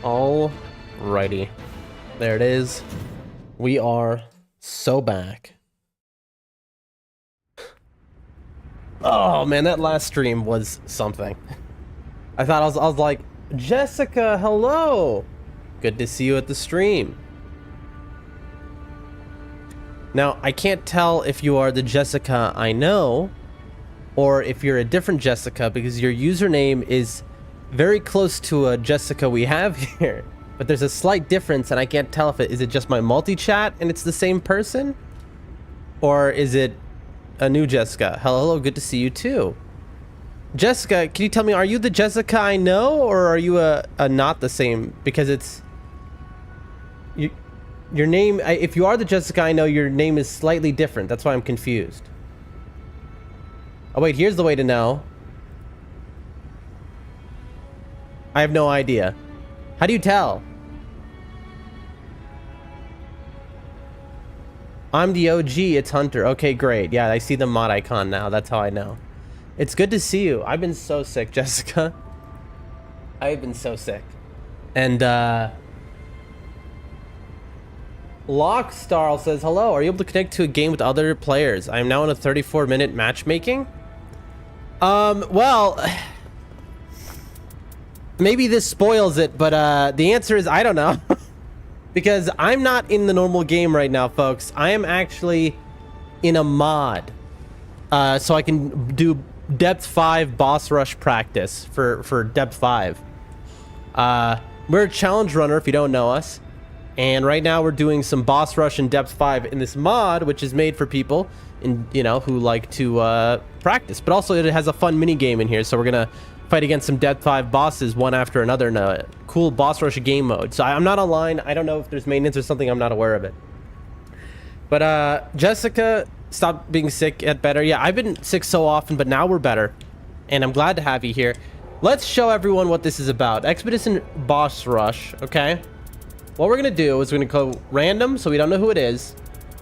Alrighty. There it is. We are so back. Oh man, that last stream was something. I thought I was like, Jessica, hello. Good to see you at the stream. Now, I can't tell if you are the Jessica I know or if you're a different Jessica because your username is very close to a Jessica we have here. But there's a slight difference and I can't tell if is it just my multi-chat and it's the same person? Or is it a new Jessica? Hello, good to see you too. Jessica, can you tell me, are you the Jessica I know or are you a not the same? Because it's... Your name, if you are the Jessica I know, your name is slightly different. That's why I'm confused. Oh wait, here's the way to know. I have no idea. How do you tell? I'm the OG, it's Hunter. Okay, great. Yeah, I see the mod icon now. That's how I know. It's good to see you. I've been so sick, Jessica. I've been so sick. And, Lockstar says, hello, are you able to connect to a game with other players? I am now in a 34-minute matchmaking. Well... Maybe this spoils it, but the answer is I don't know. Because I'm not in the normal game right now, folks. I am actually in a mod. So I can do Depth 5 boss rush practice for Depth 5. We're a challenge runner, if you don't know us. And right now we're doing some boss rush in Depth 5 in this mod, which is made for people who like to practice. But also it has a fun mini game in here, so we're gonna fight against some Depth 5 bosses one after another in a cool boss rush game mode. So I'm not online. I don't know if there's maintenance or something. I'm not aware of it. But Jessica, stop being sick, get better. Yeah, I've been sick so often, but now we're better. And I'm glad to have you here. Let's show everyone what this is about. Expedition boss rush, okay? What we're gonna do is we're gonna go random, so we don't know who it is.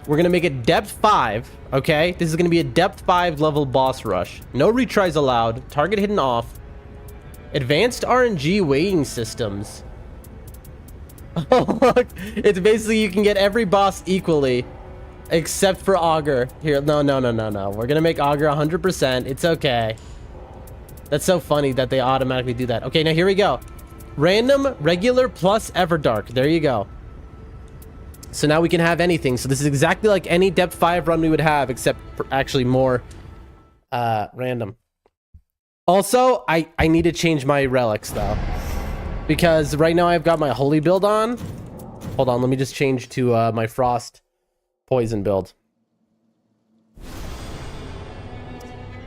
We're gonna make it Depth 5, okay? This is gonna be a Depth 5 level boss rush. No retries allowed. Target hidden off. Advanced RNG weighing systems. Oh, look. It's basically you can get every boss equally. Except for Augur. Here, no. We're gonna make Augur 100%. It's okay. That's so funny that they automatically do that. Okay, now here we go. Random, regular, plus Everdark. There you go. So now we can have anything. So this is exactly like any Depth 5 run we would have, except for actually more random. Also, I need to change my relics, though. Because right now I've got my Holy build on. Hold on, let me just change to my Frost Poison build.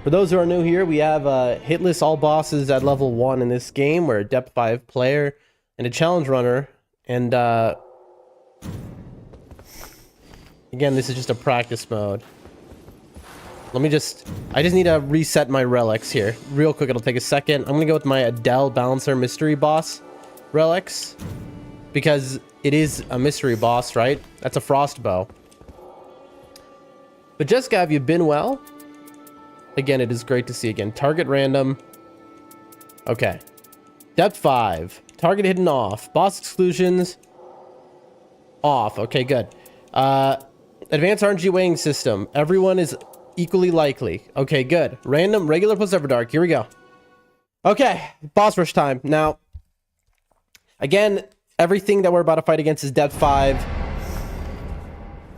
For those who are new here, we have hitless all bosses at level 1 in this game. We're a Depth 5 player and a challenge runner. And again, this is just a practice mode. I just need to reset my relics here real quick. It'll take a second. I'm gonna go with my Adele Balancer mystery boss relics because it is a mystery boss, right? That's a frost bow. But Jessica, have you been well? Again, it is great to see again. Target random. Okay. Depth 5. Target hidden off. Boss exclusions off. Okay, good. Advanced RNG weighing system. Everyone is equally likely. Okay, good. Random, regular plus Everdark. Here we go. Okay, boss rush time. Now, again, everything that we're about to fight against is Depth 5.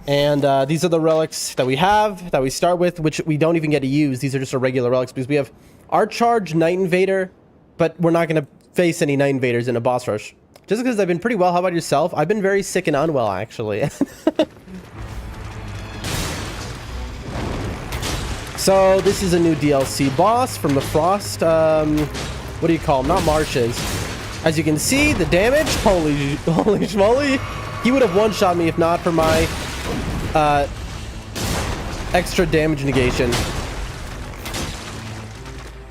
And these are the relics that we have, that we start with, which we don't even get to use. These are just our regular relics because we have our charge Night Invader, but we're not going to face any Night Invaders in a boss rush. Just because I've been pretty well. How about yourself? I've been very sick and unwell, actually. So this is a new DLC boss from the Frost, what do you call them? Not marshes. As you can see, the damage, holy schmoly. He would have one-shot me if not for my extra damage negation.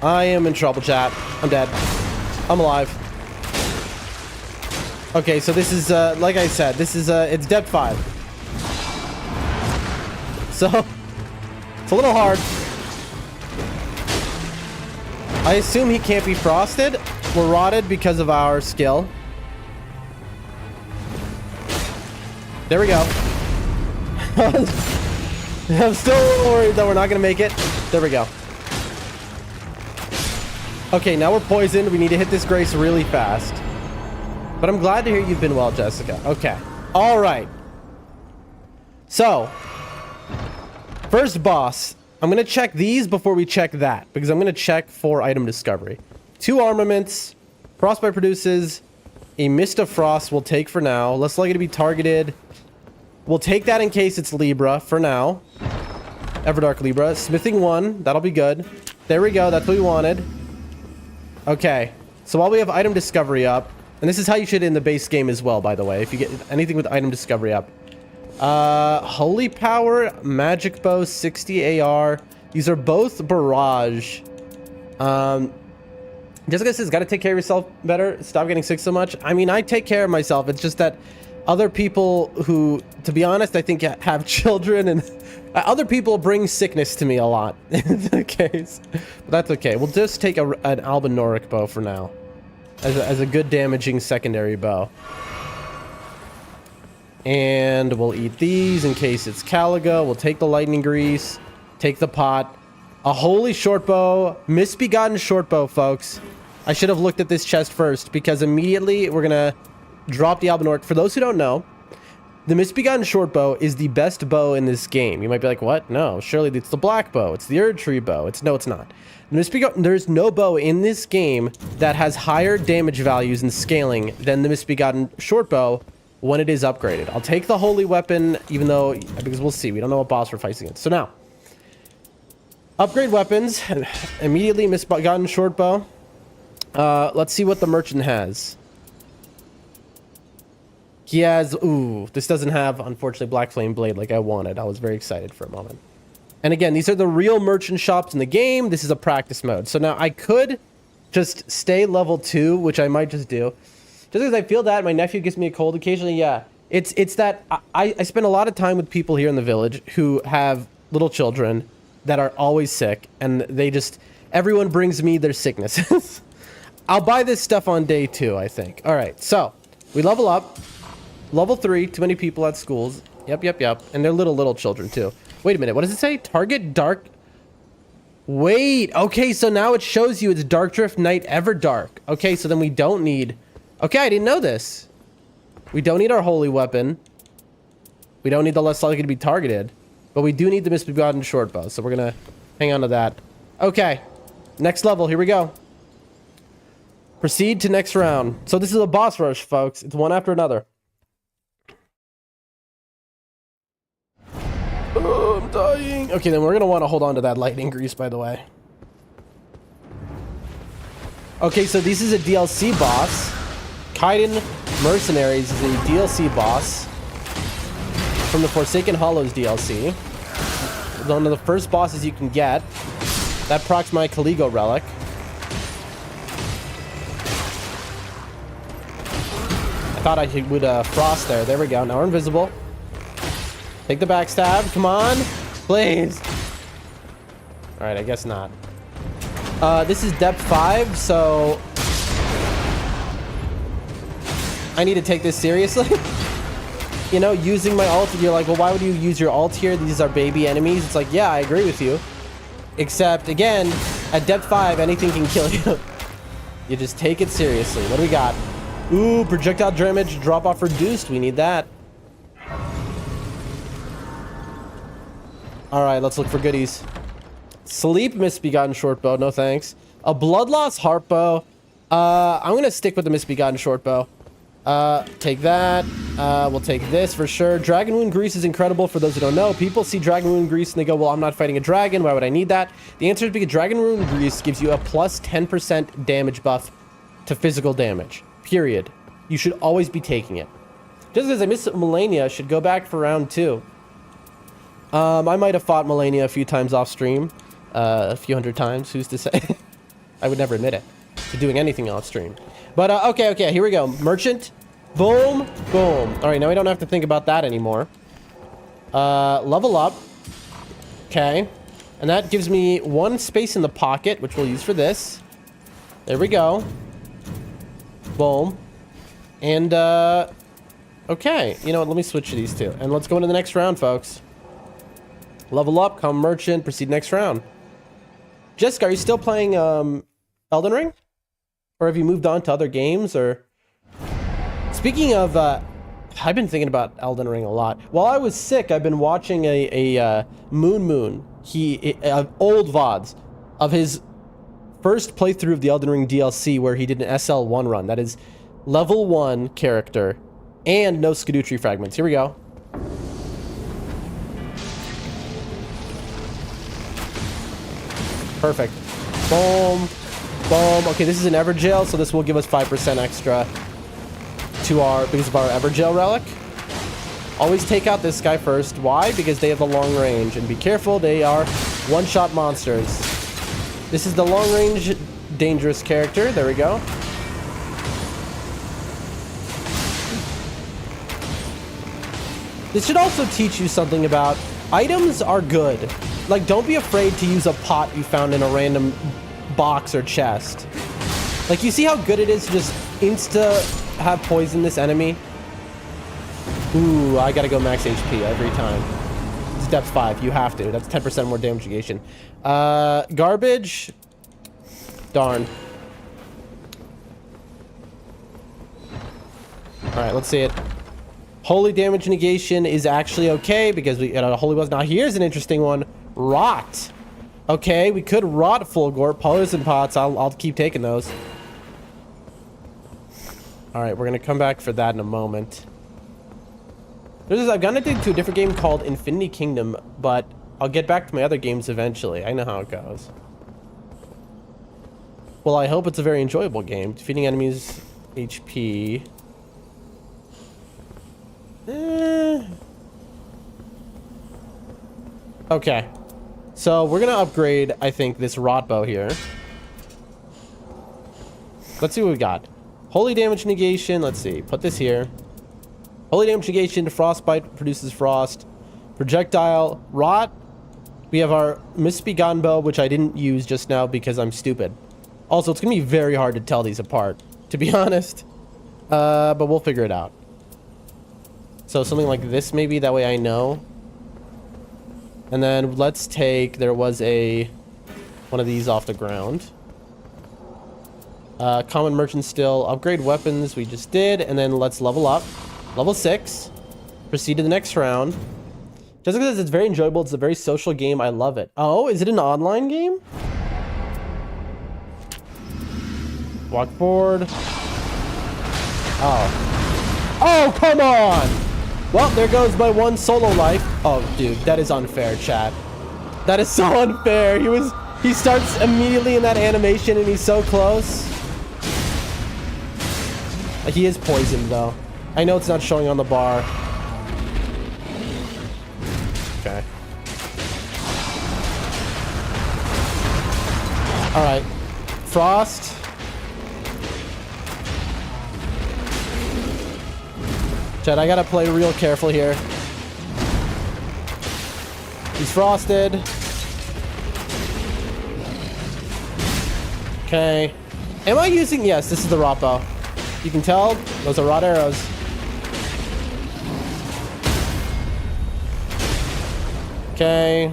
I am in trouble, chat. I'm dead. I'm alive. Okay, so this is, like I said, this is, it's Depth 5. So, it's a little hard. I assume he can't be frosted. We're rotted because of our skill. There we go. I'm still a little worried that we're not going to make it. There we go. Okay, now we're poisoned. We need to hit this Grace really fast. But I'm glad to hear you've been well, Jessica. Okay. All right. So, first boss. I'm going to check these before we check that, because I'm going to check for item discovery. 2 armaments. Frostbite produces a Mist of Frost. We'll take for now. Less likely to be targeted. We'll take that in case it's Libra for now. Everdark Libra. Smithing 1. That'll be good. There we go. That's what we wanted. Okay. So while we have item discovery up, and this is how you should in the base game as well, by the way, if you get anything with item discovery up. Holy Power, Magic Bow, 60 AR. These are both Barrage. Jessica says, gotta take care of yourself better. Stop getting sick so much. I mean, I take care of myself. It's just that other people who, to be honest, I think have children and other people bring sickness to me a lot. In the case. But that's okay. We'll just take an Albinoric bow for now. As a good damaging secondary bow. And we'll eat these in case it's Caligo. We'll take the lightning grease. Take the pot. A holy short bow. Misbegotten short bow, folks. I should have looked at this chest first, because immediately we're gonna drop the Albinoric. For those who don't know, the Misbegotten short bow is the best bow in this game. You might be like, what? No, surely it's the black bow. It's the Erdtree bow. No, it's not. There's no bow in this game that has higher damage values and scaling than the Misbegotten short bow when it is upgraded. I'll take the holy weapon, even though, because we'll see. We don't know what boss we're fighting against. So now, upgrade weapons. Immediately Misbegotten short bow. Let's see what the merchant has. He has, ooh, this doesn't have, unfortunately, Black Flame Blade like I wanted. I was very excited for a moment. And again, these are the real merchant shops in the game. This is a practice mode. So now I could just stay level 2, which I might just do. Just because I feel that my nephew gives me a cold occasionally. Yeah, it's that I spend a lot of time with people here in the village who have little children that are always sick. And they just, everyone brings me their sicknesses. I'll buy this stuff on day 2, I think. All right, so we level up. Level 3, too many people at schools. Yep. And they're little children too. Wait a minute, what does it say? Target dark. Wait, okay, so now it shows you it's Dark Drift Night Everdark. Okay, so then we don't need... Okay, I didn't know this. We don't need our holy weapon. We don't need the less likely to be targeted. But we do need the Misbegotten short bow, so we're gonna hang on to that. Okay, next level, here we go. Proceed to next round. So this is a boss rush, folks. It's one after another. Oh, I'm dying. Okay, then we're going to want to hold on to that lightning grease, by the way. Okay, so this is a DLC boss. Kaiden Mercenaries is a DLC boss from the Forsaken Hollows DLC. One of the first bosses you can get. That procs my Caligo relic. I thought I would frost there. There we go. Now we're invisible. Take the backstab. Come on. Please. Alright, I guess not. This is depth 5, so... I need to take this seriously. You know, using my ult, you're like, well, why would you use your ult here? These are baby enemies. It's like, yeah, I agree with you. Except, again, at depth 5, anything can kill you. You just take it seriously. What do we got? Ooh, projectile damage drop off reduced. We need that. Alright, let's look for goodies. Sleep Misbegotten short bow, no thanks. A blood loss heart bow. I'm gonna stick with the Misbegotten short bow. Take that. We'll take this for sure. Dragon Wound Grease is incredible for those who don't know. People see Dragon Wound Grease and they go, well, I'm not fighting a dragon. Why would I need that? The answer is because Dragon Wound Grease gives you a plus 10% damage buff to physical damage. Period. You should always be taking it. Just because I missed Melania, should go back for round 2. I might have fought Melania a few times off stream. A few hundred times, who's to say? I would never admit it. To doing anything off stream. But, okay, here we go. Merchant. Boom, boom. Alright, now we don't have to think about that anymore. Level up. Okay. And that gives me 1 space in the pocket, which we'll use for this. There we go. Boom. And, Okay, you know what? Let me switch to these two. And let's go into the next round, folks. Level up, come merchant, proceed next round. Jessica, are you still playing Elden Ring? Or have you moved on to other games? Or speaking of, I've been thinking about Elden Ring a lot. While I was sick, I've been watching a Moon, old VODs of his first playthrough of the Elden Ring DLC where he did an SL1 run. That is level 1 character and no Skadutri fragments. Here we go. Perfect. Boom. Boom. Okay, this is an Evergel, so this will give us 5% extra to our, because of our Evergel relic. Always take out this guy first. Why? Because they have a long range. And be careful, they are one-shot monsters. This is the long-range dangerous character. There we go. This should also teach you something about items are good. Like, don't be afraid to use a pot you found in a random box or chest. Like, you see how good it is to just insta have poison this enemy? Ooh, I gotta go max HP every time. It's depth 5, you have to. That's 10% more damage negation. Garbage. Darn. Alright, let's see it. Holy damage negation is actually okay because we got a holy was. Now here's an interesting one. Rot. Okay, we could rot full gore. Poison pots. I'll keep taking those. Alright, we're gonna come back for that in a moment. I've gotten addicted to a different game called Infinity Kingdom, but I'll get back to my other games eventually. I know how it goes. Well, I hope it's a very enjoyable game. Defeating enemies, HP. Okay. So we're gonna upgrade, I think, this rot bow here. Let's see what we got. Holy damage negation. Let's see. Put this here. Holy damage negation. Frostbite produces frost. Projectile. Rot. We have our misbegotten bow, which I didn't use just now because I'm stupid. Also, it's gonna be very hard to tell these apart, to be honest. But we'll figure it out. So something like this, maybe. That way I know. And then let's take... There was one of these off the ground. Common merchant still. Upgrade weapons we just did. And then let's level up. Level 6. Proceed to the next round. Jessica says it's very enjoyable. It's a very social game. I love it. Oh, is it an online game? Walk forward. Oh. Oh, come on! Well, there goes my one solo life. Oh, dude, that is unfair, chat. That is so unfair. He starts immediately in that animation and he's so close. He is poisoned, though. I know it's not showing on the bar. Okay. Alright. Frost. Chat, I gotta play real careful here. He's frosted. Okay. Am I using... Yes, this is the rot bow. You can tell those are rot arrows. Okay.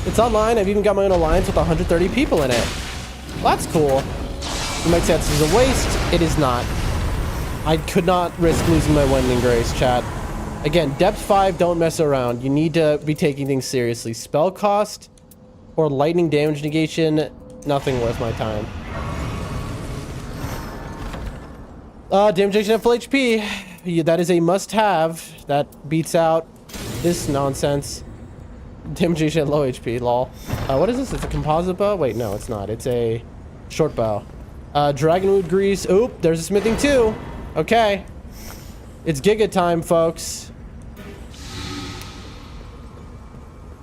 It's online. I've even got my own alliance with 130 people in it. Well, that's cool. You might say this is a waste. It is not. I could not risk losing my Wending Grace, chat. Again, depth 5, don't mess around. You need to be taking things seriously. Spell cost or lightning damage negation, nothing worth my time. Damage negation at full HP. Yeah, that is a must-have. That beats out this nonsense. Damage negation at low HP, lol. What is this? It's a composite bow? Wait, no, it's not. It's a short bow. Dragonwood grease. Oop, there's a smithing too. Okay. It's Giga time, folks.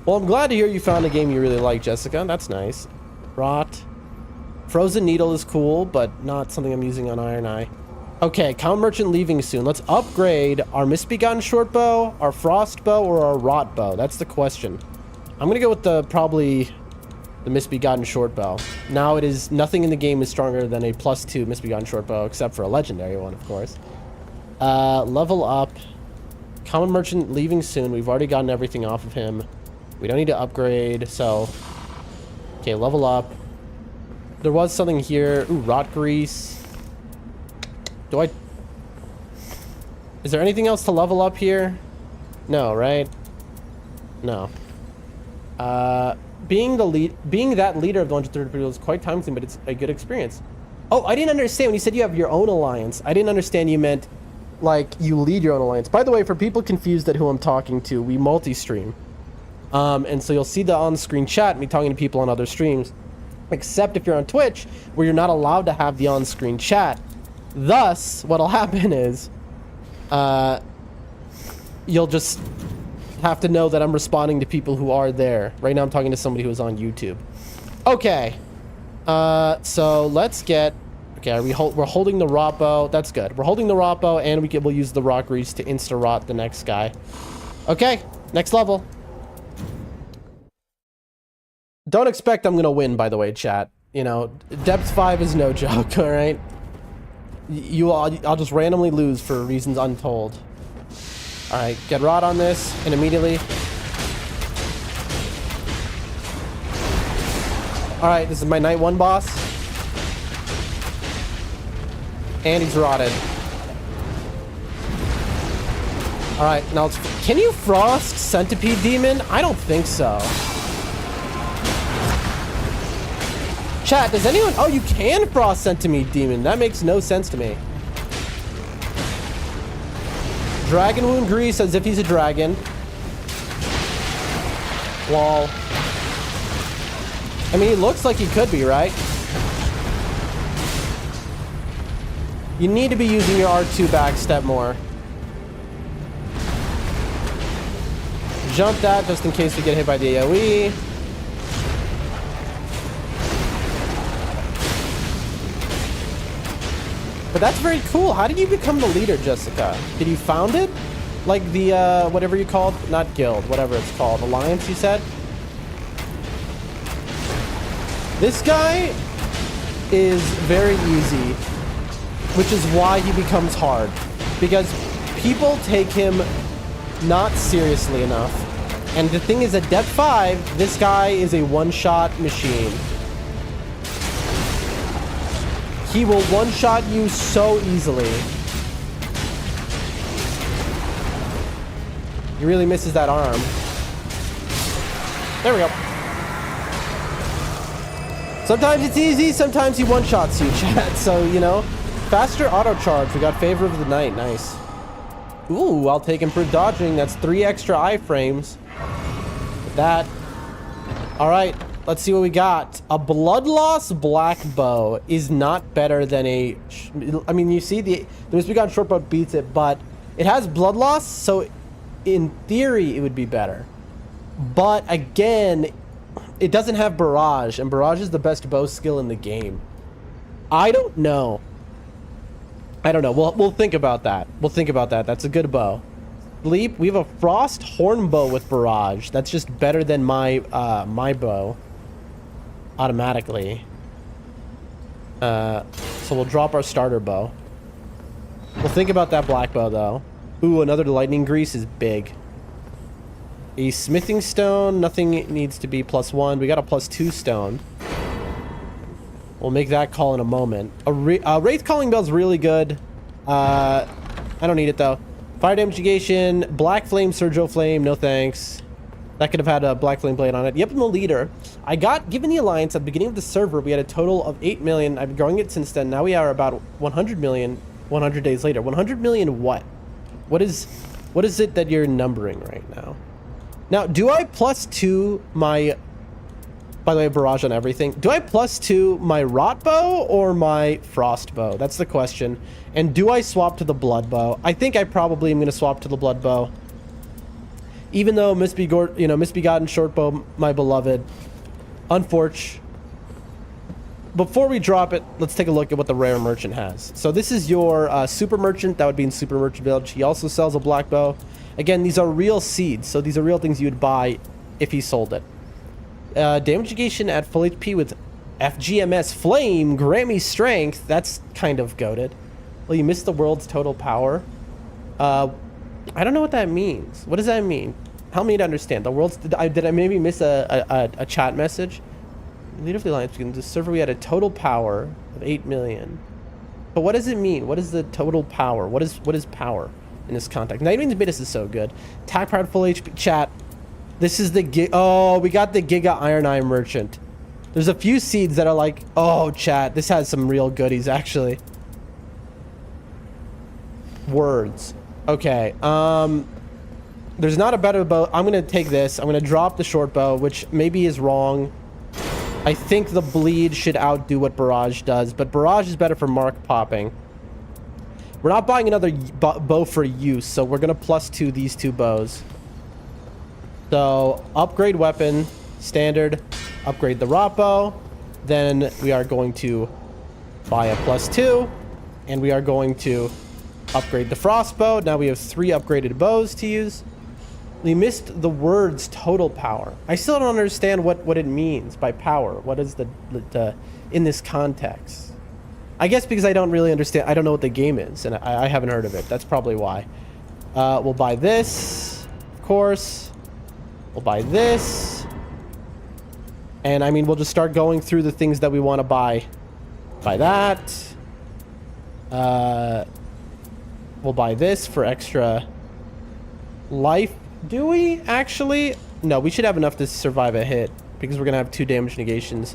Well, I'm glad to hear you found a game you really like, Jessica. That's nice. Rot. Frozen Needle is cool, but not something I'm using on Iron Eye. Okay, Common Merchant leaving soon. Let's upgrade our Misbegotten short bow, our frost bow, or our rot bow. That's the question. I'm gonna go with the probably The Misbegotten short bow. Now it is, nothing in the game is stronger than a +2 Misbegotten short bow, except for a legendary one, of course. Level up. Common merchant leaving soon. We've already gotten everything off of him. We don't need to upgrade, so... Okay, level up. There was something here. Ooh, rot grease. Do I... Is there anything else to level up here? No, right? No. Being that leader of the 130 people is quite time-consuming, but it's a good experience. Oh, I didn't understand when you said you have your own alliance. I didn't understand you meant, like, you lead your own alliance. By the way, for people confused at who I'm talking to, we multi-stream. And so you'll see the on-screen chat, me talking to people on other streams. Except if you're on Twitch, where you're not allowed to have the on-screen chat. Thus, what'll happen is... you'll just have to know that I'm responding to people who are there. Right now I'm talking to somebody who's on YouTube. Okay. So let's get... Okay, we're holding the rot bow. That's good. We're holding the rot bow, and we'll use the rot grease to insta-rot the next guy. Okay, next level. Don't expect I'm gonna win, by the way, chat. You know, Depth 5 is no joke, alright? I'll just randomly lose for reasons untold. Alright, get rot on this, and immediately... Alright, this is my night 1 boss. And he's rotted. Alright, now let's... Can you frost Centipede Demon? I don't think so. Chat, does anyone... Oh, you can frost Centipede Demon. That makes no sense to me. Dragon Wound Grease as if he's a dragon. Lol. I mean, he looks like he could be, right? You need to be using your R2 backstep more. Jump that just in case we get hit by the AoE. But that's very cool. How did you become the leader, Jessica? Did you found it? Like the, whatever you called? Not guild, whatever it's called. Alliance, you said? This guy is very easy, which is why he becomes hard. Because people take him not seriously enough. And the thing is, at Depth 5, this guy is a one-shot machine. He will one-shot you so easily. He really misses that arm. There we go. Sometimes it's easy, sometimes he one-shots you, chat. So, you know, faster auto-charge. We got Favor of the Night. Nice. Ooh, I'll take improved dodging. That's 3 extra iframes. With that. All right. Let's see what we got. A Blood Loss Black Bow is not better than a... I mean, you see, the Misbegotten short bow beats it, but it has Blood Loss, so in theory, it would be better. But again, it doesn't have Barrage, and Barrage is the best bow skill in the game. I don't know. I don't know. We'll think about that. We'll think about that. That's a good bow. Leap. We have a Frost Horn Bow with Barrage. That's just better than my my bow. Automatically. So we'll drop our starter bow. We'll think about that black bow, though. Ooh, another lightning grease is big. A smithing stone. Nothing needs to be +1. We got a +2 stone. We'll make that call in a moment. A Wraith Calling Bell's really good. I don't need it, though. Fire damage negation. Black Flame, Surgeon Flame. No thanks. That could have had a Black Flame Blade on it. Yep, I'm the leader. I got given the Alliance at the beginning of the server. We had a total of 8 million. I've been growing it since then. Now we are about 100 million 100 days later. 100 million what? What is it that you're numbering right now? Now, do I +2 my... By the way, barrage on everything. Do I +2 my rot bow or my frost bow? That's the question. And do I swap to the blood bow? I think I probably am going to swap to the blood bow. Even though Misbegotten short bow, my beloved. Unfortunate. Before we drop it, let's take a look at what the rare merchant has. So this is your super merchant. That would be in super merchant village. He also sells a black bow. Again, these are real seeds. So these are real things you would buy if he sold it. Damage negation at full HP with FGMS Flame. Grant me strength. That's kind of goated. Well, you missed the world's total power. I don't know what that means. What does that mean? Help me to understand. The world's... Did I maybe miss a chat message? Leader of the Alliance begins. The server, we had a total power of 8 million. But what does it mean? What is the total power? What is power in this context? Nightreign's Midas is so good. Attack power at full HP. Chat. This is the... Oh, we got the Giga Iron Eye Merchant. There's a few seeds that are like... Oh, chat. This has some real goodies, actually. Words. Okay. There's not a better bow. I'm going to take this. I'm going to drop the short bow, which maybe is wrong. I think the bleed should outdo what Barrage does, but Barrage is better for mark popping. We're not buying another bow for use, so we're going to +2 these two bows. So, upgrade weapon, standard, upgrade the rot bow. Then we are going to buy a +2, and we are going to upgrade the frost bow. Now we have 3 upgraded bows to use. We missed the words total power. I still don't understand what it means by power. What is the in this context? I guess because I don't really understand. I don't know what the game is, and I haven't heard of it. That's probably why. We'll buy this, of course. We'll buy this. And I mean, we'll just start going through the things that we want to buy. Buy that. We'll buy this for extra life. Do we actually? No, we should have enough to survive a hit because we're going to have 2 damage negations.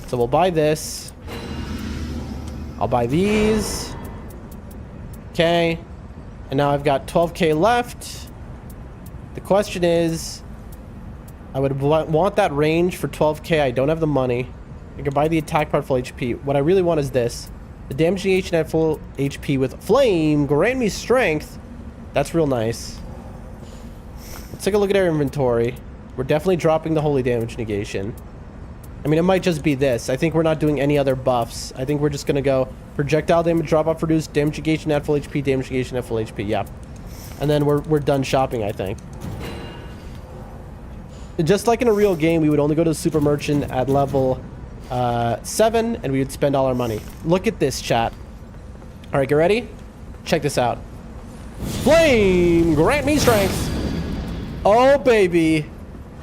So we'll buy this. I'll buy these. Okay. And now I've got 12k left. The question is, I would want that range for 12k. I don't have the money. I can buy the attack part full HP. What I really want is this. The damage negation at full HP with flame. Grant me strength. That's real nice. Let's take a look at our inventory. We're definitely dropping the holy damage negation. I mean, it might just be this. I think we're not doing any other buffs. I think we're just going to go projectile damage, drop off reduced, damage negation at full HP, damage negation at full HP. Yeah. And then we're done shopping, I think. Just like in a real game, we would only go to the super merchant at level 7, and we would spend all our money. Look at this, chat. All right, get ready? Check this out. Flame! Grant me strength! Oh, baby.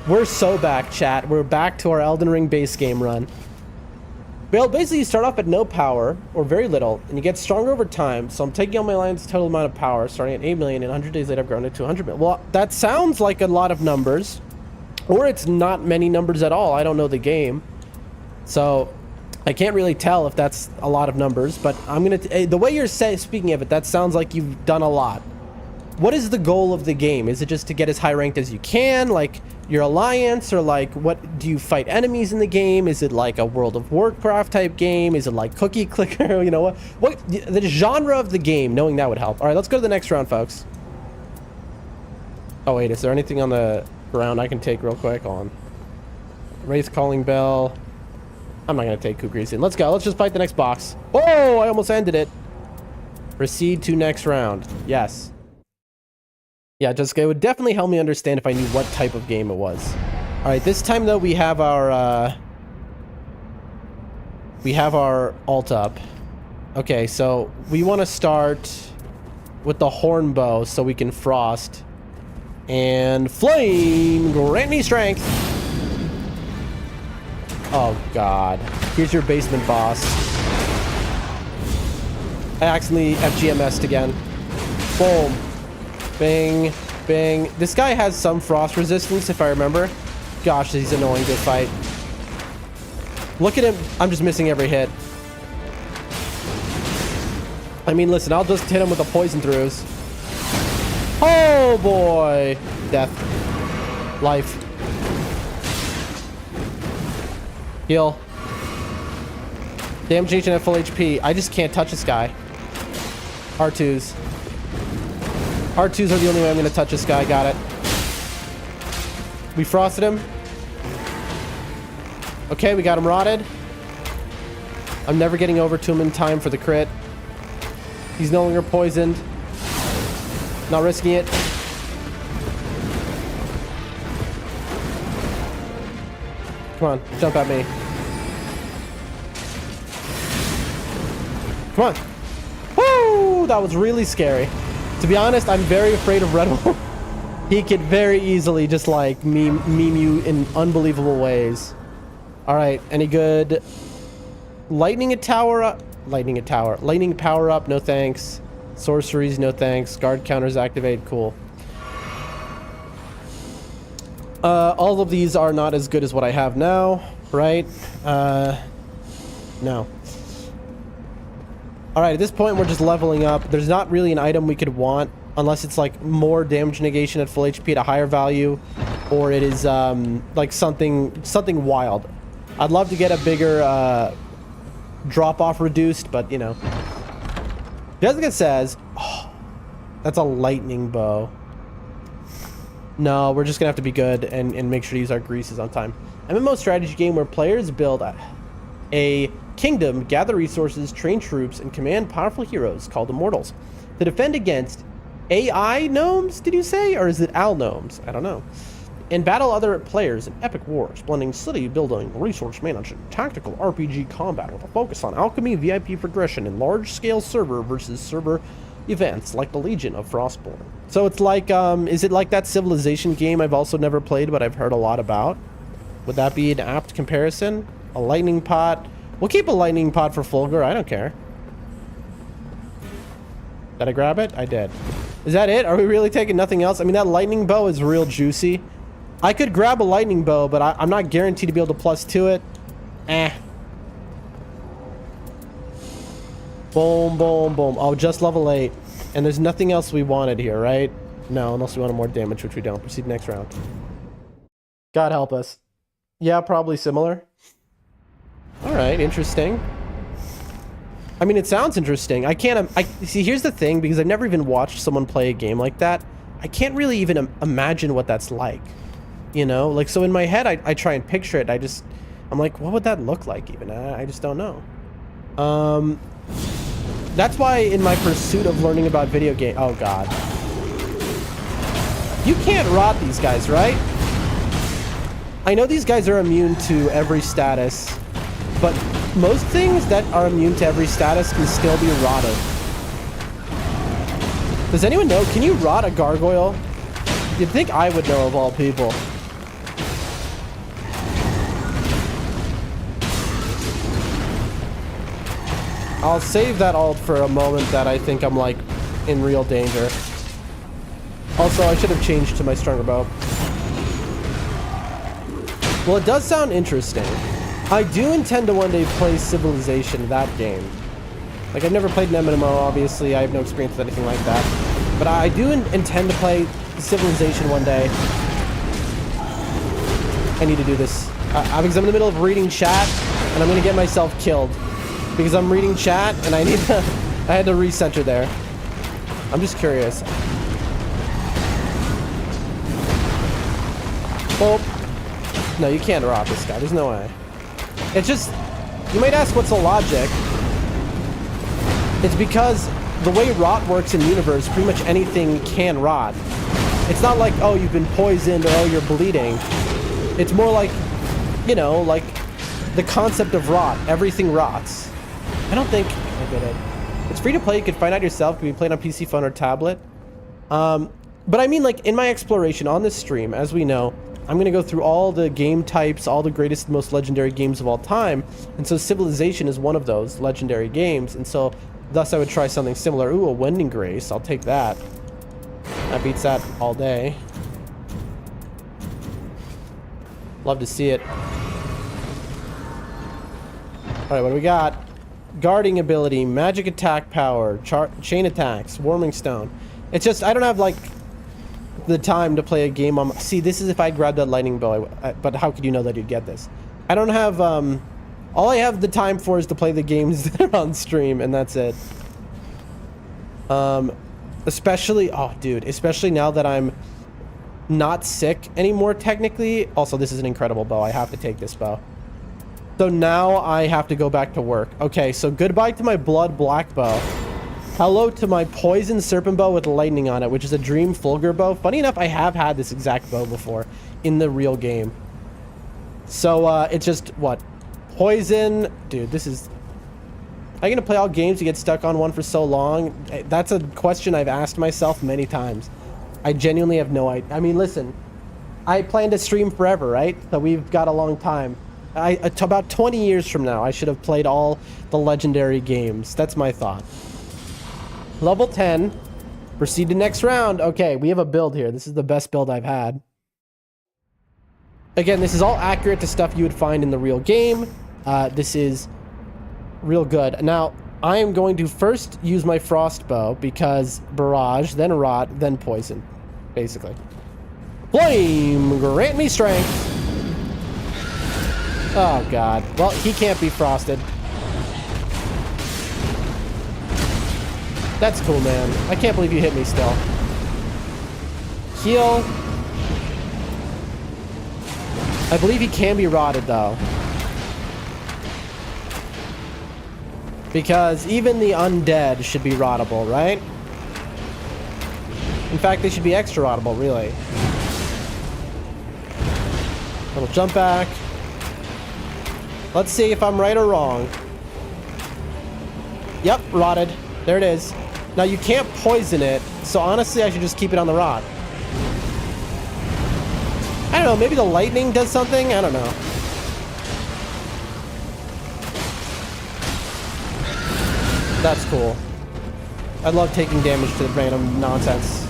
We're so back, chat. We're back to our Elden Ring base game run. Well, basically, you start off at no power, or very little, and you get stronger over time. So I'm taking on my alliance's total amount of power, starting at 8 million, and 100 days later, I've grown it to 100 million. Well, that sounds like a lot of numbers, or it's not many numbers at all. I don't know the game. So I can't really tell if that's a lot of numbers, but I'm going to... The way you're speaking of it, that sounds like you've done a lot. What is the goal of the game? Is it just to get as high ranked as you can, like your alliance, or like what do you fight enemies in the game? Is it like a World of Warcraft type game? Is it like cookie clicker? You know what the genre of the game? Knowing that would help. All right, let's go to the next round, folks. Oh wait, is there anything on the ground I can take real quick? On Wraith Calling Bell. I'm not gonna take Kukrisin. Let's go. Let's just fight the next box. Oh, I almost ended it. Proceed to next round. Yes. Yeah, just it would definitely help me understand if I knew what type of game it was. All right, this time though we have our alt up. Okay, so we want to start with the horn bow so we can frost and flame. Grant me strength. Oh god, here's your basement boss. I accidentally FGMS'd again. Boom. Bing, bing. This guy has some frost resistance, if I remember. Gosh, he's annoying to fight. Look at him. I'm just missing every hit. I mean, listen, I'll just hit him with the poison throughs. Oh, boy. Death. Life. Heal. Damage agent at full HP. I just can't touch this guy. R2s. R2s are the only way I'm going to touch this guy. Got it. We frosted him. Okay, we got him rotted. I'm never getting over to him in time for the crit. He's no longer poisoned. Not risking it. Come Come on, jump at me. Come on. Woo! That was really scary. To be honest, I'm very afraid of Red Wolf. He could very easily just like meme you in unbelievable ways. All right, any good lightning power up? Lightning power up, no thanks. Sorceries, no thanks. Guard counters activate, cool. All of these are not as good as what I have now, right? No. All right, at this point, we're just leveling up. There's not really an item we could want unless it's like more damage negation at full HP at a higher value, or it is like something wild. I'd love to get a bigger drop-off reduced, but you know. Jessica says, oh, that's a lightning bow. No, we're just gonna have to be good and make sure to use our greases on time. MMO strategy game where players build a kingdom, gather resources, train troops, and command powerful heroes called immortals to defend against AI gnomes, did you say? Or is it Al gnomes? I don't know. And battle other players in epic wars, blending city building, resource management, tactical RPG combat with a focus on alchemy, VIP progression, and large-scale server versus server events like the Legion of Frostborn. So it's like, is it like that Civilization game I've also never played, but I've heard a lot about? Would that be an apt comparison? A lightning pot? We'll keep a lightning pot for Fulgur, I don't care. Did I grab it? I did. Is that it? Are we really taking nothing else? I mean, that lightning bow is real juicy. I could grab a lightning bow, but I'm not guaranteed to be able to +2 it. Boom, boom, boom. Oh, just level 8. And there's nothing else we wanted here, right? No, unless we wanted more damage, which we don't. Proceed next round. God help us. Yeah, probably similar. All right, interesting. I mean, it sounds interesting. I can't... see, here's the thing, because I've never even watched someone play a game like that. I can't really even imagine what that's like. You know? Like, so in my head, I try and picture it. I'm like, what would that look like even? I just don't know. That's why in my pursuit of learning about video game... Oh, God. You can't rot these guys, right? I know these guys are immune to every status, but most things that are immune to every status can still be rotted. Does anyone know? Can you rot a gargoyle? You'd think I would know of all people. I'll save that ult for a moment that I think I'm like in real danger. Also, I should have changed to my stronger bow. Well, it does sound interesting. I do intend to one day play Civilization, that game. Like, I've never played an MMO, obviously. I have no experience with anything like that. But I do intend to play Civilization one day. I need to do this. Because I'm in the middle of reading chat, and I'm going to get myself killed. Because I'm reading chat, and I need to... I had to recenter there. I'm just curious. Well... No, you can't rot this guy. There's no way. It's just... You might ask what's the logic. It's because the way rot works in the universe, pretty much anything can rot. It's not like, oh, you've been poisoned or oh, you're bleeding. It's more like, you know, like the concept of rot. Everything rots. I don't think I did it. It's free to play. You can find out yourself. Can be played on PC, phone, or tablet. But I mean, like, in my exploration on this stream, as we know, I'm going to go through all the game types, all the greatest, most legendary games of all time. And so Civilization is one of those legendary games. And so thus I would try something similar. Ooh, a Wending Grace. I'll take that. That beats that all day. Love to see it. All right, what do we got? Guarding ability, magic attack power, chain attacks, warming stone. It's just, I don't have, like... the time to play a game on... See, this is if I grabbed that lightning bow, but how could you know that you'd get this? I don't have, all I have the time for is to play the games that are on stream, and that's it. Especially... Oh, dude. Especially now that I'm not sick anymore, technically. Also, this is an incredible bow. I have to take this bow. So now I have to go back to work. Okay, so goodbye to my blood black bow. Hello to my poison serpent bow with lightning on it, which is a dream Fulgur bow. Funny enough, I have had this exact bow before in the real game. So it's just what? Poison. Dude, this is... Am I gonna play all games to get stuck on one for so long? That's a question I've asked myself many times. I genuinely have no idea. I mean, listen, I plan to stream forever, right? So we've got a long time. About 20 years from now, I should have played all the legendary games. That's my thought. Level 10. Proceed to next round. Okay, we have a build here. This is the best build I've had. Again, this is all accurate to stuff you would find in the real game. This is real good. Now, I am going to first use my frost bow because barrage, then rot, then poison, basically. Flame, grant me strength. Oh, God. Well, he can't be frosted. That's cool, man. I can't believe you hit me still. Heal. I believe he can be rotted, though. Because even the undead should be rottable, right? In fact, they should be extra rottable, really. Little jump back. Let's see if I'm right or wrong. Yep, rotted. There it is. Now, you can't poison it, so honestly, I should just keep it on the rod. I don't know, maybe the lightning does something? I don't know. That's cool. I love taking damage to random nonsense.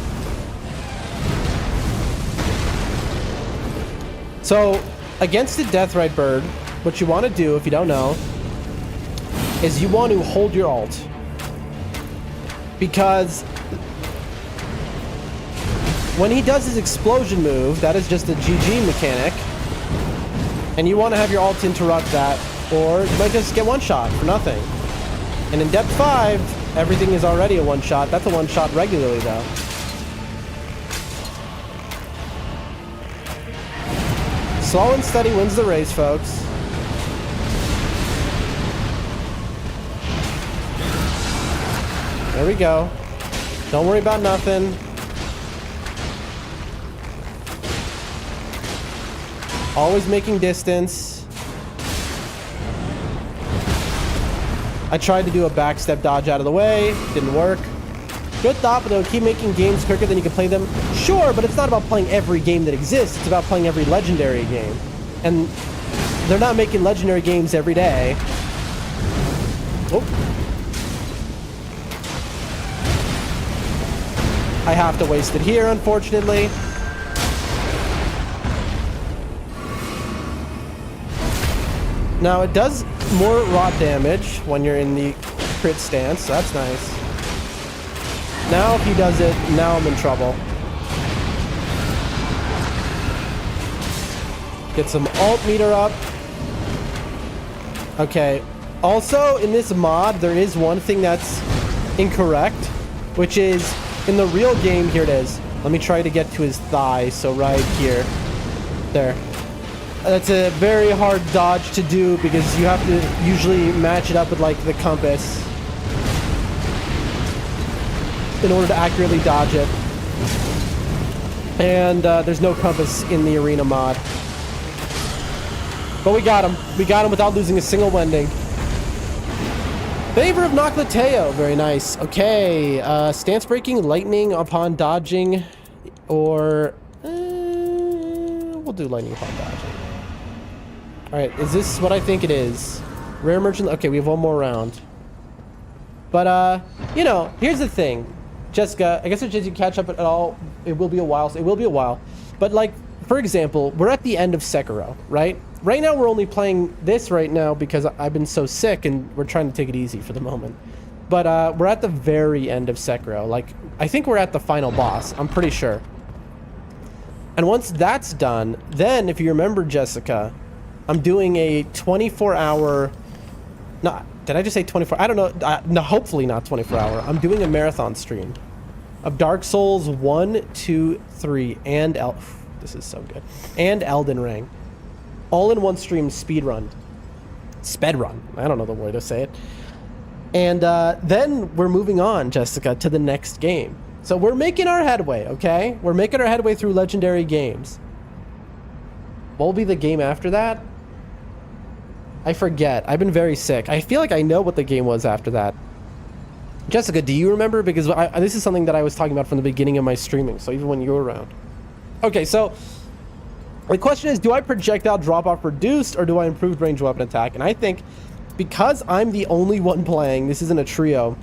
So, against the Deathrite bird, what you want to do, if you don't know, is you want to hold your alt. Because when he does his explosion move, that is just a GG mechanic, and you want to have your alt interrupt that, or you might just get one shot for nothing. And in depth 5, everything is already a one shot. That's a one shot regularly, though. Slow and steady wins the race, folks. There we go. Don't worry about nothing. Always making distance. I tried to do a backstep dodge out of the way. Didn't work. Good thought, but they'll keep making games quicker than you can play them. Sure, but it's not about playing every game that exists. It's about playing every legendary game. And they're not making legendary games every day. Oh. I have to waste it here, unfortunately. Now, it does more rot damage when you're in the crit stance, so that's nice. Now, if he does it, now I'm in trouble. Get some alt meter up. Okay. Also, in this mod, there is one thing that's incorrect, which is in the real game, here it is. Let me try to get to his thigh, so right here. There. That's a very hard dodge to do because you have to usually match it up with like the compass in order to accurately dodge it. And there's no compass in the arena mod. But we got him. We got him without losing a single wending. Favor of Noclateo. Very nice. Okay. Stance breaking, lightning upon dodging, or we'll do lightning upon dodging. Alright, is this what I think it is? Rare merchant. Okay, we have one more round. But, you know, here's the thing. Jessica, I guess if you catch up at all, it will be a while. It will be a while. But, like, for example, we're at the end of Sekiro, right? Right now, we're only playing this right now because I've been so sick and we're trying to take it easy for the moment. But, we're at the very end of Sekiro. Like, I think we're at the final boss. I'm pretty sure. And once that's done, then, if you remember, Jessica, I'm doing a 24-hour... No, did I just say 24? I don't know. No, hopefully not 24-hour. I'm doing a marathon stream of Dark Souls 1, 2, 3, and... This is so good. And Elden Ring. All in one stream, speedrun. Spedrun. I don't know the way to say it. And then we're moving on, Jessica, to the next game. So we're making our headway, okay? We're making our headway through legendary games. What will be the game after that? I forget. I've been very sick. I feel like I know what the game was after that. Jessica, do you remember? Because this is something that I was talking about from the beginning of my streaming, so even when you were around. Okay, so the question is, do I projectile drop-off reduced, or do I improve range weapon attack? And I think because I'm the only one playing, this isn't a trio,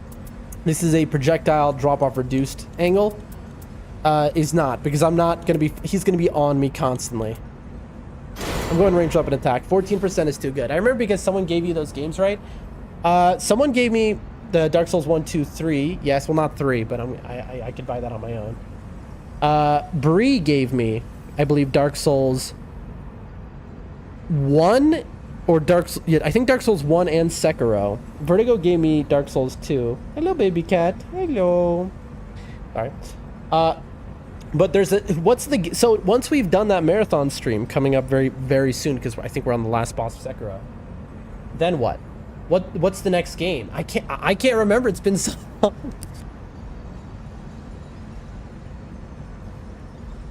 this is a projectile drop-off reduced angle, is not, because I'm not going to be, he's going to be on me constantly. I'm going range weapon attack. 14% is too good. I remember because someone gave you those games, right? Someone gave me the Dark Souls 1, 2, 3. Yes, well, not 3, but I could buy that on my own. Bree gave me, I believe, Dark Souls 1 or yeah, I think Dark Souls 1 and Sekiro. Vertigo gave me Dark Souls 2. Hello, baby cat. Hello. Sorry. But there's a, so once we've done that marathon stream coming up very, very soon, because I think we're on the last boss of Sekiro, then what? What's the next game? I can't remember. It's been so long.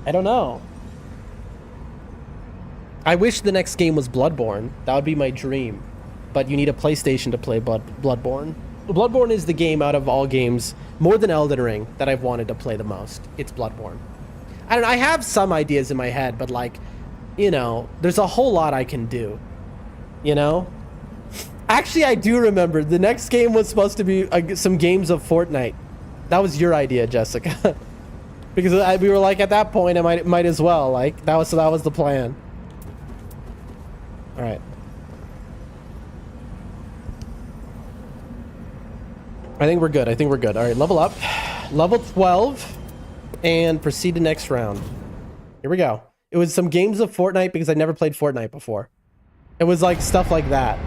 I don't know. I wish the next game was Bloodborne. That would be my dream. But you need a PlayStation to play Bloodborne. Bloodborne is the game out of all games, more than Elden Ring, that I've wanted to play the most. It's Bloodborne. I don't know, I have some ideas in my head, but like, you know, there's a whole lot I can do. You know? Actually, I do remember. The next game was supposed to be some games of Fortnite. That was your idea, Jessica. Because we were like, at that point, I might as well. Like, that was the plan. All right. I think we're good. All right, level up. Level 12. And proceed to next round. Here we go. It was some games of Fortnite because I never played Fortnite before. It was like stuff like that.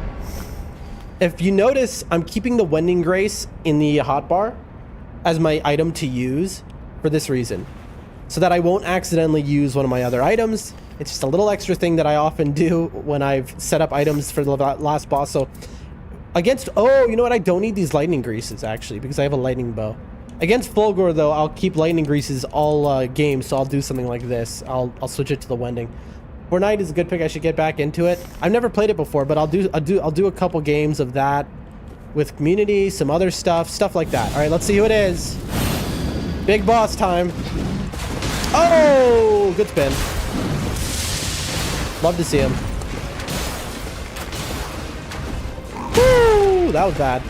If you notice, I'm keeping the Wending Grace in the hotbar as my item to use for this reason. So that I won't accidentally use one of my other items. It's just a little extra thing that I often do when I've set up items for the last boss. So against, oh, you know what? I don't need these lightning greases actually because I have a lightning bow. Against Fulgor though, I'll keep lightning greases all game, so I'll do something like this. I'll switch it to the Wending. Fortnite is a good pick. I should get back into it. I've never played it before, but I'll do a couple games of that with community, some other stuff like that. All right, let's see who it is. Big boss time. Oh, good spin. Love to see him. Woo, that was bad.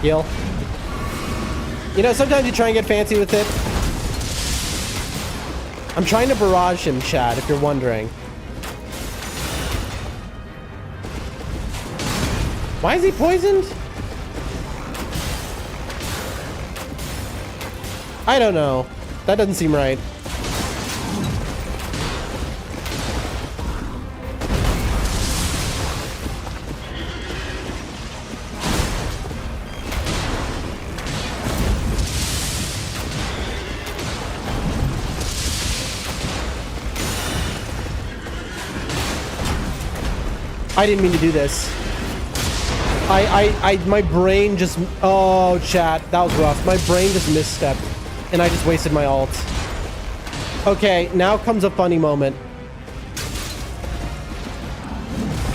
Heal. You know, sometimes you try and get fancy with it. I'm trying to barrage him, Chad, if you're wondering. Why is he poisoned? I don't know. That doesn't seem right. I didn't mean to do this. My brain just, oh, chat, that was rough. My brain just misstepped, and I just wasted my ult. Okay, now comes a funny moment.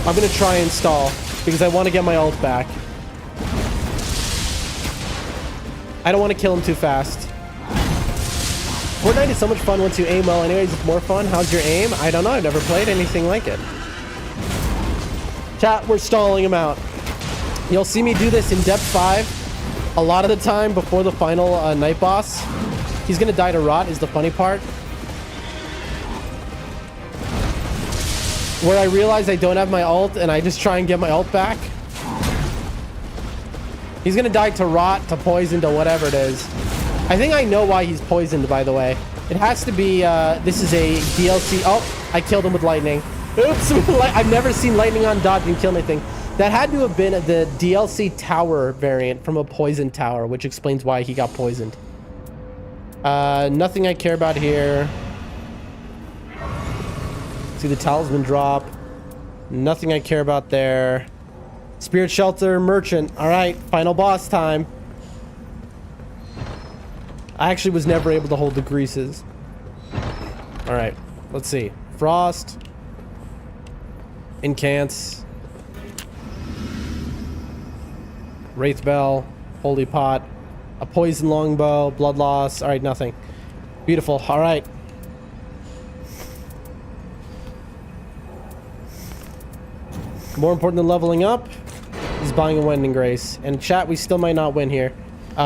I'm gonna try and stall, because I want to get my ult back. I don't want to kill him too fast. Fortnite is so much fun once you aim well. Anyways, it's more fun. How's your aim? I don't know. I've never played anything like it. Chat, we're stalling him out. You'll see me do this in depth 5 a lot of the time before the final night boss. He's gonna die to rot is the funny part. Where I realize I don't have my ult and I just try and get my ult back. He's gonna die to rot, to poison, to whatever it is. I think I know why he's poisoned, by the way. It has to be, this is a DLC. Oh, I killed him with lightning. Oops, I've never seen lightning on dodge and kill anything. That had to have been the DLC tower variant from a poison tower, which explains why he got poisoned. Nothing I care about here. See the talisman drop. Nothing I care about there. Spirit Shelter, Merchant. All right, final boss time. I actually was never able to hold the greases. All right, let's see. Frost. Incants. Wraith Bell. Holy Pot. A Poison Longbow. Blood Loss. All right, nothing. Beautiful. All right. More important than leveling up is buying a Wending Grace. And chat, we still might not win here.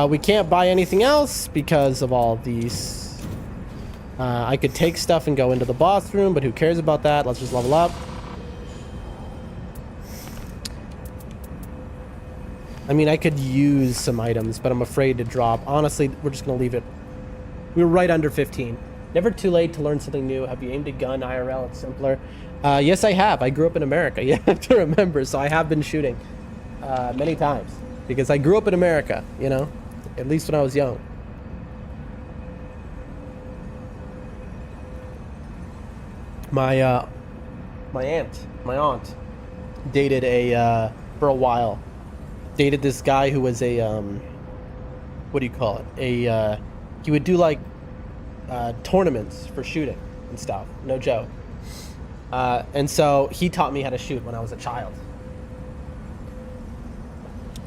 We can't buy anything else because of all of these. I could take stuff and go into the boss room, but who cares about that? Let's just level up. I mean, I could use some items, but I'm afraid to drop. Honestly, we're just going to leave it. We were right under 15. Never too late to learn something new. Have you aimed a gun IRL? It's simpler. Yes, I have. I grew up in America. You have to remember. So I have been shooting many times because I grew up in America, you know, at least when I was young. My aunt dated for a while, dated this guy who was a, what do you call it? He would do like tournaments for shooting and stuff. No joke. And so he taught me how to shoot when I was a child.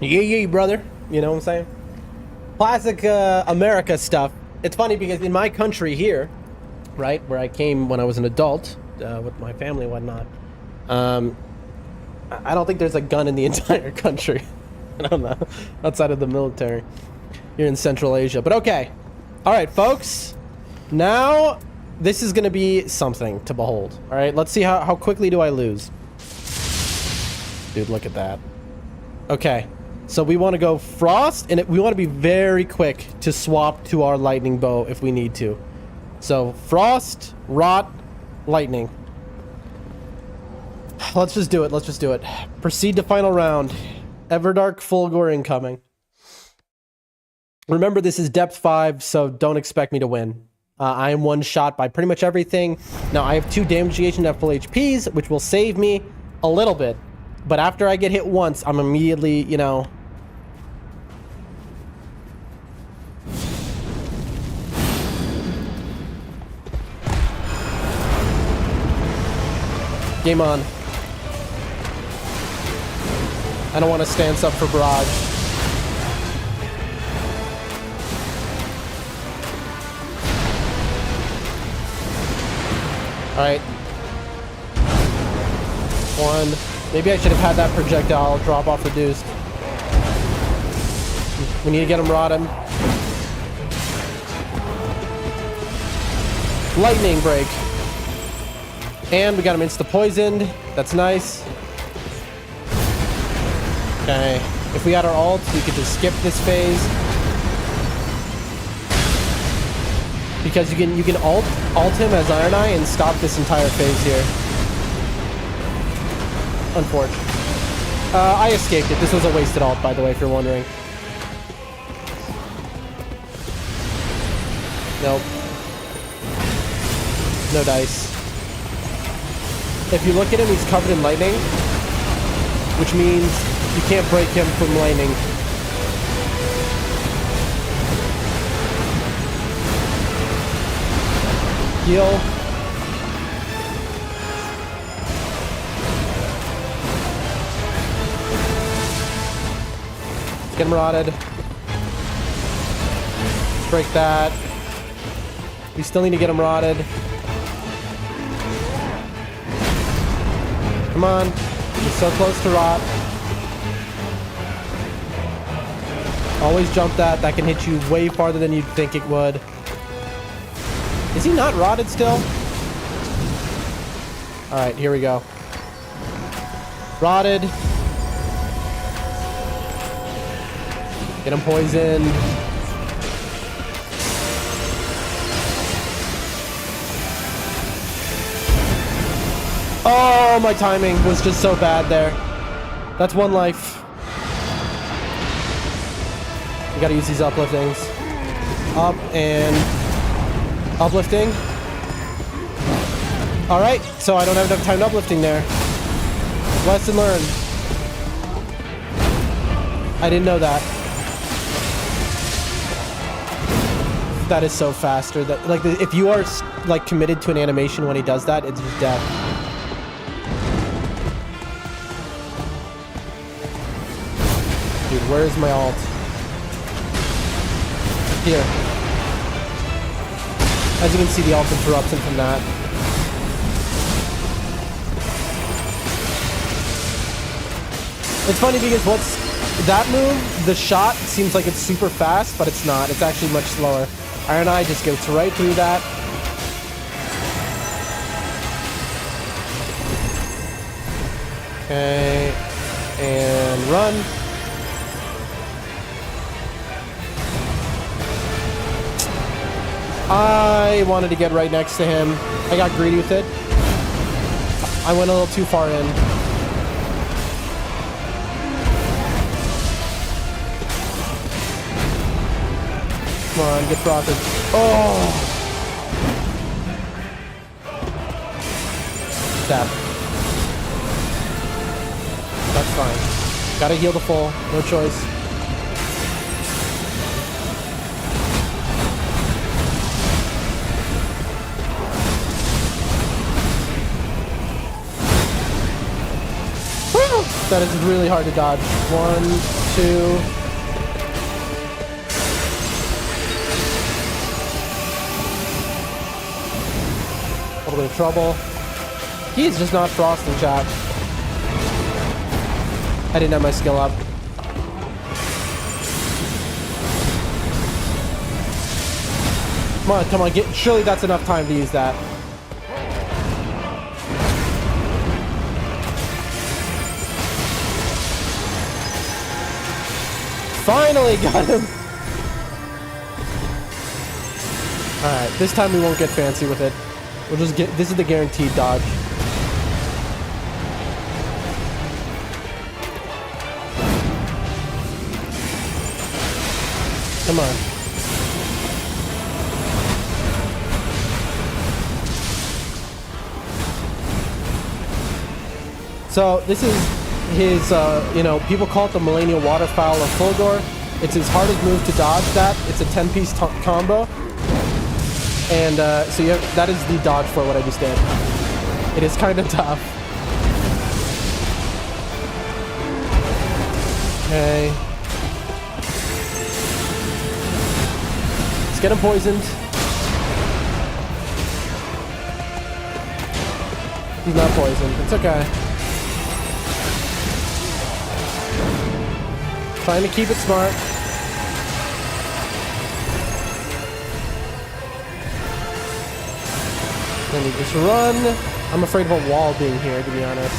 Yeah, brother. You know what I'm saying? Classic America stuff. It's funny because in my country here, right, where I came when I was an adult with my family and whatnot, I don't think there's a gun in the entire country. I don't know. Outside of the military. You're in Central Asia. But okay. All right, folks. Now, this is going to be something to behold. All right, let's see how quickly do I lose. Dude, look at that. Okay, so we want to go Frost, and we want to be very quick to swap to our Lightning Bow if we need to. So, Frost, Rot, Lightning. Let's just do it. Let's just do it. Proceed to final round. Everdark Fulgor incoming. Remember, this is depth 5, so don't expect me to win. I am one shot by pretty much everything. Now, I have 2 damage agent at full HPs, which will save me a little bit. But after I get hit once, I'm immediately, you know... Game on. I don't want to stance up for barrage. Alright. 1. Maybe I should have had that projectile drop off reduced. We need to get him rotted. Lightning break. And we got him insta-poisoned. That's nice. Okay. If we had our ult, we could just skip this phase. Because you can ult him as Iron Eye and stop this entire phase here. Unfortunate. I escaped it. This was a wasted ult, by the way, if you're wondering. Nope. No dice. If you look at him, he's covered in lightning, which means you can't break him from lightning. Heal. Get him rotted. Break that. We still need to get him rotted. Come on. He's so close to rot. Always jump that. That can hit you way farther than you'd think it would. Is he not rotted still? Alright, here we go. Rotted. Get him poisoned. Oh, my timing was just so bad there. That's 1 life. We gotta use these upliftings. Up and... uplifting. Alright, so I don't have enough time to uplifting there. Lesson learned. I didn't know that. That is so faster. That like if you are like committed to an animation when he does that, it's just death. Dude, where is my ult? Here. As you can see, the ult interrupts him from that. It's funny because what's that move, the shot seems like it's super fast, but it's not. It's actually much slower. Iron Eye just gets right through that. Okay. And run. I wanted to get right next to him. I got greedy with it. I went a little too far in. Come on, get frosted. Oh! Stab. That's fine. Gotta heal the full. No choice. Woo! That is really hard to dodge. 1, 2... A little bit of trouble. He's just not frosting, chat. I didn't have my skill up. Come on, get. Surely that's enough time to use that. Finally got him. All right, this time we won't get fancy with it. We'll just get, this is the guaranteed dodge. Come on. So this is his, you know, people call it the Millennial Waterfowl of Fulgore. It's his hardest move to dodge that. It's a 10-piece combo. And so that is the dodge for what I just did. It is kind of tough. Okay. Let's get him poisoned. He's not poisoned. It's okay. Trying to keep it smart. Then you just run. I'm afraid of a wall being here, to be honest.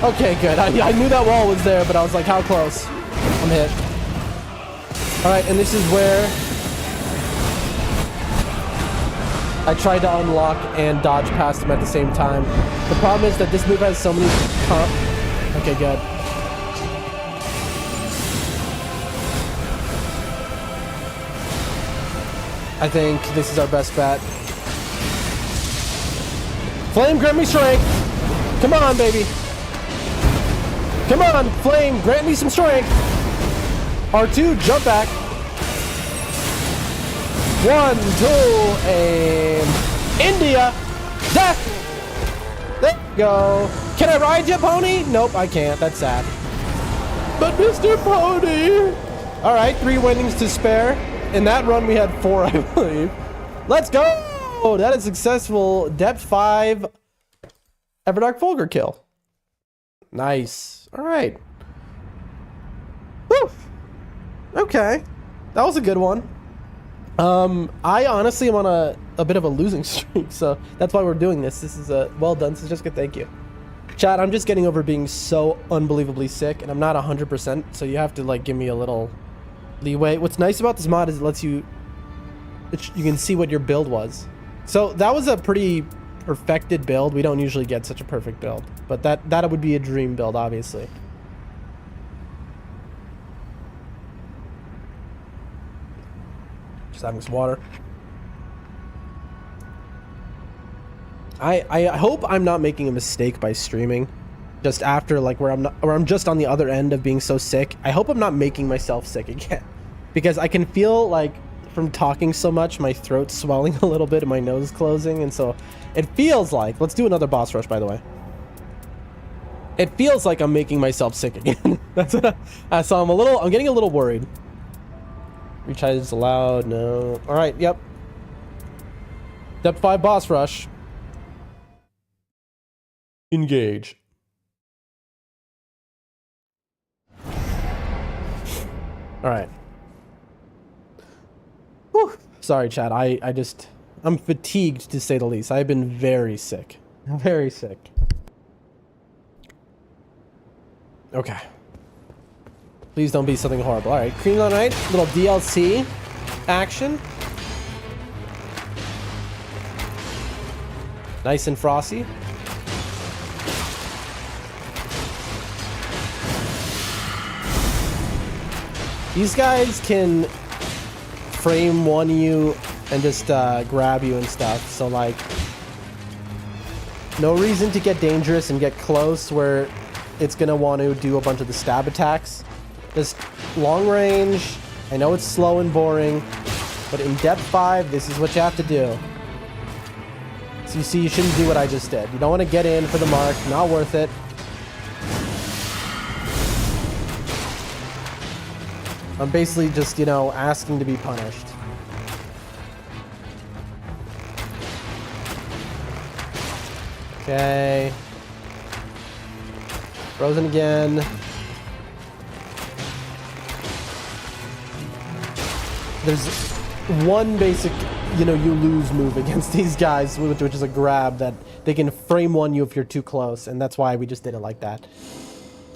Okay, good. I knew that wall was there, but I was like, how close? I'm hit. Alright, and this is where I tried to unlock and dodge past him at the same time. The problem is that this move has so many Okay, good. I think this is our best bet. Flame, grant me strength. Come on, baby. Come on, Flame, grant me some strength. R2, jump back. 1, 2, and India. Death. There you go. Can I ride you, pony? Nope, I can't. That's sad. But Mr. Pony. All right, 3 winnings to spare. In that run, we had 4, I believe. Let's go. Oh, that is successful. Depth 5 Everdark Fulgur kill. Nice. All right. Woo. Okay. That was a good one. I honestly am on a bit of a losing streak, so that's why we're doing this. This is well done, Siska. Thank you. Chat, I'm just getting over being so unbelievably sick, and I'm not 100%, so you have to like give me a little leeway. What's nice about this mod is it lets you can see what your build was. So that was a pretty perfected build. We don't usually get such a perfect build, but that would be a dream build, obviously. Just having some water. I hope I'm not making a mistake by streaming just after, like, where I'm just on the other end of being so sick. I hope I'm not making myself sick again, because I can feel like from talking so much, my throat's swelling a little bit and my nose closing, and so it feels like, let's do another boss rush, by the way. It feels like I'm making myself sick again. That's what so I'm getting a little worried. Retry is allowed, no. All right, yep. Step 5 boss rush. Engage. All right. Whew. Sorry, chat. I'm fatigued to say the least. I've been very sick. Very sick. Okay. Please don't be something horrible. All right, Cream on Night, little DLC action. Nice and frosty. These guys can frame one you and just grab you and stuff. So like, no reason to get dangerous and get close where it's gonna want to do a bunch of the stab attacks. Just long range. I know it's slow and boring, but in depth 5, this is what you have to do. So you see, you shouldn't do what I just did. You don't want to get in for the mark. Not worth it. I'm basically just, you know, asking to be punished. Okay. Frozen again. There's one basic, you know, you lose move against these guys, which is a grab that they can frame one you if you're too close, and that's why we just did it like that.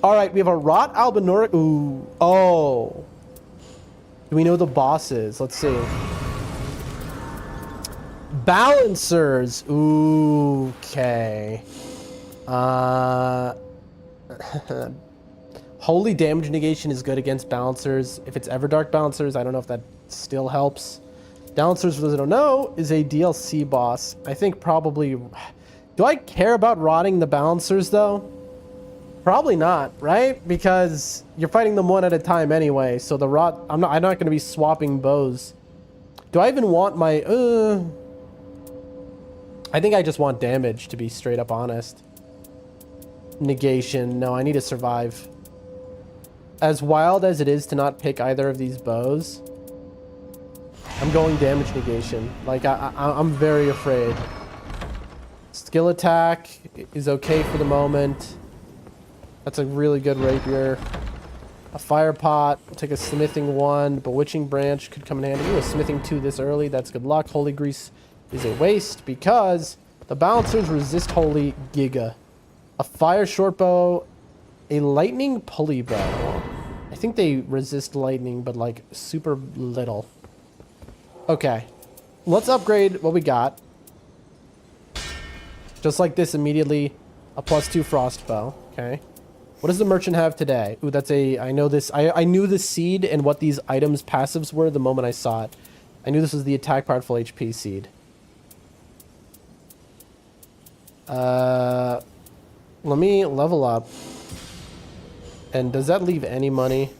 All right, we have a Rot Albinoric. Ooh. Oh. Do we know the bosses? Let's see. Balancers. Ooh, okay. Holy damage negation is good against balancers. If it's Everdark balancers, I don't know if that still helps. Balancers, for those who don't know, is a DLC boss. I think probably... Do I care about rotting the balancers, though? Probably not, right? Because you're fighting them one at a time anyway, so the rot... I'm not going to be swapping bows. Do I even want my... I think I just want damage, to be straight up honest. Negation. No, I need to survive. As wild as it is to not pick either of these bows, I'm going damage negation. Like, I'm very afraid. Skill attack is okay for the moment. That's a really good rapier. A fire pot. I'll take a smithing 1. Bewitching branch could come in handy. Ooh, a smithing 2 this early. That's good luck. Holy grease is a waste because the balancers resist holy giga. A fire short bow. A lightning pulley bow. I think they resist lightning, but like super little. Okay. Let's upgrade what we got. Just like this immediately. A +2 frost bow. Okay. What does the merchant have today? Ooh, that's a... I know this... I knew the seed and what these items' passives were the moment I saw it. I knew this was the attack powered full HP seed. Let me level up. And does that leave any money?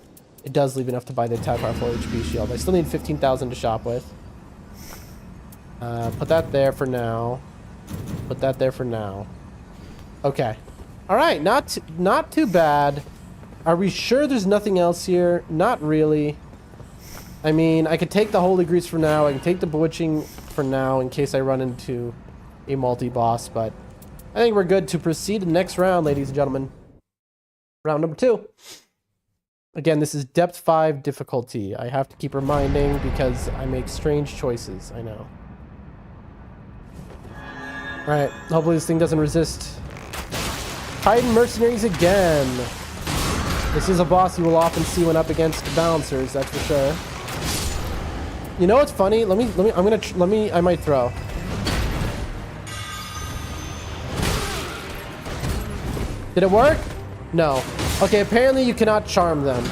It does leave enough to buy the attack powered full HP shield. I still need 15,000 to shop with. Put that there for now. Put that there for now. Okay. All right, not too bad. Are we sure there's nothing else here? Not really. I mean, I could take the Holy Grease for now. I can take the Bewitching for now in case I run into a multi-boss, but I think we're good to proceed to the next round, ladies and gentlemen. Round number 2. Again, this is depth 5 difficulty. I have to keep reminding because I make strange choices, I know. All right, hopefully this thing doesn't resist. Titan Mercenaries again. This is a boss you will often see when up against balancers, that's for sure. You know what's funny? I might throw. Did it work? No. Okay, apparently you cannot charm them.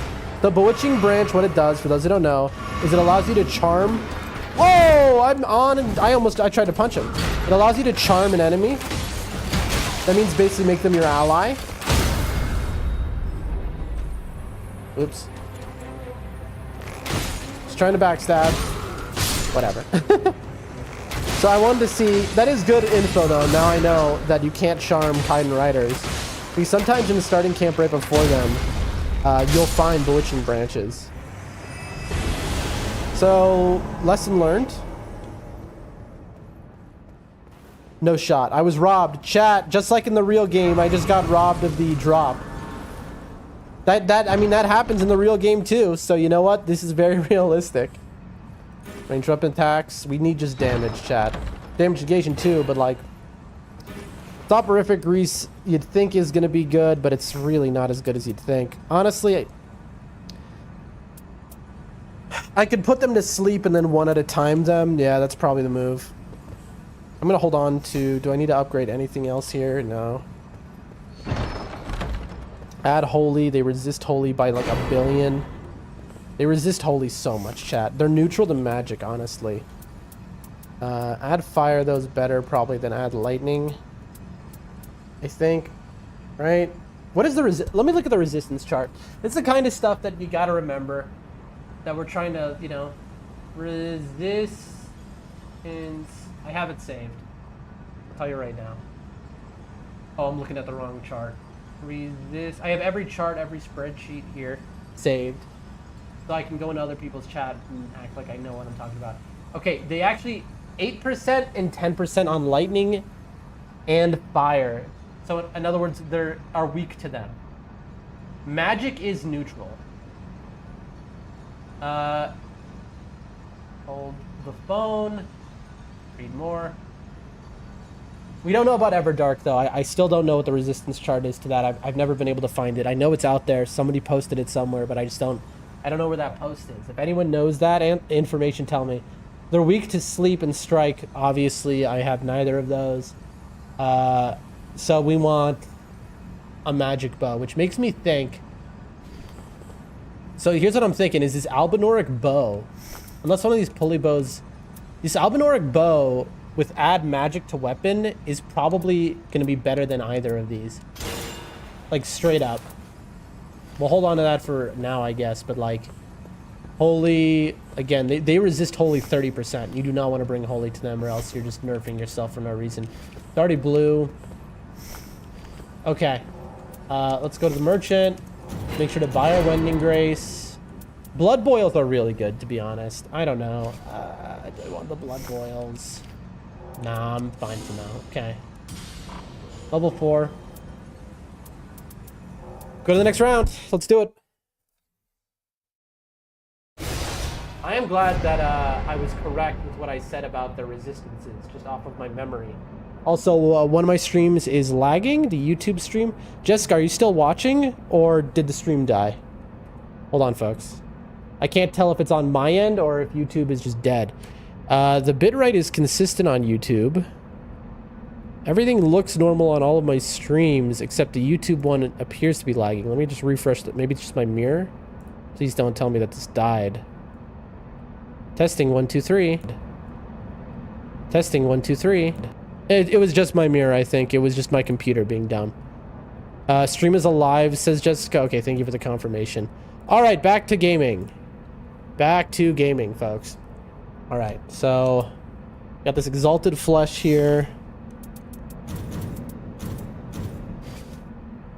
The Bewitching Branch, what it does, for those who don't know, is it allows you to charm... Whoa! I'm on and I tried to punch him. It allows you to charm an enemy. That means basically make them your ally. Oops. Just trying to backstab. Whatever. So I wanted to see, that is good info though. Now I know that you can't charm Titan Riders. Because sometimes in the starting camp right before them, you'll find bewitching branches. So, lesson learned. No shot. I was robbed. Chat, just like in the real game, I just got robbed of the drop. I mean, that happens in the real game too. So you know what? This is very realistic. Range weapon attacks. We need just damage, chat. Damage negation too, but like... Soporific Grease, you'd think is going to be good, but it's really not as good as you'd think. Honestly, I could put them to sleep and then one at a time them. Yeah, that's probably the move. I'm going to hold on to... Do I need to upgrade anything else here? No. Add Holy. They resist Holy by like 1 billion. They resist Holy so much, chat. They're neutral to magic, honestly. Add Fire, though, is better probably than add Lightning. I think. Right? What is the let me look at the resistance chart. It's the kind of stuff that you got to remember. That we're trying to, you know... Resistance... I have it saved. I'll tell you right now. Oh, I'm looking at the wrong chart. Resist. I have every chart, every spreadsheet here saved. So I can go into other people's chat and act like I know what I'm talking about. Okay, they actually 8% and 10% on lightning and fire. So in other words, they are weak to them. Magic is neutral. Hold the phone. Read more. We don't know about Everdark, though. I still don't know what the resistance chart is to that. I've never been able to find it. I know it's out there. Somebody posted it somewhere, but I don't know where that post is. If anyone knows that information, tell me. They're weak to sleep and strike. Obviously, I have neither of those. So we want a magic bow, which makes me think... So here's what I'm thinking, is this Albinoric bow, unless one of these pulley bows... This Albinoric bow with add magic to weapon is probably going to be better than either of these. Like, straight up. We'll hold on to that for now, I guess, but like... Holy... Again, they resist Holy 30%. You do not want to bring Holy to them or else you're just nerfing yourself for no reason. It's already blue. Okay. Let's go to the merchant. Make sure to buy a Wending Grace. Blood boils are really good, to be honest. I don't know. I do want the blood boils. Nah, I'm fine for now. Okay. Level 4. Go to the next round. Let's do it. I am glad that I was correct with what I said about the resistances, just off of my memory. Also, one of my streams is lagging, the YouTube stream. Jessica, are you still watching, or did the stream die? Hold on, folks. I can't tell if it's on my end or if YouTube is just dead. The bitrate is consistent on YouTube. Everything looks normal on all of my streams, except the YouTube one appears to be lagging. Let me just refresh that. Maybe it's just my mirror. Please don't tell me that this died. Testing 1 2 3. Testing 1 2 3. It was just my mirror, I think. It was just my computer being dumb. Stream is alive, says Jessica. Okay, thank you for the confirmation. All right, back to gaming. Back to gaming, folks. All right, so got this exalted flesh here.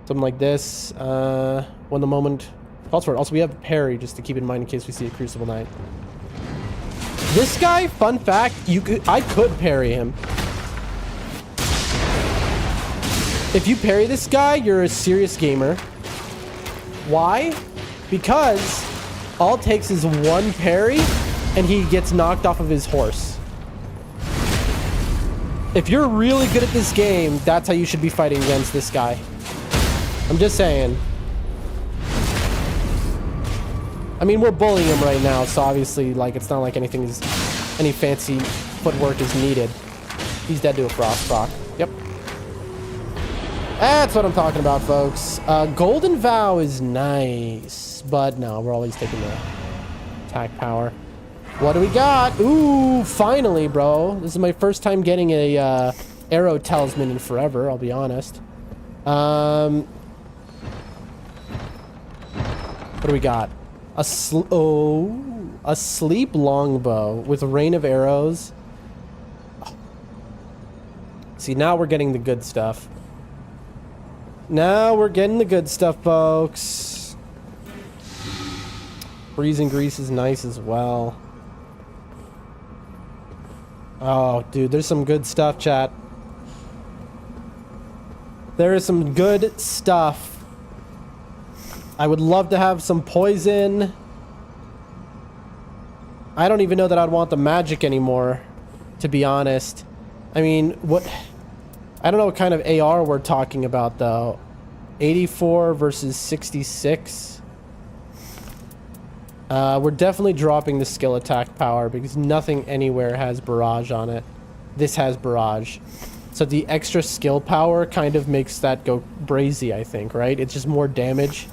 Something like this. When the moment calls for it. Also, we have parry, just to keep in mind in case we see a Crucible Knight. This guy, fun fact, I could parry him. If you parry this guy, you're a serious gamer. Why? Because all it takes is one parry and he gets knocked off of his horse. If you're really good at this game, that's how you should be fighting against this guy. I'm just saying. I mean, we're bullying him right now, so obviously, like, it's not like any fancy footwork is needed. He's dead to a frost proc. Yep. That's what I'm talking about, folks. Golden Vow is nice, but no, we're always taking the attack power. What do we got? Ooh, finally, bro. This is my first time getting a arrow talisman in forever, I'll be honest. What do we got? Oh, A sleep longbow with rain of arrows. See, now we're getting the good stuff. Now we're getting the good stuff, folks. Freezing grease is nice as well. Oh, dude, there's some good stuff, chat. There is some good stuff. I would love to have some poison. I don't even know that I'd want the magic anymore, to be honest. I mean, what... I don't know what kind of AR we're talking about, though. 84 versus 66. We're definitely dropping the skill attack power because nothing anywhere has barrage on it. This has barrage. So the extra skill power kind of makes that go brazy, I think, right? It's just more damage.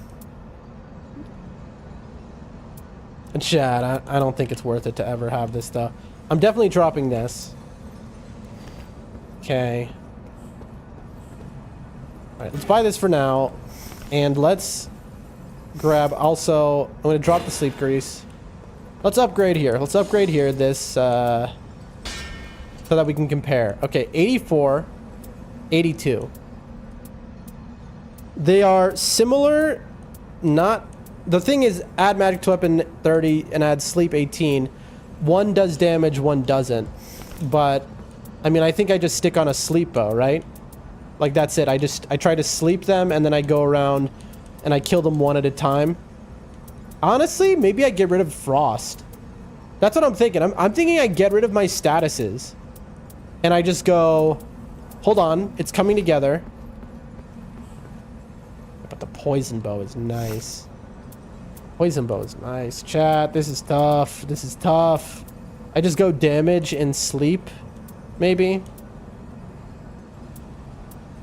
And chat, I don't think it's worth it to ever have this, though. I'm definitely dropping this. Okay. Alright, let's buy this for now. And let's grab also... I'm going to drop the sleep grease. Let's upgrade here. Let's upgrade here this... so that we can compare. Okay, 84, 82. They are similar, not... The thing is, add magic to weapon 30 and add sleep 18. One does damage, one doesn't. But, I mean, I think I just stick on a sleep bow, right? Like, that's it. I try to sleep them, and then I go around and I kill them one at a time. Honestly, maybe I get rid of Frost. That's what I'm thinking. I'm thinking I get rid of my statuses. And I just go, hold on, it's coming together. But the poison bow is nice. Poison bow is nice. Chat, this is tough. This is tough. I just go damage and sleep, maybe.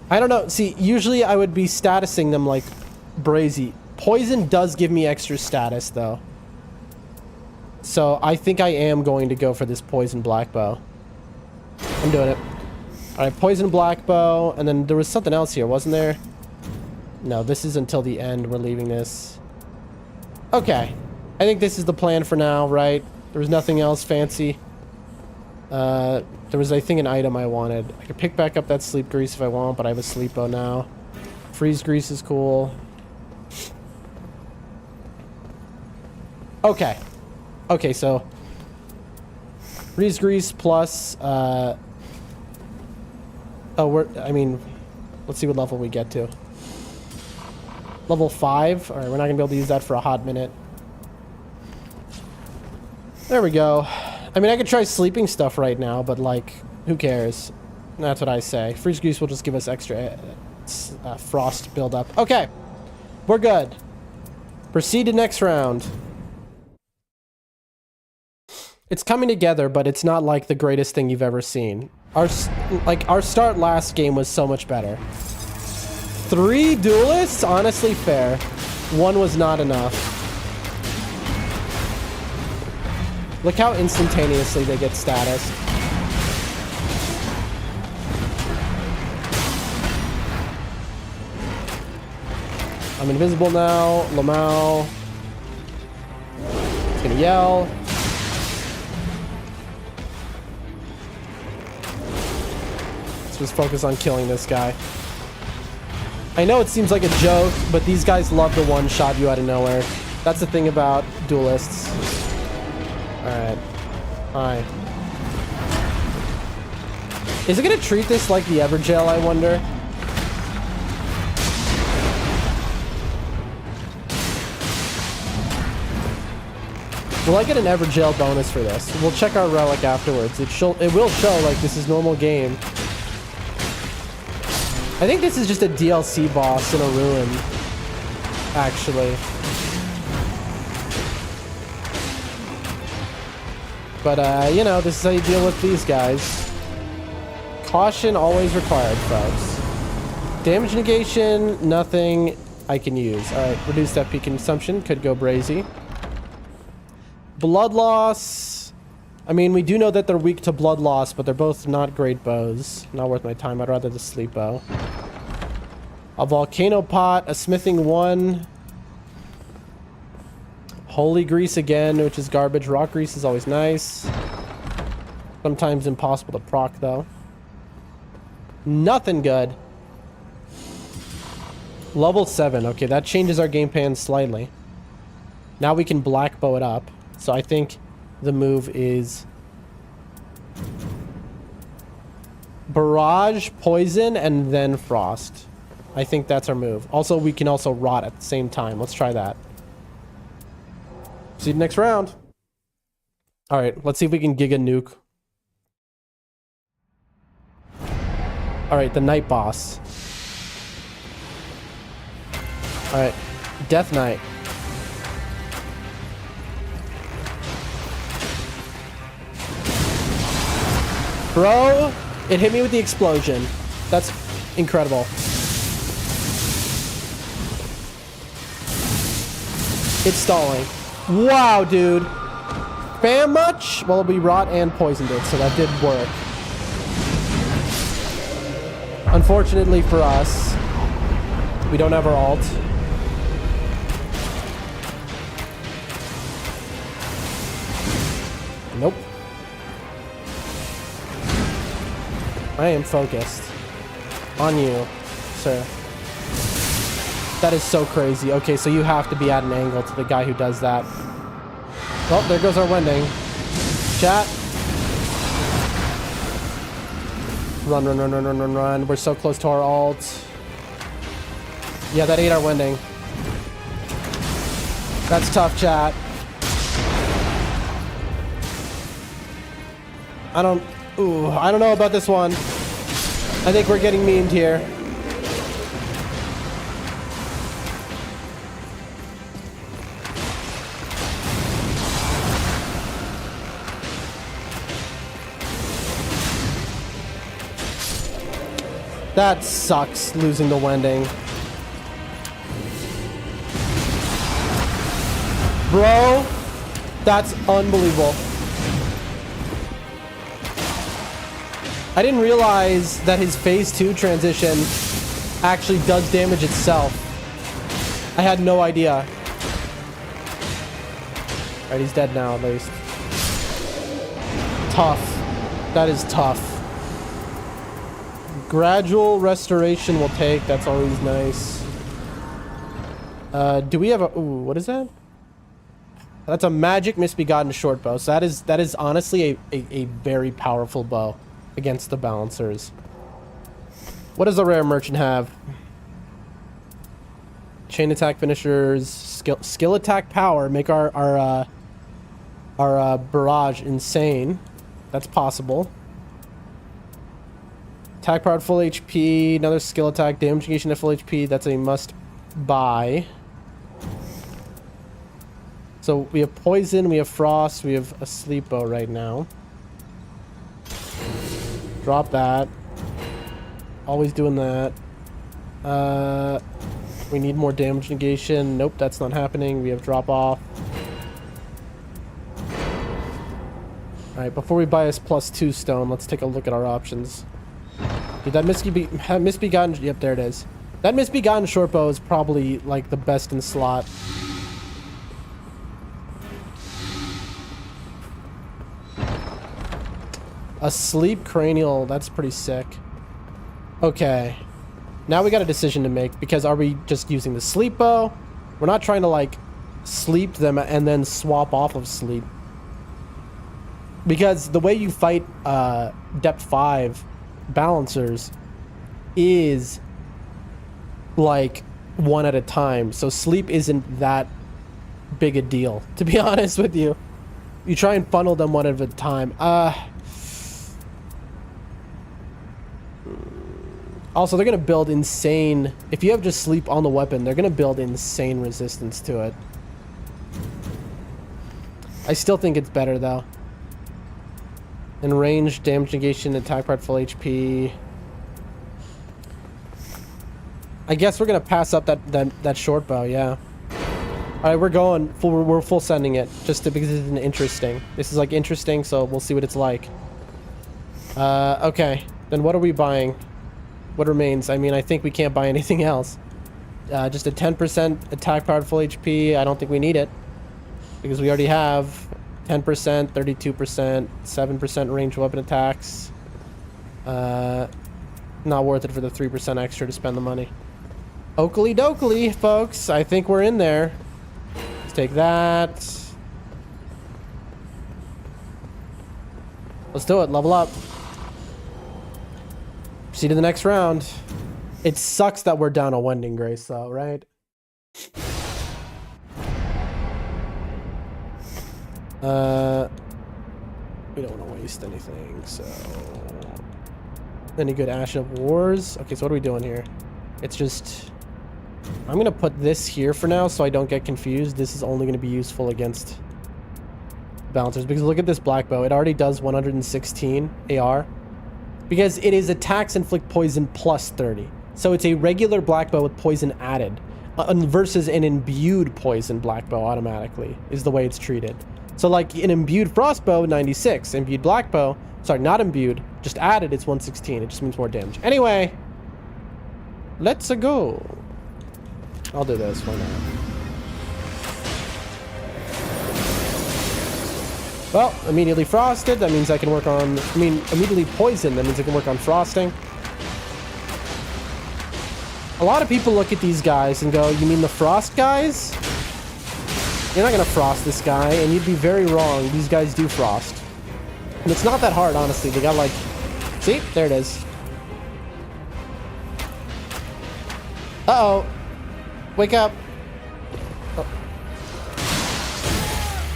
I don't know. See, usually I would be statusing them like brazy. Poison does give me extra status, though. So I think I am going to go for this poison black bow. I'm doing it. Alright, poison black bow. And then there was something else here, wasn't there? No, this is until the end. We're leaving this. Okay. I think this is the plan for now, right? There was nothing else fancy. There was, I think, an item I wanted. I could pick back up that sleep grease if I want, but I have a sleep bow now. Freeze grease is cool. Okay. Okay, so... Freeze grease plus... Oh, I mean... Let's see what level we get to. Level 5? Alright, we're not gonna be able to use that for a hot minute. There we go. I mean, I could try sleeping stuff right now, but, like, who cares? That's what I say. Freeze grease will just give us extra frost buildup. Okay. We're good. Proceed to next round. It's coming together, but it's not, like, the greatest thing you've ever seen. Our start last game was so much better. 3 duelists? Honestly, fair. 1 was not enough. Look how instantaneously they get status. I'm invisible now. Lamau. It's gonna yell. Let's just focus on killing this guy. I know it seems like a joke, but these guys love to one-shot you out of nowhere. That's the thing about duelists. Alright. Hi. Is it gonna treat this like the Evergel, I wonder? Will I get an Evergel bonus for this? We'll check our relic afterwards. It will show like this is normal game. I think this is just a DLC boss in a ruin, actually. But, you know, this is how you deal with these guys. Caution always required, folks. Damage negation, nothing I can use. Alright, reduced FP consumption, could go brazy. Blood loss. I mean, we do know that they're weak to blood loss, but they're both not great bows. Not worth my time. I'd rather the sleep bow. A volcano pot, a smithing 1. Holy grease again, which is garbage. Rock grease is always nice. Sometimes impossible to proc, though. Nothing good. Level 7. Okay, that changes our game plan slightly. Now we can black bow it up. So I think the move is barrage, poison, and then frost. I think that's our move. Also, we can also rot at the same time. Let's try that. See you next round. All right, let's see if we can giga nuke. All right, the night boss. All right, Death Knight. Bro, it hit me with the explosion. That's incredible. It's stalling. Wow, dude. Spam much? Well, we rot and poisoned it, so that did work. Unfortunately for us, we don't have our ult. Nope. I am focused on you, sir. That is so crazy. Okay, so you have to be at an angle to the guy who does that. Well, there goes our wending. Chat. Run, run, run, run, run, run, run. We're so close to our ult. Yeah, that ate our wending. That's tough, chat. I don't know about this one. I think we're getting memed here. That sucks, losing the wending. Bro, that's unbelievable. I didn't realize that his phase 2 transition actually does damage itself. I had no idea. Alright, he's dead now at least. Tough. That is tough. Gradual restoration will take. That's always nice. Do we have a... Ooh, what is that? That's a magic misbegotten short bow. So that is honestly a very powerful bow against the balancers. What does the rare merchant have? Chain attack finishers, skill attack power, make our barrage insane. That's possible. Attack power at full HP, another skill attack, damage negation at full HP. That's a must buy. So we have poison, we have frost, we have a sleep bow right now. Drop that. Always doing that. We need more damage negation. Nope, that's not happening. We have drop off. Alright, before we buy us +2 stone, let's take a look at our options. Dude, that misbegotten... Yep, there it is. That misbegotten short bow is probably, like, the best in slot. A sleep cranial, that's pretty sick. Okay. Now we got a decision to make, because are we just using the sleep bow? We're not trying to, like, sleep them and then swap off of sleep. Because the way you fight depth 5 balancers is like one at a time. So sleep isn't that big a deal, to be honest with you. You try and funnel them one at a time. Also, they're going to build insane... If you have just sleep on the weapon, they're going to build insane resistance to it. I still think it's better, though. In range, damage negation, attack part full HP. I guess we're going to pass up that short bow, yeah. Alright, we're going. We're full sending it. Just because it's interesting. This is, like, interesting, so we'll see what it's like. Okay. Then what are we buying? What remains? I mean, I think we can't buy anything else. Just a 10% attack power full HP. I don't think we need it. Because we already have 10%, 32%, 7% range weapon attacks. Not worth it for the 3% extra to spend the money. Oakley dokley, folks. I think we're in there. Let's take that. Let's do it. Level up. Proceed to the next round. It sucks that we're down a Wending Grace, though, right? We don't want to waste anything, so... Any good Ash of Wars? Okay, so what are we doing here? It's just... I'm going to put this here for now so I don't get confused. This is only going to be useful against balancers. Because look at this black bow. It already does 116 AR. Because it is attacks inflict poison plus 30. So it's a regular black bow with poison added. Versus an imbued poison black bow automatically is the way it's treated. So like an imbued frostbow, 96. Imbued black bow, sorry, not imbued, just added, it's 116. It just means more damage. Anyway, let's go. I'll do this, why not? Well, immediately frosted, that means I can work on, immediately poisoned, that means I can work on frosting. A lot of people look at these guys and go, you mean the frost guys? You're not gonna frost this guy, and you'd be very wrong. These guys do frost. And it's not that hard, honestly. They got like... See? There it is. Uh-oh. Wake up. Oh.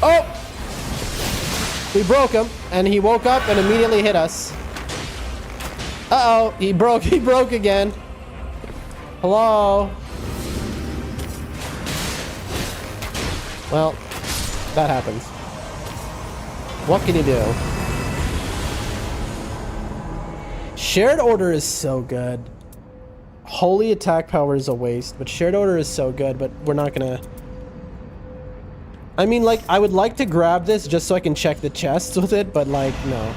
Oh! We broke him, and he woke up and immediately hit us. Uh-oh. He broke again. Hello? Well, that happens. What can you do? Shared Order is so good. Holy attack power is a waste, but Shared Order is so good, but we're not gonna... I mean, like, I would like to grab this just so I can check the chests with it, but, like, no.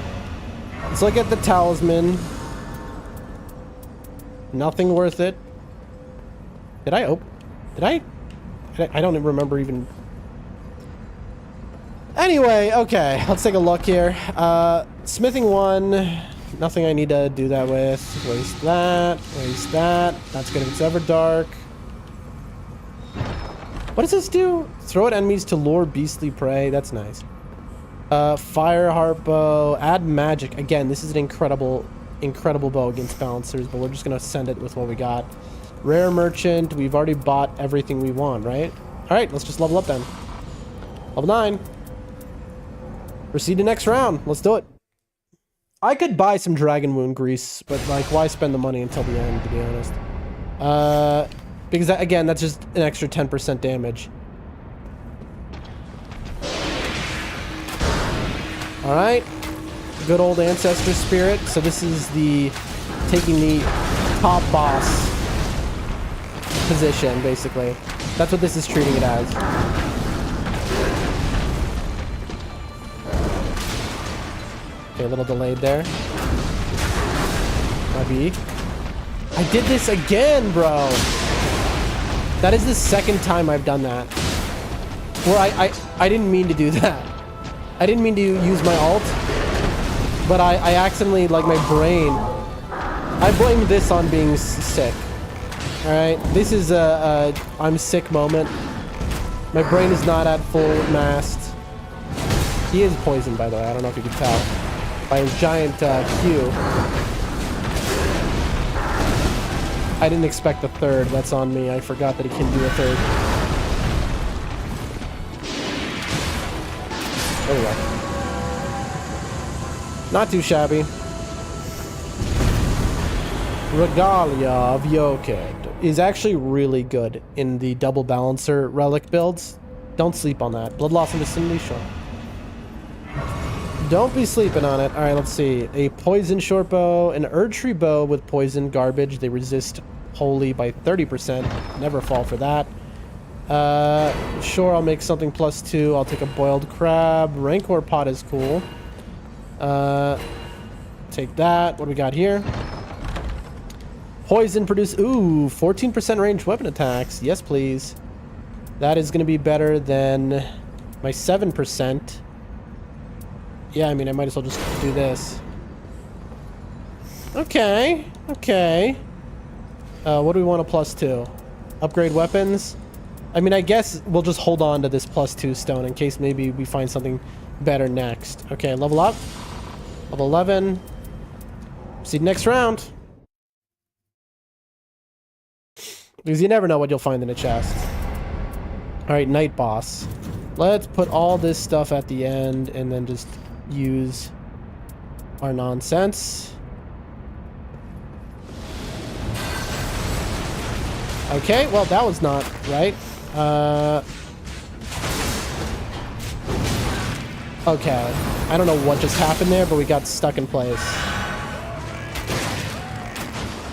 Let's look at the Talisman. Nothing worth it. Did I open... I don't remember even... Anyway, okay, let's take a look here. Smithing 1, nothing I need to do that with. Waste that, waste that. That's good if it's ever dark. What does this do? Throw at enemies to lure beastly prey. That's nice. Fire heart bow, add magic. Again, this is an incredible bow against balancers, but we're just gonna send it with what we got. Rare merchant, we've already bought everything we want, right? All right, let's just level up then. Level 9. Proceed to next round. Let's do it. I could buy some Dragon Wound Grease, but like, why spend the money until the end, to be honest? Because that, again, that's just an extra 10% damage. All right. Good old Ancestor Spirit. So this is the taking the top boss position, basically. That's what this is treating it as. Okay, a little delayed there. Might be. I did this again, bro. That is the second time I've done that. Where I didn't mean to do that. I didn't mean to use my ult. But I accidentally, like, my brain... I blame this on being sick. Alright? This is a I'm sick moment. My brain is not at full mast. He is poisoned, by the way. I don't know if you can tell. By his giant Q. I didn't expect a third. That's on me. I forgot that he can do a third. There we go. Not too shabby. Regalia of Yoked is actually really good in the double balancer relic builds. Don't sleep on that. Blood loss and vicinity, sure. Don't be sleeping on it. All right, let's see. A poison short bow, an Erdtree bow with poison garbage. They resist holy by 30%. Never fall for that. Sure, I'll make something +2. I'll take a boiled crab. Rancor pot is cool. Take that. What do we got here? Poison produce. Ooh, 14% range weapon attacks. Yes, please. That is going to be better than My 7%. Yeah, I mean, I might as well just do this. Okay. Okay. What do we want a +2? Upgrade weapons? I mean, I guess we'll just hold on to this +2 stone in case maybe we find something better next. Okay, level up. Level 11. See you next round. Because you never know what you'll find in a chest. Alright, night boss. Let's put all this stuff at the end and then just use our nonsense. Okay, well, that was not right. Okay. I don't know what just happened there, but we got stuck in place.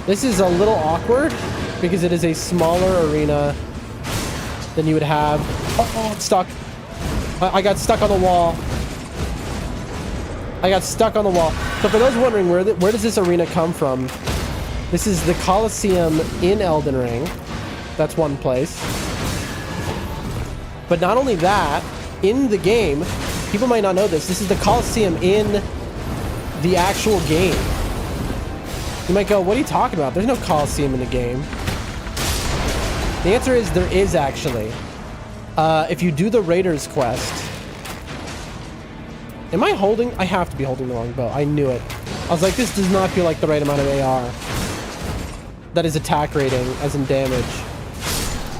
This is a little awkward because it is a smaller arena than you would have. Oh, it's stuck. I got stuck on the wall. I got stuck on the wall. So for those wondering, where does this arena come from? This is the Colosseum in Elden Ring. That's one place. But not only that, in the game, people might not know this, this is the Colosseum in the actual game. You might go, what are you talking about? There's no Colosseum in the game. The answer is there is actually. If you do the Raiders quest. Am I holding? I have to be holding the wrong bow. I knew it. I was like, this does not feel like the right amount of AR. That is attack rating, as in damage.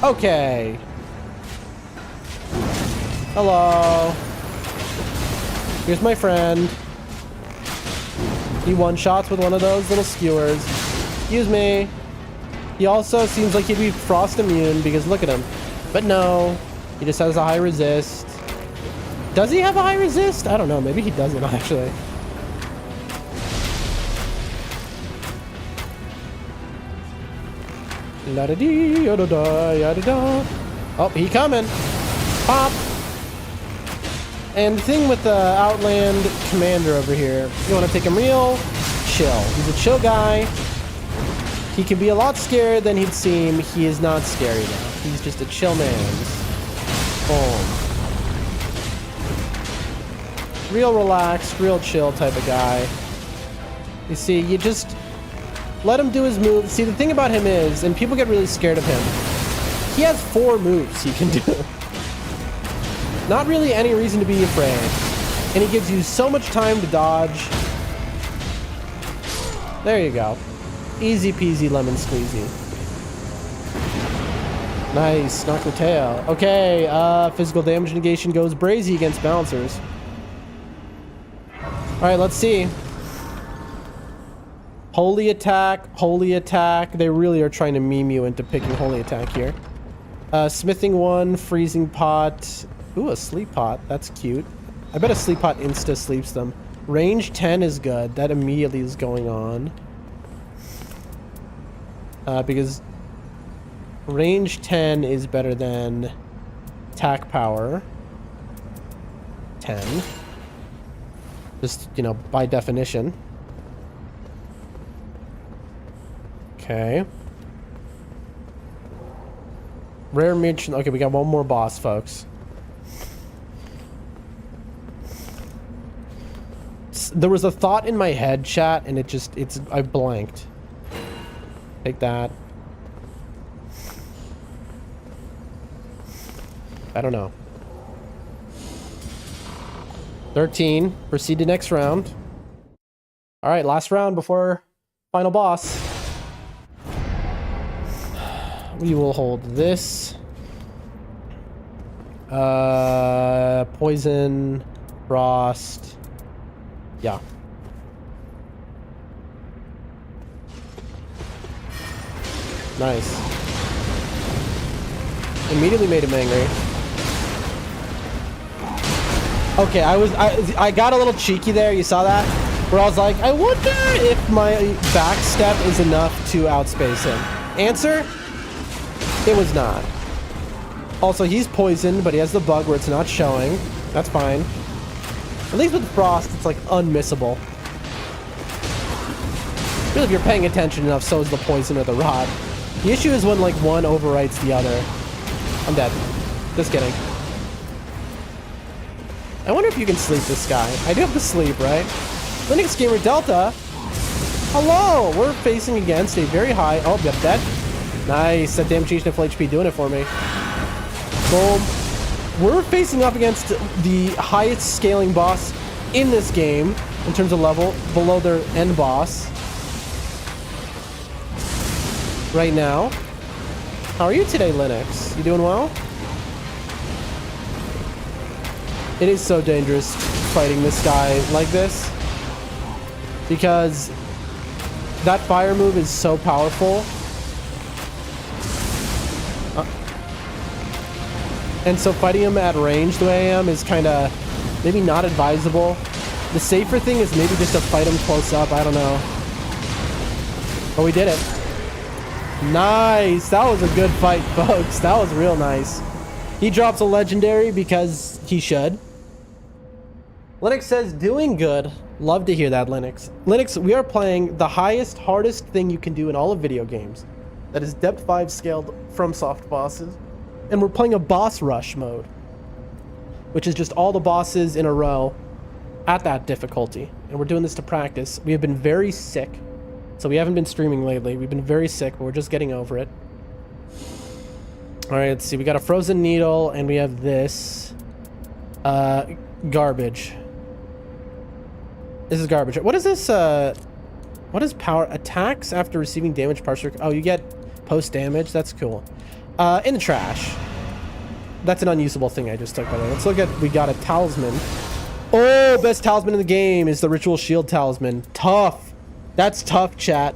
Okay. Hello. Here's my friend. He one-shots with one of those little skewers. Excuse me. He also seems like he'd be frost immune because look at him. But no, he just has a high resist. Does he have a high resist? I don't know. Maybe he doesn't actually. La-da-dee, yada-da, yada-da. Oh, he coming. Pop. And the thing with the Outland Commander over here, you want to take him real chill. He's a chill guy. He can be a lot scarier than he'd seem. He is not scary though. He's just a chill man. Boom. Real relaxed, real chill type of guy. You see, you just let him do his moves. See, the thing about him is, and people get really scared of him, he has 4 moves he can do. Not really any reason to be afraid. And he gives you so much time to dodge. There you go. Easy peasy lemon squeezy. Nice, knock the tail. Okay, physical damage negation goes brazy against bouncers. Alright, let's see. Holy attack, holy attack. They really are trying to meme you into picking holy attack here. Smithing 1, freezing pot. Ooh, a sleep pot. That's cute. I bet a sleep pot insta sleeps them. Range 10 is good. That immediately is going on. Because range 10 is better than attack power 10. Just, you know, by definition. Okay. Rare mission. Okay, we got one more boss, folks. There was a thought in my head, chat, and I blanked. Take that. I don't know. 13. Proceed to next round. All right, last round before final boss. We will hold this. Poison, frost. Yeah. Nice. Immediately made him angry. Okay, I got a little cheeky there. You saw that? Where I was like, I wonder if my back step is enough to outspace him. Answer? It was not. Also, he's poisoned, but he has the bug where it's not showing. That's fine. At least with frost, it's like unmissable. Really, if you're paying attention enough, so is the poison or the rod. The issue is when like one overwrites the other. I'm dead. Just kidding. I wonder if you can sleep this guy. I do have to sleep, right? Linux Gamer Delta. Hello. We're facing against a very high... Oh, yep, dead. Nice. That damage and full HP doing it for me. Boom. We're facing up against the highest scaling boss in this game in terms of level, below their end boss. Right now. How are you today, Linux? You doing well? It is so dangerous fighting this guy like this, because that fire move is so powerful. And so fighting him at range the way I am is kind of maybe not advisable. The safer thing is maybe just to fight him close up. I don't know. But we did it. Nice. That was a good fight, folks. That was real nice. He drops a legendary because he should. Linux says, doing good. Love to hear that, Linux. Linux, we are playing the highest, hardest thing you can do in all of video games. That is depth 5 scaled from soft bosses. And we're playing a boss rush mode, which is just all the bosses in a row at that difficulty. And we're doing this to practice. We have been very sick, so we haven't been streaming lately. We've been very sick, but we're just getting over it. All right, let's see. We got a frozen needle, and we have this garbage. This is garbage. What is this? What is power attacks after receiving damage partial? Oh, you get post damage. That's cool. In the trash. That's an unusable thing I just took, by the way. Let's look at... We got a talisman. Oh, best talisman in the game is the Ritual Shield Talisman. Tough. That's tough, chat.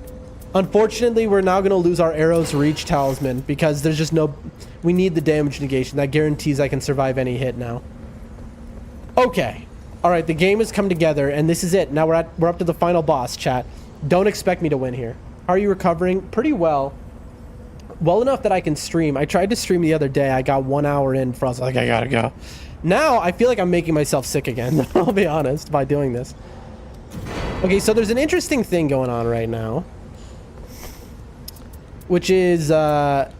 Unfortunately, we're now going to lose our Arrow's Reach Talisman because there's just no... We need the damage negation. That guarantees I can survive any hit now. Okay. All right, the game has come together, and this is it. Now we're up to the final boss, chat. Don't expect me to win here. How are you recovering? Pretty well. Well enough that I can stream. I tried to stream the other day. I got 1 hour in for I was like, I gotta go. Now I feel like I'm making myself sick again. I'll be honest by doing this. Okay, so there's an interesting thing going on right now, which is I'm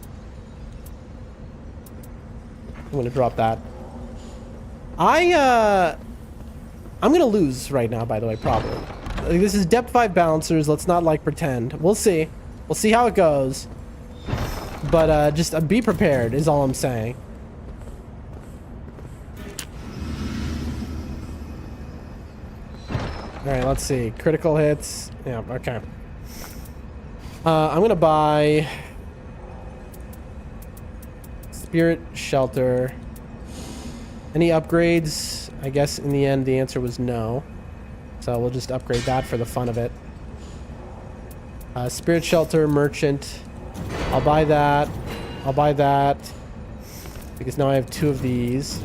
gonna drop that. I'm gonna lose right now, by the way, probably. This is depth 5 balancers. Let's not like pretend. We'll see. We'll see how it goes. But just be prepared is all I'm saying. All right, let's see. Critical hits. Yeah, okay. I'm gonna buy Spirit Shelter. Any upgrades? I guess in the end the answer was no. So we'll just upgrade that for the fun of it. Spirit Shelter, Merchant. I'll buy that. I'll buy that. Because now I have 2 of these.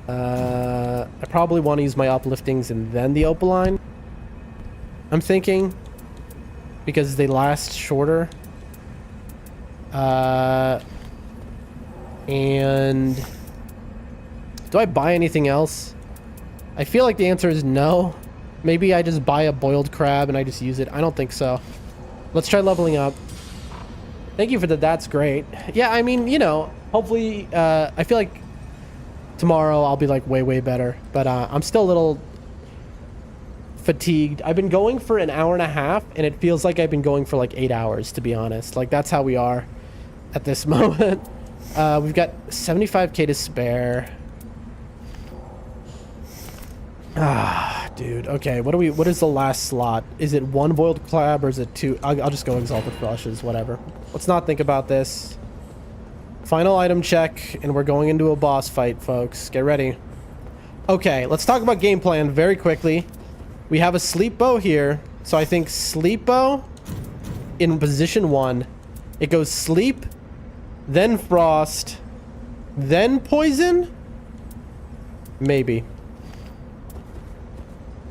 I probably want to use my upliftings and then the Opaline. I'm thinking. Because they last shorter. And... do I buy anything else? I feel like the answer is no. Maybe I just buy a boiled crab and I just use it. I don't think so. Let's try leveling up. Thank you for that. That's great. Yeah, I mean, you know, hopefully, I feel like tomorrow I'll be like way better. But I'm still a little fatigued. I've been going for an hour and a half and it feels like I've been going for like 8 hours, to be honest. Like that's how we are at this moment. We've got 75k to spare. Ah, dude. Okay, what is the last slot? Is it 1 boiled crab or is it 2? I'll just go exalted flushes, whatever. Let's not think about this. Final item check, and we're going into a boss fight, folks. Get ready. Okay, let's talk about game plan very quickly. We have a sleep bow here, so I think sleep bow in position 1. It goes sleep, then frost, then poison? Maybe.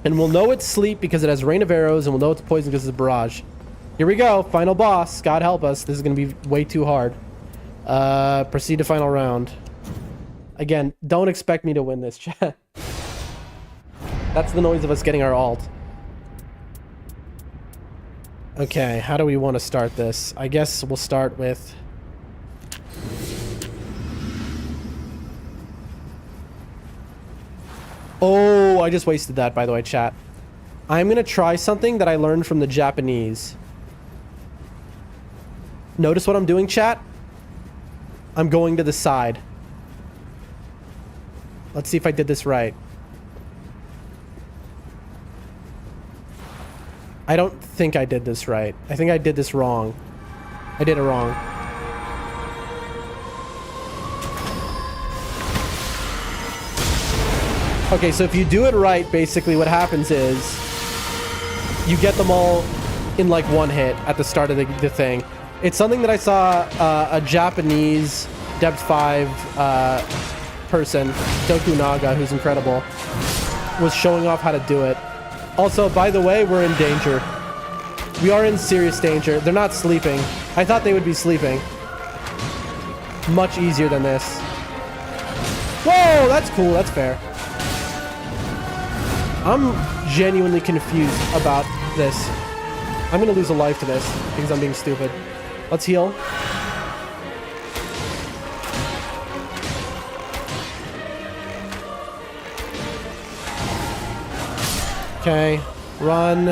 And we'll know it's sleep because it has rain of arrows, and we'll know it's poison because it's a barrage. Here we go. Final boss. God help us. This is going to be way too hard. Proceed to final round. Again, don't expect me to win this, chat. That's the noise of us getting our ult. Okay, how do we want to start this? I guess we'll start with... I just wasted that, by the way, chat. I'm gonna try something that I learned from the Japanese. Notice what I'm doing, chat? I'm going to the side. Let's see if I did this right. I don't think I did this right. I think I did this wrong. I did it wrong. Okay, so if you do it right, basically what happens is you get them all in like one hit at the start of the thing. It's something that I saw a Japanese Depth 5 person, Tokunaga, who's incredible, was showing off how to do it. Also, by the way, we're in danger. We are in serious danger. They're not sleeping. I thought they would be sleeping. Much easier than this. Whoa, that's cool. That's fair. I'm genuinely confused about this. I'm gonna lose a life to this because I'm being stupid. Let's heal. Okay, run.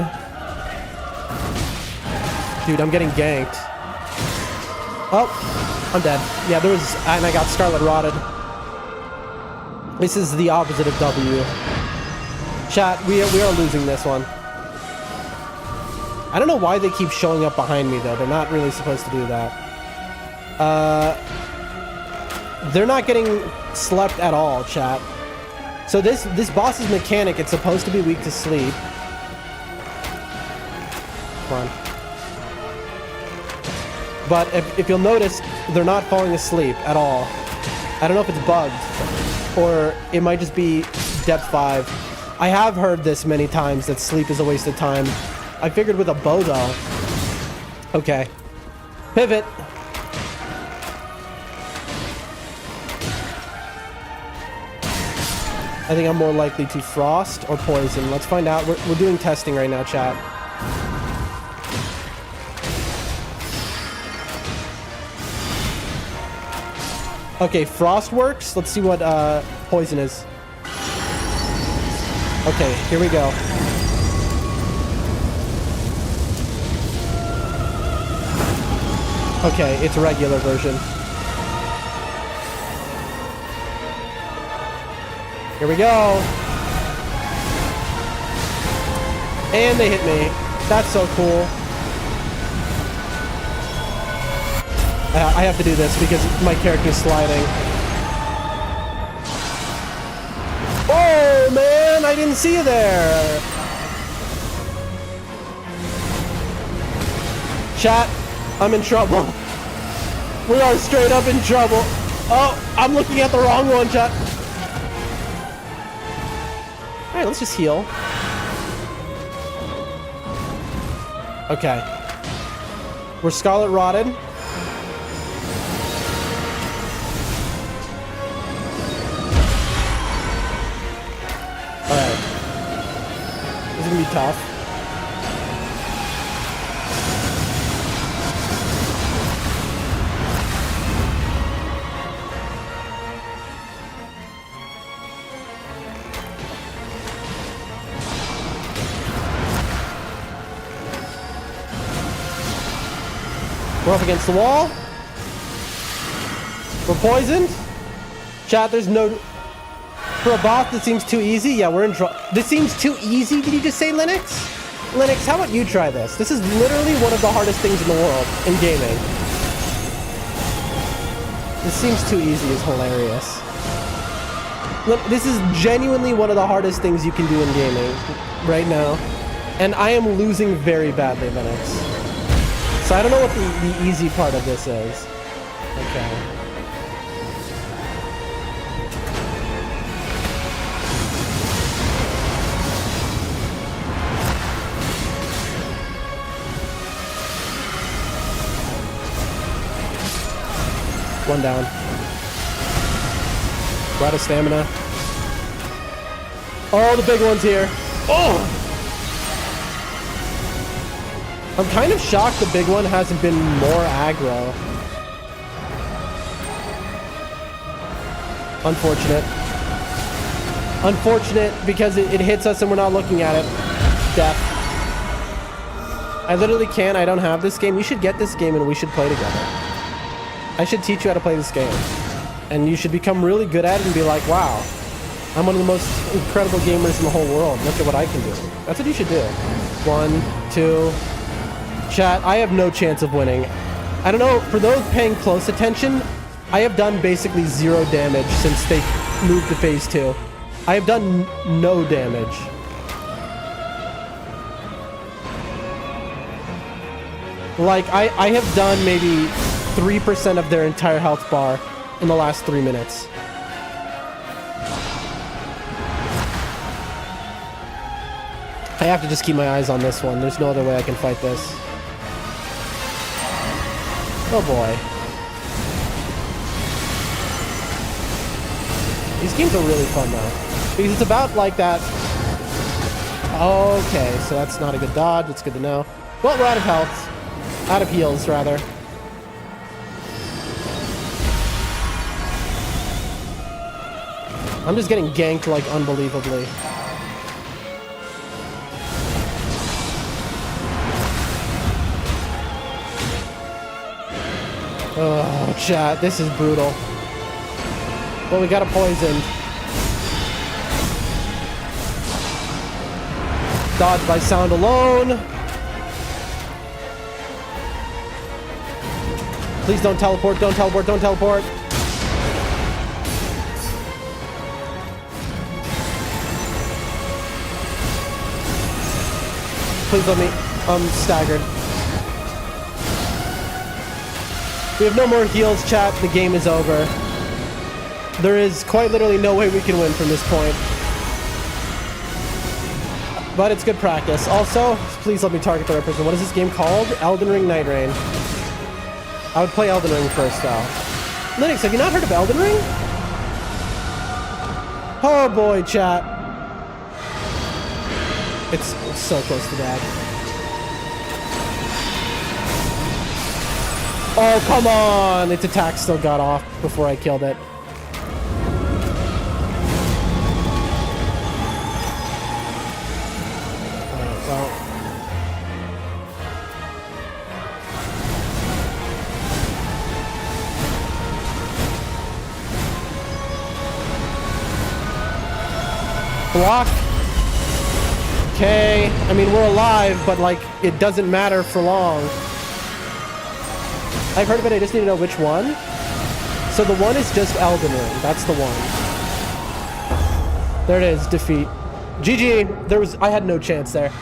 Dude, I'm getting ganked. Oh, I'm dead. Yeah, there was, and I got Scarlet Rotted. This is the opposite of W. Chat, we are losing this one. I don't know why they keep showing up behind me, though. They're not really supposed to do that. They're not getting slept at all, chat. So this boss's mechanic, it's supposed to be weak to sleep. Come on. But if you'll notice, they're not falling asleep at all. I don't know if it's bugged, or it might just be Depth 5. I have heard this many times, that sleep is a waste of time. I figured with a bow, though. Okay. Pivot. I think I'm more likely to frost or poison. Let's find out. We're doing testing right now, chat. Okay, frost works. Let's see what poison is. Okay, here we go. Okay, it's a regular version. Here we go. And they hit me. That's so cool. I have to do this because my character's sliding. Oh, man, I didn't see you there. Chat, I'm in trouble. We are straight up in trouble. Oh, I'm looking at the wrong one, chat. All right, let's just heal. Okay. We're Scarlet Rotted. Alright. This is gonna be tough. We're up against the wall. We're poisoned. Chat, there's no... For a boss that seems too easy, yeah, we're in trouble. This seems too easy, did you just say, Linux? Linux, how about you try this? This is literally one of the hardest things in the world in gaming. This seems too easy is hilarious. Look, this is genuinely one of the hardest things you can do in gaming right now. And I am losing very badly, Linux. So I don't know what the easy part of this is. Okay. One down. We're out of stamina. Oh, the big one's here. Oh! I'm kind of shocked the big one hasn't been more aggro. Unfortunate. Unfortunate because it hits us and we're not looking at it. Death. I literally can't. I don't have this game. You should get this game and we should play together. I should teach you how to play this game. And you should become really good at it and be like, wow, I'm one of the most incredible gamers in the whole world. Look at what I can do. That's what you should do. 1, 2. Chat, I have no chance of winning. I don't know, for those paying close attention, I have done basically 0 damage since they moved to phase 2. I have done no damage. Like, I have done maybe 3% of their entire health bar in the last 3 minutes. I have to just keep my eyes on this one. There's no other way I can fight this. Oh boy. These games are really fun though. Because it's about like that. Okay, so that's not a good dodge. It's good to know. Well, we're out of health. Out of heals, rather. I'm just getting ganked like unbelievably. Oh, chat, this is brutal. Well, we got a poison. Dodge by sound alone. Please don't teleport, don't teleport, don't teleport. Please let me. I'm staggered. We have no more heals, chat. The game is over. There is quite literally no way we can win from this point. But it's good practice. Also, please let me target the right person. What is this game called? Elden Ring Nightreign. I would play Elden Ring first, though. Linux, have you not heard of Elden Ring? Oh boy, chat. It's so close to that. Oh, come on! Its attack still got off before I killed it. Alright, well. Block. Okay. I mean, we're alive, but, like, it doesn't matter for long. I've heard of it, I just need to know which one. So the one is just Elden Ring. That's the one. There it is, defeat. GG. I had no chance there.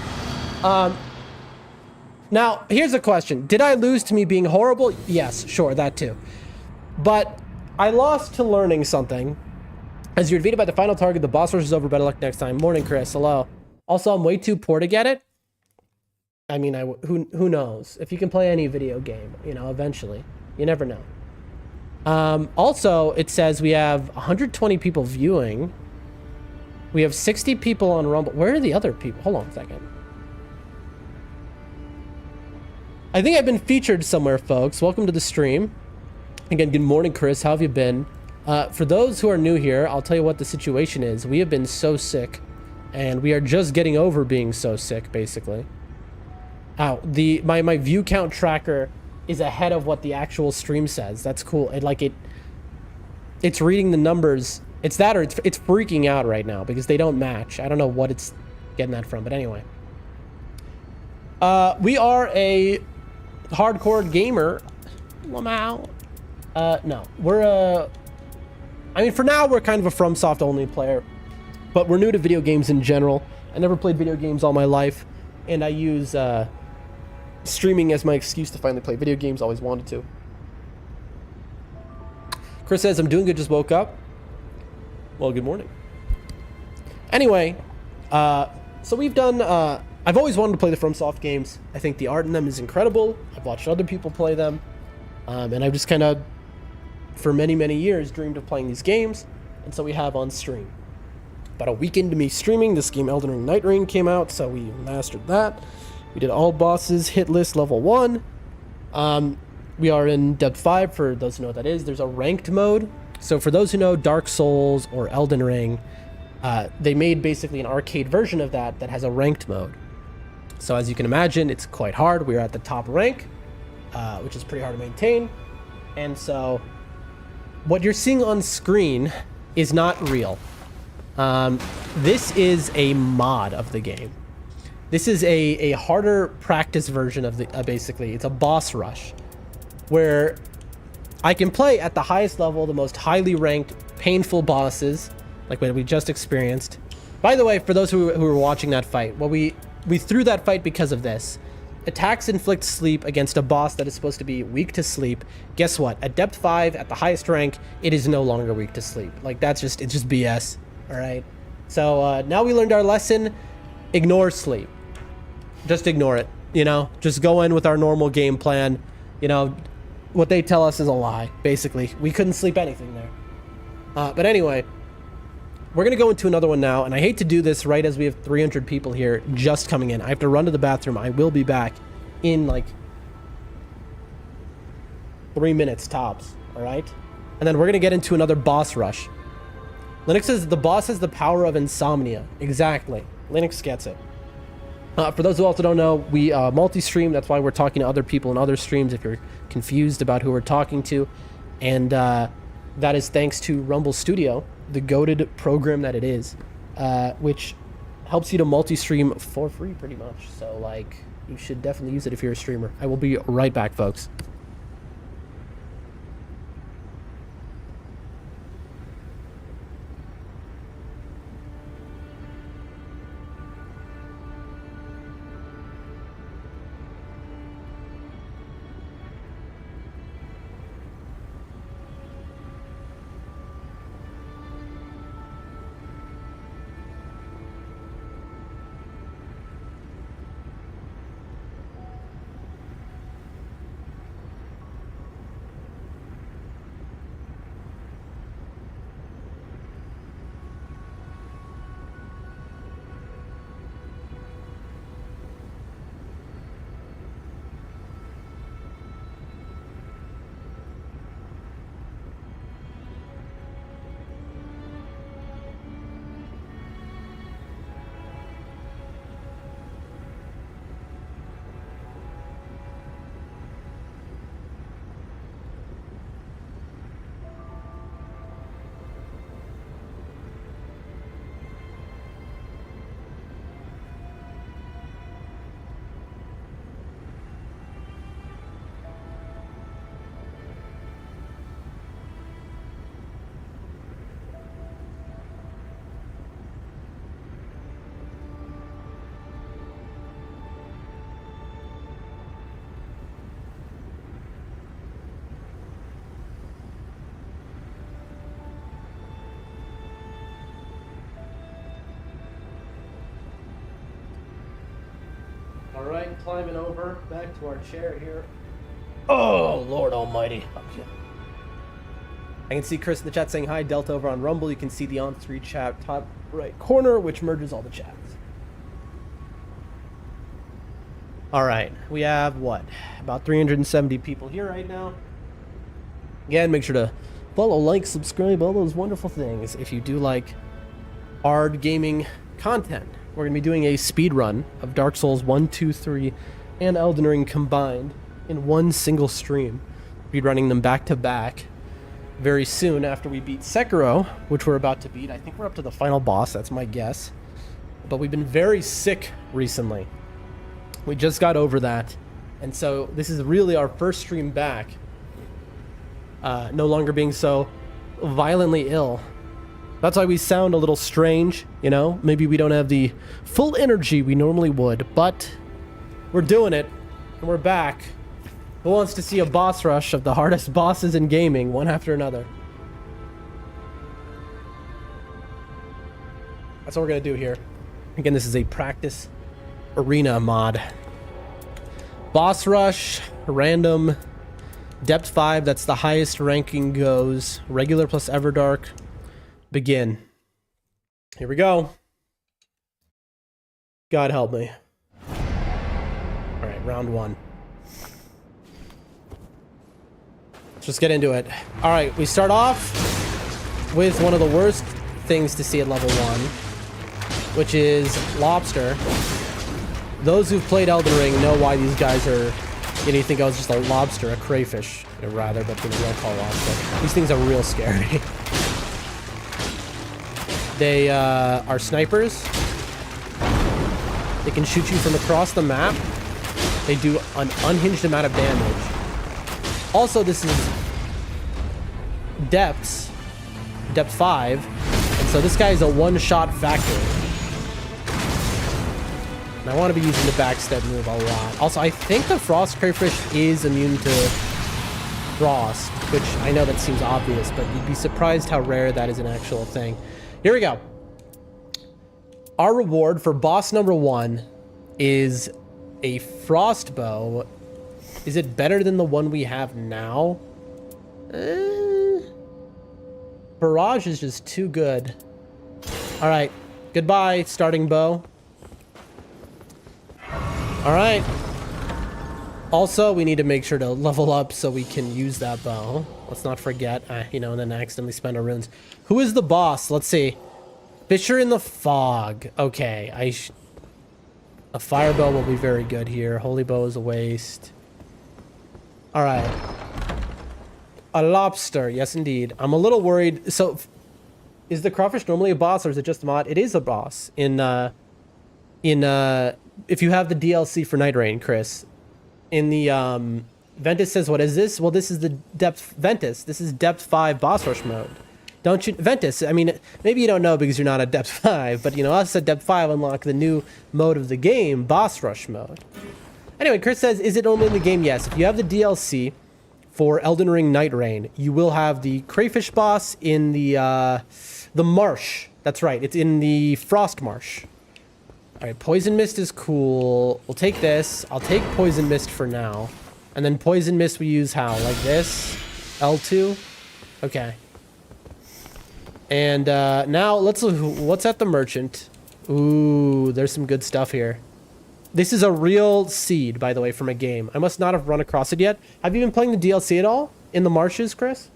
Now, here's a question. Did I lose to me being horrible? Yes, sure, that too. But I lost to learning something. As you're defeated by the final target, the boss rush is over. Better luck next time. Morning, Chris. Hello. Also, I'm way too poor to get it. I mean, who knows? If you can play any video game, you know, eventually. You never know. Also, it says we have 120 people viewing. We have 60 people on Rumble. Where are the other people? Hold on a second. I think I've been featured somewhere, folks. Welcome to the stream. Again, good morning, Chris. How have you been? For those who are new here, I'll tell you what the situation is. We have been so sick, and we are just getting over being so sick, basically. Ow, my view count tracker is ahead of what the actual stream says. That's cool. It's reading the numbers. It's that, or it's freaking out right now because they don't match. I don't know what it's getting that from, but anyway. We are a hardcore gamer. Lamau. No, we're I mean, for now we're kind of a FromSoft only player, but we're new to video games in general. I never played video games all my life, and I use streaming as my excuse to finally play video games. Always wanted to. Chris says, I'm doing good, just woke up. Well, good morning. Anyway, so we've done, I've always wanted to play the FromSoft games. I think the art in them is incredible. I've watched other people play them. And I've just kind of, for many, many years, dreamed of playing these games. And so we have on stream. About a week into me streaming, this game Elden Ring Nightreign came out, so we mastered that. We did all bosses, hitless level 1. We are in Depth 5, for those who know what that is. There's a ranked mode. So for those who know Dark Souls or Elden Ring, They made basically an arcade version of that that has a ranked mode. So as you can imagine, it's quite hard. We're at the top rank, which is pretty hard to maintain. And so what you're seeing on screen is not real. This is a mod of the game. This is a harder practice version of the, basically, it's a boss rush where I can play at the highest level, the most highly ranked, painful bosses, like what we just experienced. By the way, for those who were watching that fight, well, we threw that fight because of this. Attacks inflict sleep against a boss that is supposed to be weak to sleep. Guess what? At depth 5, at the highest rank, it is no longer weak to sleep. Like, it's just BS, all right? So now we learned our lesson. Ignore sleep. Just ignore it, you know? Just go in with our normal game plan. You know, what they tell us is a lie, basically. We couldn't sleep anything there. But anyway, we're going to go into another one now, and I hate to do this right as we have 300 people here just coming in. I have to run to the bathroom. I will be back in, like, 3 minutes tops, all right? And then we're going to get into another boss rush. Linux says the boss has the power of insomnia. Exactly. Linux gets it. For those who also don't know, we multi-stream. That's why we're talking to other people in other streams if you're confused about who we're talking to. And that is thanks to Rumble Studio, the goated program that it is, which helps you to multi-stream for free pretty much. So, like, you should definitely use it if you're a streamer. I will be right back, folks. All right, climbing over back to our chair here. Oh, Lord Almighty. Okay. I can see Chris in the chat saying hi. Delta over on Rumble. You can see the on-screen chat top right corner, which merges all the chats. All right, we have what? About 370 people here right now. Again, make sure to follow, like, subscribe, all those wonderful things if you do like hard gaming content. We're going to be doing a speed run of Dark Souls 1, 2, 3, and Elden Ring combined in one single stream. Speed running them back to back very soon after we beat Sekiro, which we're about to beat. I think we're up to the final boss, that's my guess. But we've been very sick recently. We just got over that. And so this is really our first stream back. No longer being so violently ill. That's why we sound a little strange, you know? Maybe we don't have the full energy we normally would, but we're doing it, and we're back. Who wants to see a boss rush of the hardest bosses in gaming, one after another? That's what we're gonna do here. Again, this is a practice arena mod. Boss rush, random, depth 5, that's the highest ranking goes. Regular plus Everdark. Begin. Here we go. God help me. All right, round 1. Let's just get into it. All right, we start off with one of the worst things to see at level 1, which is lobster. Those who've played Elden Ring know why these guys are, you think I was just a lobster, a crayfish, rather, but we don't call lobster. These things are real scary. They are snipers. They can shoot you from across the map. They do an unhinged amount of damage. Also, this is depth 5, and so this guy is a one-shot factory. And I want to be using the backstep move a lot. Also, I think the frost crayfish is immune to frost, which I know that seems obvious, but you'd be surprised how rare that is an actual thing. Here we go. Our reward for boss number 1 is a frost bow. Is it better than the one we have now? Barrage is just too good. All right, goodbye, starting bow. All right. Also, we need to make sure to level up so we can use that bow. Let's not forget, and then accidentally spend our runes. Who is the boss? Let's see. Fisher in the fog. Okay, a fire bow will be very good here. Holy bow is a waste. All right. A lobster. Yes, indeed. I'm a little worried. So, is the crawfish normally a boss, or is it just a mod? It is a boss if you have the DLC for Nightreign, Chris. In the Ventus says, what is this? Well, this is the depth Ventus. This is depth 5 boss rush mode. Don't you, Ventus? I mean, maybe you don't know because you're not at depth 5, but us at depth 5 unlock the new mode of the game, boss rush mode. Anyway, Chris says, is it only in the game? Yes. If you have the DLC for Elden Ring Nightreign, you will have the crayfish boss in the marsh. That's right. It's in the frost marsh. All right, poison mist is cool. We'll take this. I'll take poison mist for now. And then poison mist we use how? Like this? L2? Okay. And now let's look. What's at the merchant? Ooh, there's some good stuff here. This is a real seed, by the way, from a game. I must not have run across it yet. Have you been playing the DLC at all? In the marshes, Chris?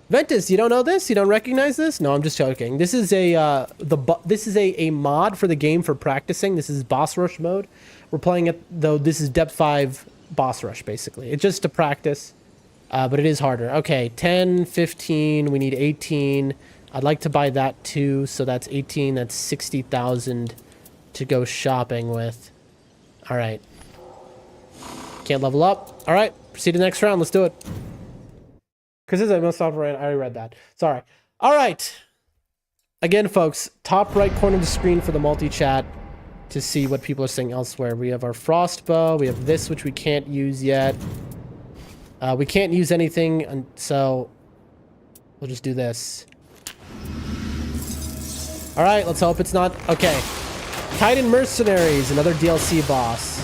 Ventus, you don't know this? You don't recognize this? No, I'm just joking. This is a a mod for the game for practicing. This is boss rush mode. We're playing it though. This is depth 5 boss rush basically. It's just to practice, but it is harder. Okay, 10, 15. We need 18. I'd like to buy that too. So that's 18. That's 60,000 to go shopping with. All right. Can't level up. All right. Proceed to the next round. Let's do it. Because this is a most software, I already read that. Sorry. All right. Again, folks, top right corner of the screen for the multi-chat to see what people are saying elsewhere. We have our frost bow. We have this, which we can't use yet. We can't use anything, and so we'll just do this. All right, let's hope it's not... Okay. Titan Mercenaries, another DLC boss.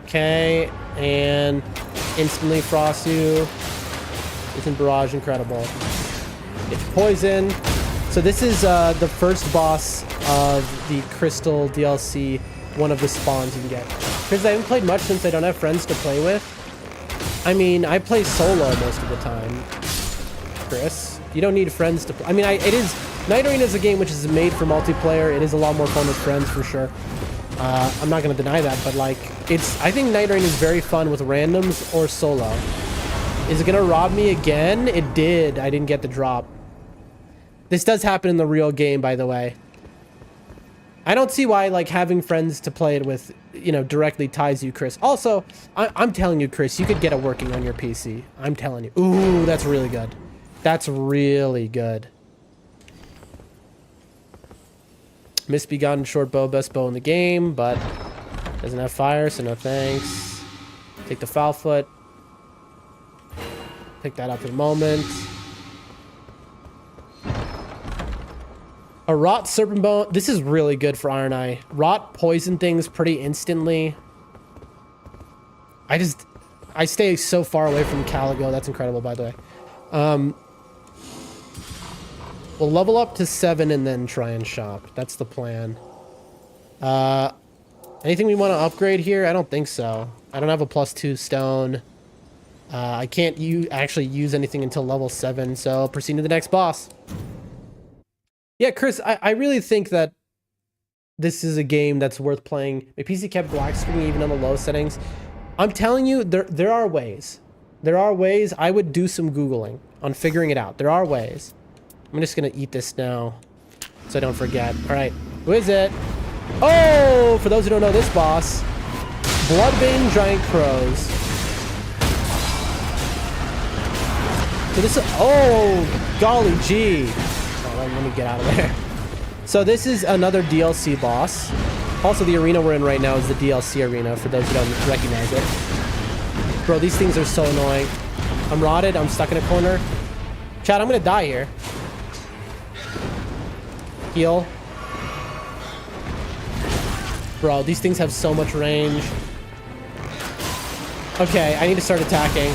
Okay, and instantly frost you. Isn't barrage incredible? It's poison. So this is the first boss of the Crystal DLC, one of the spawns you can get. Because I haven't played much since I don't have friends to play with. I mean, I play solo most of the time. Chris, you don't need friends to play. I mean, Nightreign is a game which is made for multiplayer. It is a lot more fun with friends for sure. I'm not going to deny that, but like, I think Nightreign is very fun with randoms or solo. Is it going to rob me again? It did. I didn't get the drop. This does happen in the real game, by the way. I don't see why, like, having friends to play it with, directly ties you, Chris. Also, I'm telling you, Chris, you could get it working on your PC. I'm telling you. Ooh, that's really good. That's really good. Misbegotten short bow, best bow in the game, but doesn't have fire, so no thanks. Take the foul foot. Pick that up in a moment. A rot serpent bone. This is really good for Iron Eye. Rot poison things pretty instantly. I stay so far away from Caligo. That's incredible, by the way. We'll level up to 7 and then try and shop. That's the plan. Anything we want to upgrade here? I don't think so. I don't have a +2 stone. I can't actually use anything until level 7, so proceed to the next boss. Yeah, Chris, I really think that this is a game that's worth playing. My PC kept black screening even on the low settings. I'm telling you, there are ways. There are ways. I would do some Googling on figuring it out. There are ways. I'm just going to eat this now so I don't forget. All right, who is it? Oh, for those who don't know this boss, Bloodbane Giant Crows. So this is, oh, golly gee. Oh, let me get out of there. So this is another DLC boss. Also, the arena we're in right now is the DLC arena, for those who don't recognize it. Bro, these things are so annoying. I'm rotted. I'm stuck in a corner. Chad, I'm going to die here. Heal. Bro, these things have so much range. Okay, I need to start attacking.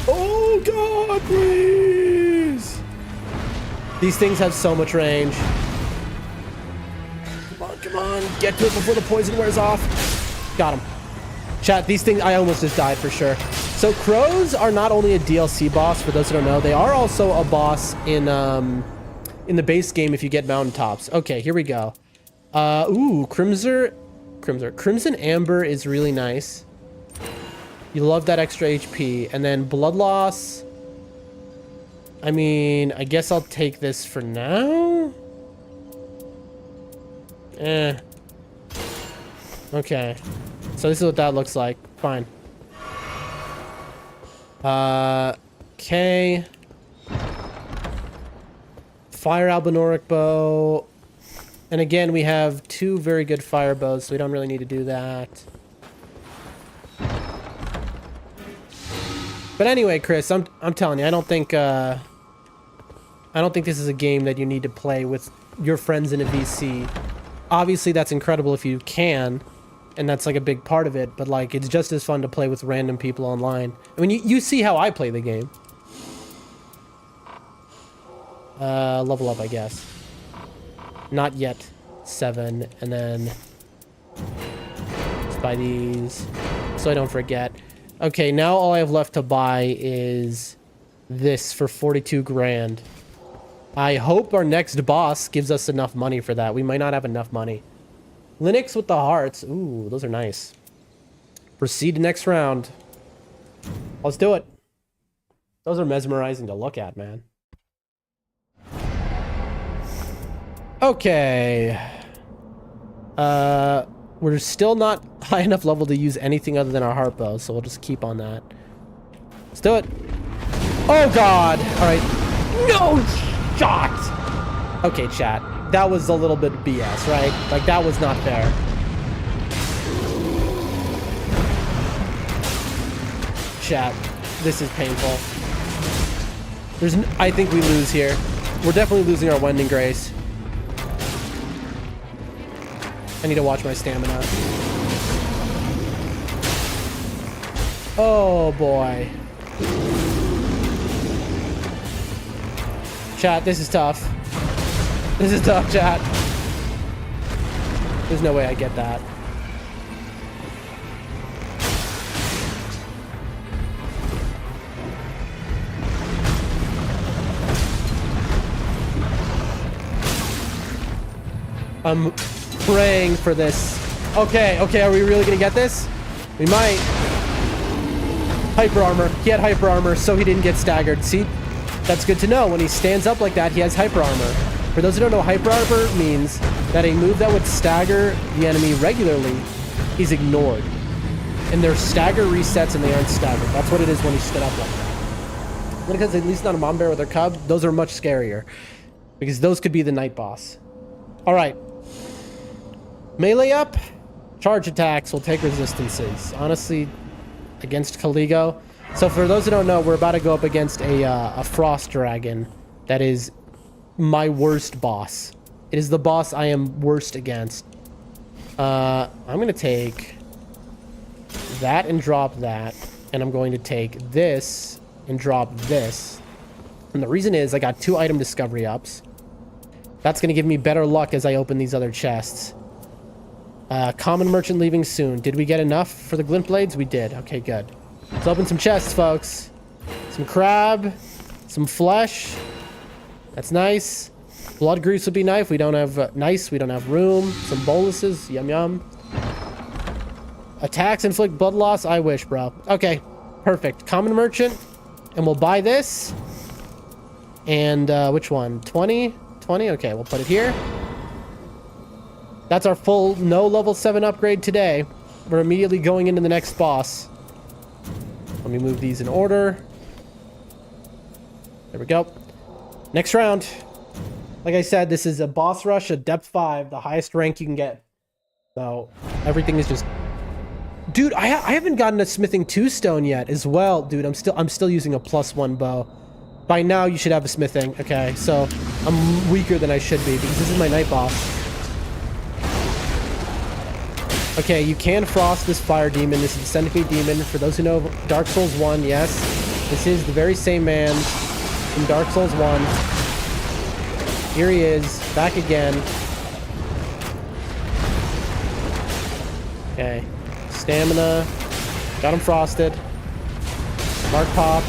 Oh, God, please. These things have so much range. Come on, get to it before the poison wears off. Got him. Chat, these things, I almost just died for sure. So crows are not only a DLC boss, for those who don't know, they are also a boss in the base game if you get mountaintops. Okay, here we go. Ooh, Crimson Amber is really nice. You love that extra HP. And then Blood Loss. I mean, I guess I'll take this for now. Okay. So this is what that looks like. Fine. Okay. Fire Albinoric Bow. And again, we have 2 very good fire bows, so we don't really need to do that. But anyway, Chris, I'm telling you, I don't think this is a game that you need to play with your friends in a VC. Obviously, that's incredible if you can, and that's like a big part of it, but like it's just as fun to play with random people online. I mean, you see how I play the game. Level up, I guess. Not yet. 7, and then let's buy these so I don't forget. Okay, now all I have left to buy is this for 42 grand. I hope our next boss gives us enough money for that. We might not have enough money. Linux with the hearts. Ooh, those are nice. Proceed to next round. Let's do it. Those are mesmerizing to look at, man. Okay. We're still not high enough level to use anything other than our heart bow, so we'll just keep on that. Let's do it. Oh, God. All right. No shot. Okay, chat. That was a little bit BS, right? Like, that was not fair. Chat. This is painful. I think we lose here. We're definitely losing our Wending Grace. I need to watch my stamina. Oh, boy. Chat, this is tough. This is tough, chat. There's no way I get that. I'm praying for this. Okay, are we really gonna get this? We might. Hyper armor. He had hyper armor, so he didn't get staggered. See? That's good to know. When he stands up like that, he has hyper armor. For those who don't know, hyper armor means that a move that would stagger the enemy regularly, he's ignored. And their stagger resets and they aren't staggered. That's what it is when he stood up like that. Because at least not a mom bear with her cub, those are much scarier. Because those could be the night boss. Alright. Melee up. Charge attacks will take resistances. Honestly, against Caligo. So for those who don't know, we're about to go up against a frost dragon that is my worst boss. It is the boss I am worst against. I'm going to take that and drop that. And I'm going to take this and drop this. And the reason is I got 2 item discovery ups. That's going to give me better luck as I open these other chests. Common merchant leaving soon. Did we get enough for the glint blades? We did. Okay, good. Let's open some chests, folks. Some crab. Some flesh. That's nice. Blood grease would be nice. We don't have nice. We don't have room. Some boluses. Yum yum. Attacks inflict blood loss. I wish, bro. Okay, perfect. Common merchant, and we'll buy this. And which one? 20? 20? Okay, we'll put it here. That's our full no level 7 upgrade today. We're immediately going into the next boss. Let me move these in order. There we go. Next round. Like I said, this is a boss rush at depth 5, the highest rank you can get. So everything is just... Dude, I haven't gotten a smithing 2 stone yet as well. Dude, I'm still using a +1 bow. By now you should have a smithing. Okay, so I'm weaker than I should be because this is my night boss. Okay, you can frost this fire demon. This is the centipede demon. For those who know Dark Souls 1, yes. This is the very same man from Dark Souls 1. Here he is, back again. Okay, stamina. Got him frosted. Mark popped.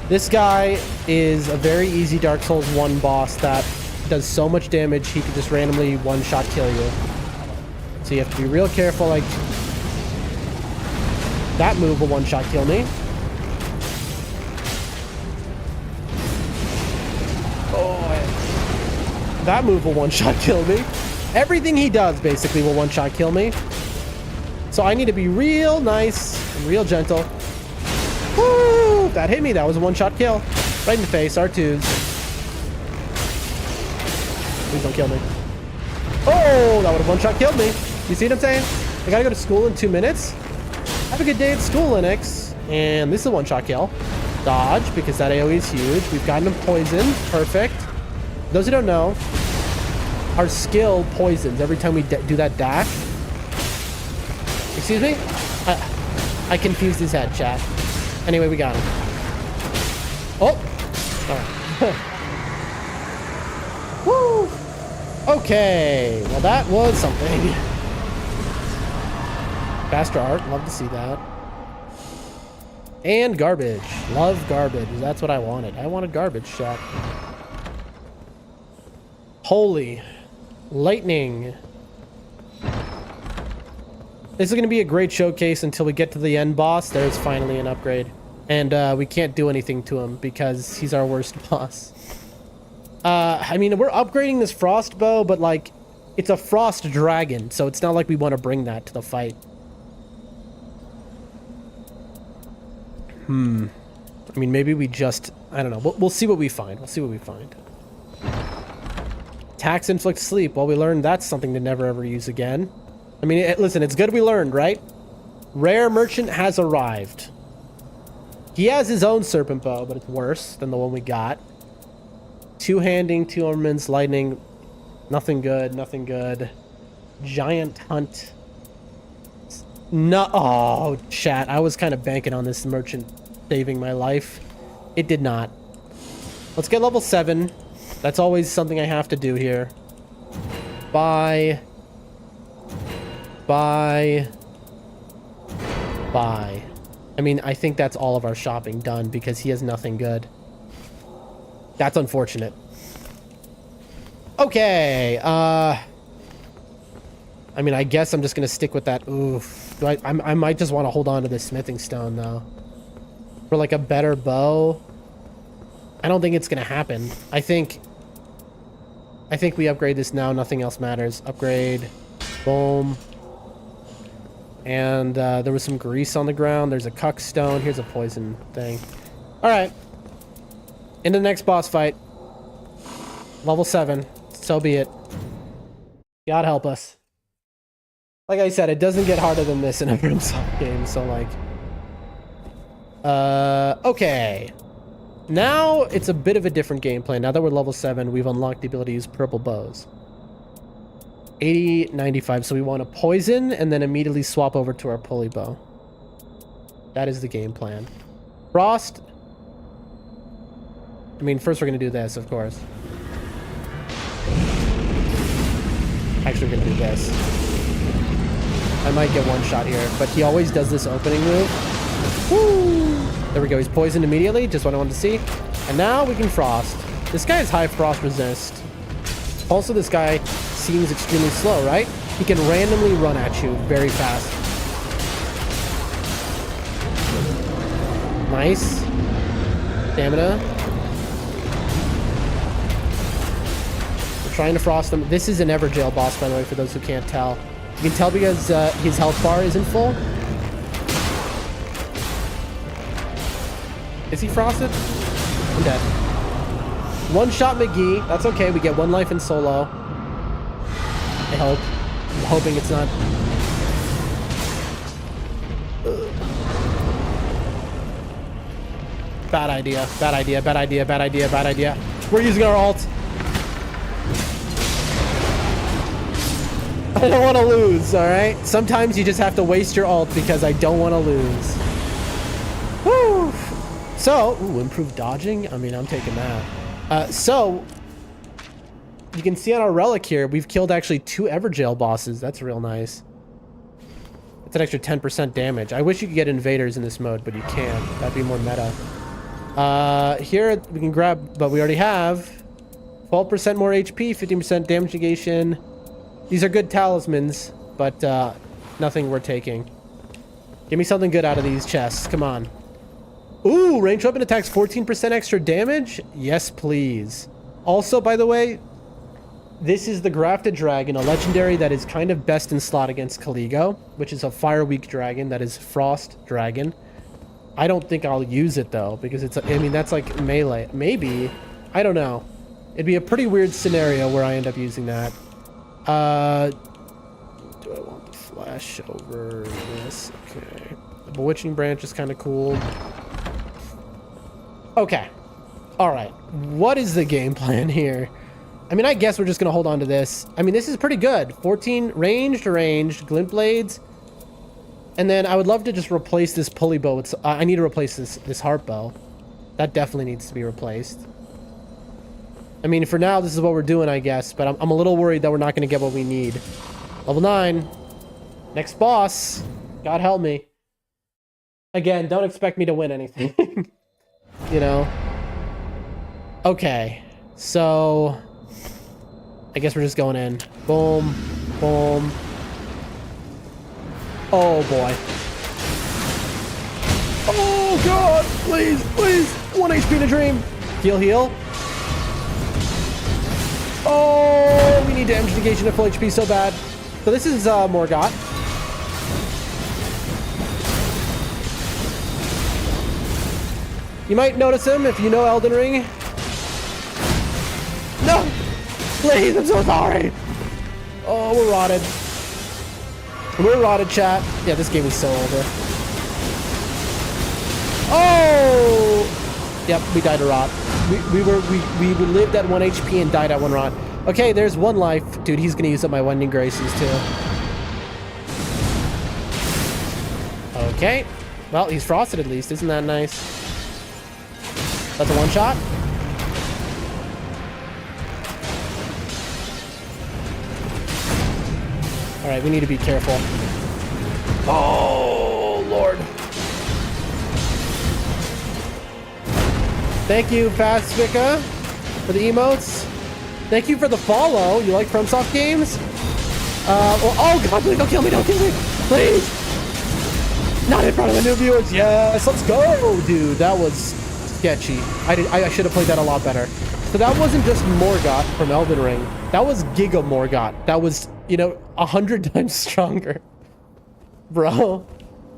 This guy is a very easy Dark Souls 1 boss that does so much damage, he can just randomly one-shot kill you. So you have to be real careful, like... That move will one-shot kill me. Oh, that move will one-shot kill me. Everything he does, basically, will one-shot kill me. So I need to be real nice and real gentle. Woo! That hit me. That was a one-shot kill. Right in the face. R2s. Please don't kill me. Oh, that would have one-shot killed me. You see what I'm saying? I gotta go to school in 2 minutes. Have a good day at school, Linux. And this is a one-shot kill. Dodge, because that AoE is huge. We've gotten him poisoned. Perfect. Those who don't know, our skill poisons every time we do that dash. Excuse me? I confused his head, chat. Anyway, we got him. Oh! Alright. Woo! Okay, well that was something. Faster art, love to see that. And garbage. Love garbage. That's what I wanted. I wanted garbage shot. Holy lightning. This is going to be a great showcase until we get to the end boss. There's finally an upgrade. And we can't do anything to him because he's our worst boss. I mean, we're upgrading this frost bow, but like, it's a frost dragon, so it's not like we want to bring that to the fight. I mean, maybe we just... I don't know. We'll see what we find. We'll see what we find. Tax inflict sleep. Well, we learned that's something to never ever use again. I mean, listen, it's good we learned, right? Rare merchant has arrived. He has his own serpent bow, but it's worse than the one we got. Two-handing, two armaments, lightning. Nothing good, nothing good. Giant hunt. No, oh, chat. I was kind of banking on this merchant saving my life. It did not. Let's get level 7. That's always something I have to do here. Buy. Buy. Buy. I mean, I think that's all of our shopping done because he has nothing good. That's unfortunate. Okay. I mean, I guess I'm just going to stick with that. Oof. I might just want to hold on to this smithing stone, though. For, like, a better bow. I don't think it's going to happen. I think we upgrade this now. Nothing else matters. Upgrade. Boom. And there was some grease on the ground. There's a cuck stone. Here's a poison thing. All right. Into the next boss fight. Level 7. So be it. God help us. Like I said, it doesn't get harder than this in a FromSoft game, so like... okay. Now it's a bit of a different gameplay. Now that we're level 7, we've unlocked the ability to use purple bows. 80, 95, so we want to poison and then immediately swap over to our pulley bow. That is the game plan. Frost. I mean, first we're going to do this, of course. Actually, we're gonna do this. I might get one shot here, but he always does this opening move. Woo! There we go. He's poisoned immediately. Just what I wanted to see. And now we can frost. This guy has high frost resist. Also, this guy seems extremely slow, right? He can randomly run at you very fast. Nice. Stamina. We're trying to frost him. This is an Everjail boss, by the way, for those who can't tell. You can tell because his health bar isn't full. Is he frosted? I'm dead. One shot McGee. That's okay. We get one life in solo. I hope. I'm hoping it's not. Bad idea. Bad idea. Bad idea. Bad idea. Bad idea. We're using our ult. I don't want to lose, all right? Sometimes you just have to waste your ult because I don't want to lose. Woo! So, ooh, improved dodging. I mean, I'm taking that. So, you can see on our relic here, we've killed actually 2 Everjail bosses. That's real nice. It's an extra 10% damage. I wish you could get invaders in this mode, but you can't. That'd be more meta. Here, we can grab, but we already have 12% more HP, 15% damage negation. These are good talismans, but nothing we're taking. Give me something good out of these chests. Come on. Ooh, ranged weapon attacks 14% extra damage? Yes, please. Also, by the way, this is the Grafted Dragon, a legendary that is kind of best in slot against Caligo, which is a fire-weak dragon that is Frost Dragon. I don't think I'll use it, though, because it's, I mean, that's like melee. Maybe. I don't know. It'd be a pretty weird scenario where I end up using that. Do I want the flash over this? Okay. The Bewitching Branch is kind of cool. Okay. All right. What is the game plan here? I mean, I guess we're just going to hold on to this. I mean, this is pretty good. 14 ranged, glint blades. And then I would love to just replace this pulley bow with... I need to replace this heart bow. That definitely needs to be replaced. I mean, for now, this is what we're doing, I guess. But I'm a little worried that we're not going to get what we need. Level 9. Next boss. God help me. Again, don't expect me to win anything. You know? Okay. So... I guess we're just going in. Boom. Boom. Oh, boy. Oh, God. Please, please. 1 HP in a dream. Heal, heal. Oh, we need damage negation at full HP so bad. So this is Morgott. You might notice him if you know Elden Ring. No! Please, I'm so sorry. Oh, we're rotted. We're rotted, chat. Yeah, this game is so over. Oh! Yep, we died to rot. We lived at 1 HP and died at 1 rot. Okay, there's 1 life. Dude, he's gonna use up my Wending Graces too. Okay. Well, he's frosted at least. Isn't that nice? That's a 1 shot. All right, we need to be careful. Oh, Lord. Thank you, Fastvika, for the emotes. Thank you for the follow. You like FromSoft games? Oh, God, please don't kill me. Don't kill me. Please. Not in front of the new viewers. Yes, let's go, dude. That was sketchy. I should have played that a lot better. So that wasn't just Morgott from Elden Ring. That was Giga Morgott. That was, you know, 100 times stronger. Bro.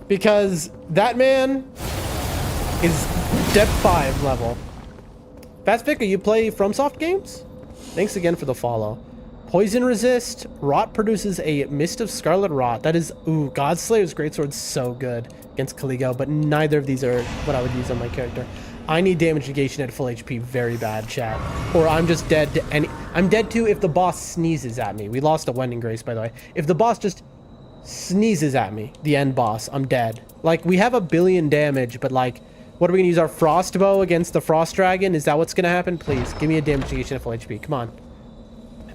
Because that man is depth 5 level. Fastvika, you play FromSoft games? Thanks again for the follow. Poison resist. Rot produces a mist of scarlet rot. That is, ooh, Godslayer's Greatsword's so good against Caligo, but neither of these are what I would use on my character. I need damage negation at full HP very bad, chat. Or I'm just dead to any... I'm dead too if the boss sneezes at me. We lost a Wending Grace, by the way. If the boss just sneezes at me, the end boss, I'm dead. Like, we have 1 billion damage, but like, what are we gonna use, our Frost Bow against the Frost Dragon? Is that what's gonna happen? Please, give me a damage negation at full HP. Come on.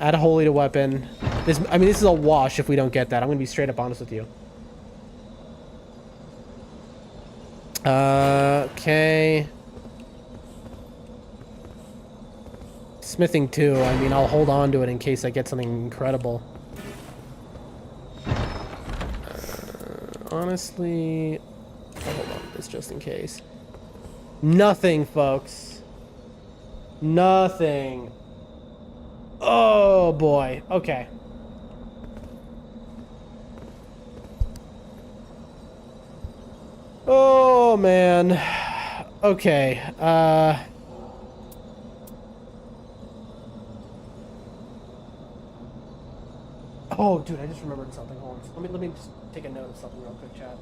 Add a Holy to weapon. I mean, this is a wash if we don't get that. I'm gonna be straight up honest with you. Okay. Smithing 2. I mean, I'll hold on to it in case I get something incredible. Honestly, I'll hold on to this just in case. Nothing, folks. Nothing. Oh, boy. Okay. Oh, man. Okay. Oh, dude, I just remembered something. Hold on. Let me just take a note of something real quick, chat.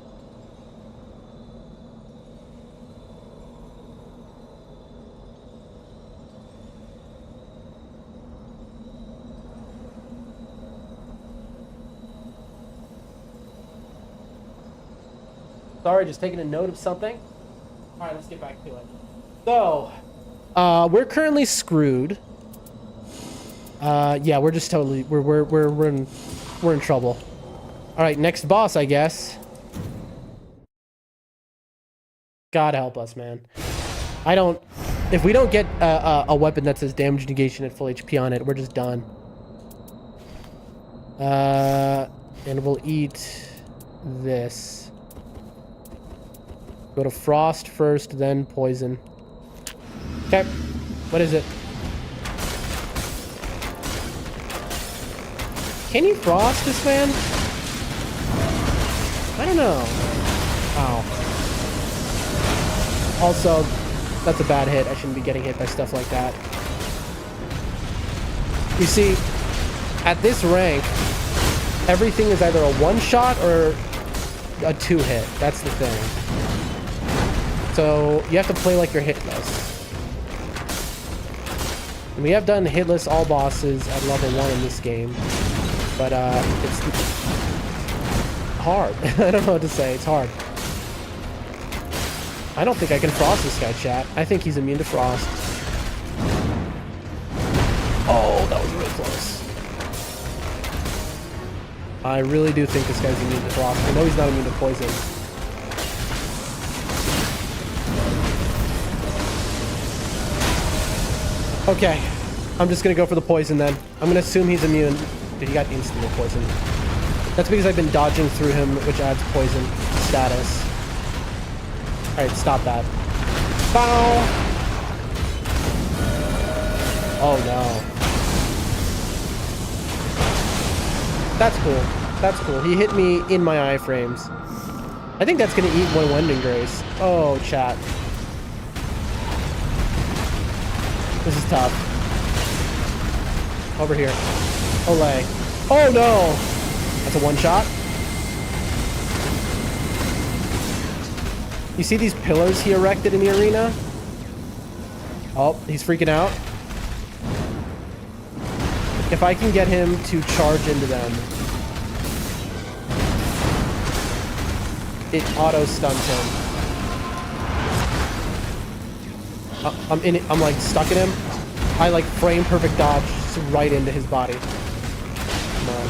Sorry, just taking a note of something. All right, let's get back to it. So, we're currently screwed. Yeah, we're just totally we're in trouble. All right, next boss, I guess. God help us, man. If we don't get a weapon that says damage negation at full HP on it, we're just done. And we'll eat this. Go to frost first, then poison. Okay, what is it? Can you frost this man? I don't know. Ow. Also, that's a bad hit. I shouldn't be getting hit by stuff like that. You see, at this rank, everything is either a one-shot or a two-hit. That's the thing. So, you have to play like you're hitless. And we have done hitless all bosses at level 1 in this game. But, it's hard. I don't know what to say. It's hard. I don't think I can frost this guy, chat. I think he's immune to frost. Oh, that was real close. I really do think this guy's immune to frost. I know he's not immune to poison. Okay, I'm just gonna go for the poison then. I'm gonna assume he's immune. Dude, he got instantly poisoned. That's because I've been dodging through him, which adds poison status. Alright, stop that. Bow! Oh no. That's cool. That's cool. He hit me in my iframes. I think that's gonna eat one Wending Grace. Oh, chat. This is tough. Over here. Olay. Oh no! That's a one-shot. You see these pillars he erected in the arena? Oh, he's freaking out. If I can get him to charge into them, it auto-stuns him. I'm like stuck in him. I like frame perfect dodge right into his body. Come on.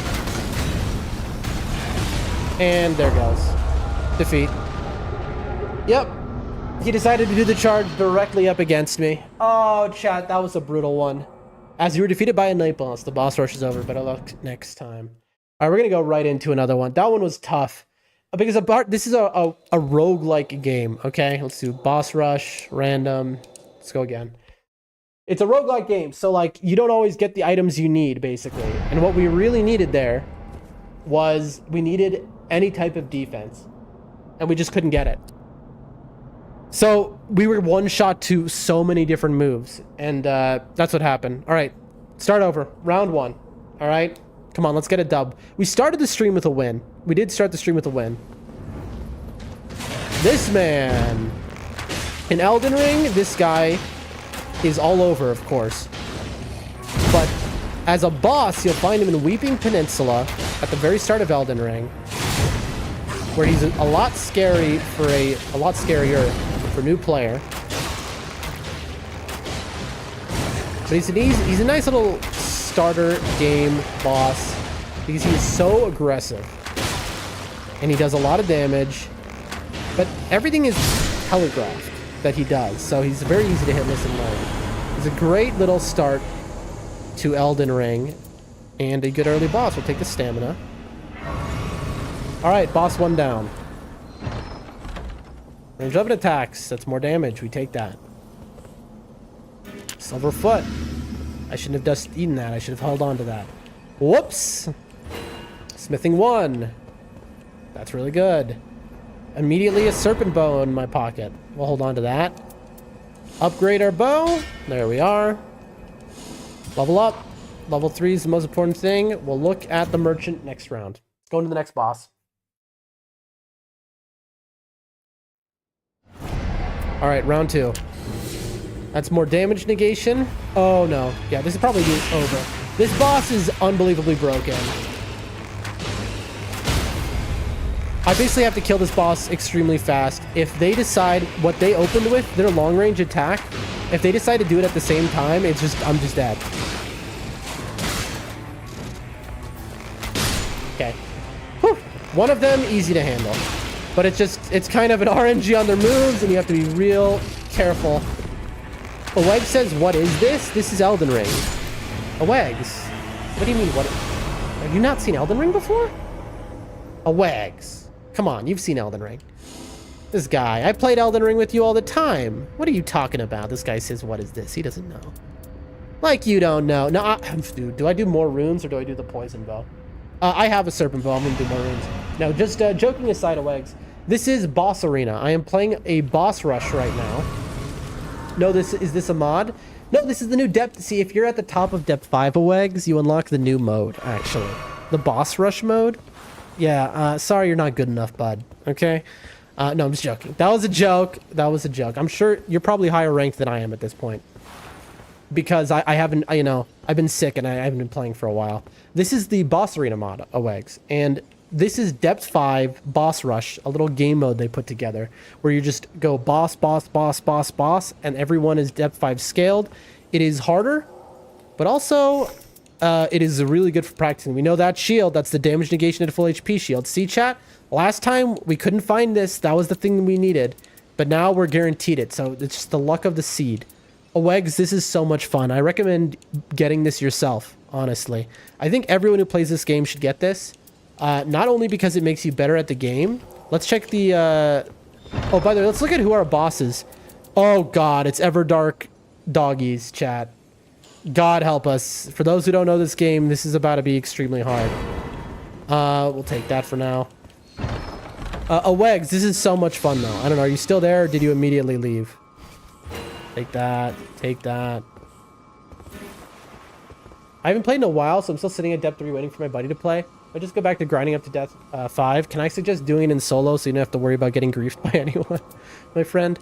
And there goes. Defeat. Yep. He decided to do the charge directly up against me. Oh, chat, that was a brutal one. As you were defeated by a night boss, the boss rush is over. Better luck next time. All right, we're gonna go right into another one. That one was tough because this is a roguelike game. Okay, let's do boss rush, random. Let's go again. It's a roguelike game, so like you don't always get the items you need, basically. And what we really needed there was we needed any type of defense, and we just couldn't get it. So we were one shot to so many different moves, and that's what happened. All right, start over. Round 1. All right, come on, let's get a dub. We started the stream with a win. We did start the stream with a win. This man in Elden Ring, this guy is all over, of course. But as a boss, you'll find him in Weeping Peninsula at the very start of Elden Ring, where he's a lot scary for a lot scarier for new player. But he's a nice little starter game boss. because he is so aggressive. And he does a lot of damage. But everything is telegraphed that he does. So he's very easy to hitless and learn. It's a great little start to Elden Ring. And a good early boss. We'll take the stamina. Alright, boss 1 down. Range weapon attacks. That's more damage. We take that. Silver foot. I shouldn't have just eaten that. I should have held on to that. Whoops. Smithing 1. That's really good. Immediately a serpent bow in my pocket. We'll hold on to that. Upgrade our bow. There we are. Level up. Level 3 is the most important thing. We'll look at the merchant next round. Let's go into the next boss. All right, round 2. That's more damage negation. Oh no. Yeah, this is probably over. This boss is unbelievably broken. I basically have to kill this boss extremely fast. If they decide what they opened with, their long range attack, if they decide to do it at the same time, I'm just dead. Okay. Whew. One of them, easy to handle. But it's kind of an RNG on their moves, and you have to be real careful. Aweg says, what is this? This is Elden Ring. Awegs. What do you mean, what? Have you not seen Elden Ring before? Awegs. Come on, you've seen Elden Ring. This guy, I played Elden Ring with you all the time. What are you talking about? This guy says, what is this? He doesn't know. Like you don't know. No, dude, do I do more runes or do I do the poison bow? I have a serpent bow. I'm going to do more runes. No, just joking aside, Awegs. This is boss arena. I am playing a boss rush right now. No, is this a mod? No, this is the new depth. See, if you're at the top of depth 5 Awegs, you unlock the new mode, actually. The boss rush mode. Yeah, sorry you're not good enough, bud. Okay? No, I'm just joking. That was a joke. That was a joke. I'm sure you're probably higher ranked than I am at this point. Because I haven't, you know, I've been sick and I haven't been playing for a while. This is the boss arena mod, Awegs. And this is depth 5 boss rush, a little game mode they put together where you just go boss, boss, boss, boss, boss, and everyone is depth 5 scaled. It is harder, but also it is really good for practicing. We know that shield, that's the damage negation at full HP shield. See, chat? Last time we couldn't find this. That was the thing we needed. But now we're guaranteed it. So it's just the luck of the seed. Awegs, this is so much fun. I recommend getting this yourself, honestly. I think everyone who plays this game should get this. Not only because it makes you better at the game. Let's check the... Oh, by the way, let's look at who our boss is. Oh, God. It's Everdark Doggies, chat. God help us. For those who don't know this game, this is about to be extremely hard. We'll take that for now. Awegs, this is so much fun, though. I don't know. Are you still there, or did you immediately leave? Take that. Take that. I haven't played in a while, so I'm still sitting at depth 3 waiting for my buddy to play. I just go back to grinding up to depth 5. Can I suggest doing it in solo so you don't have to worry about getting griefed by anyone, my friend?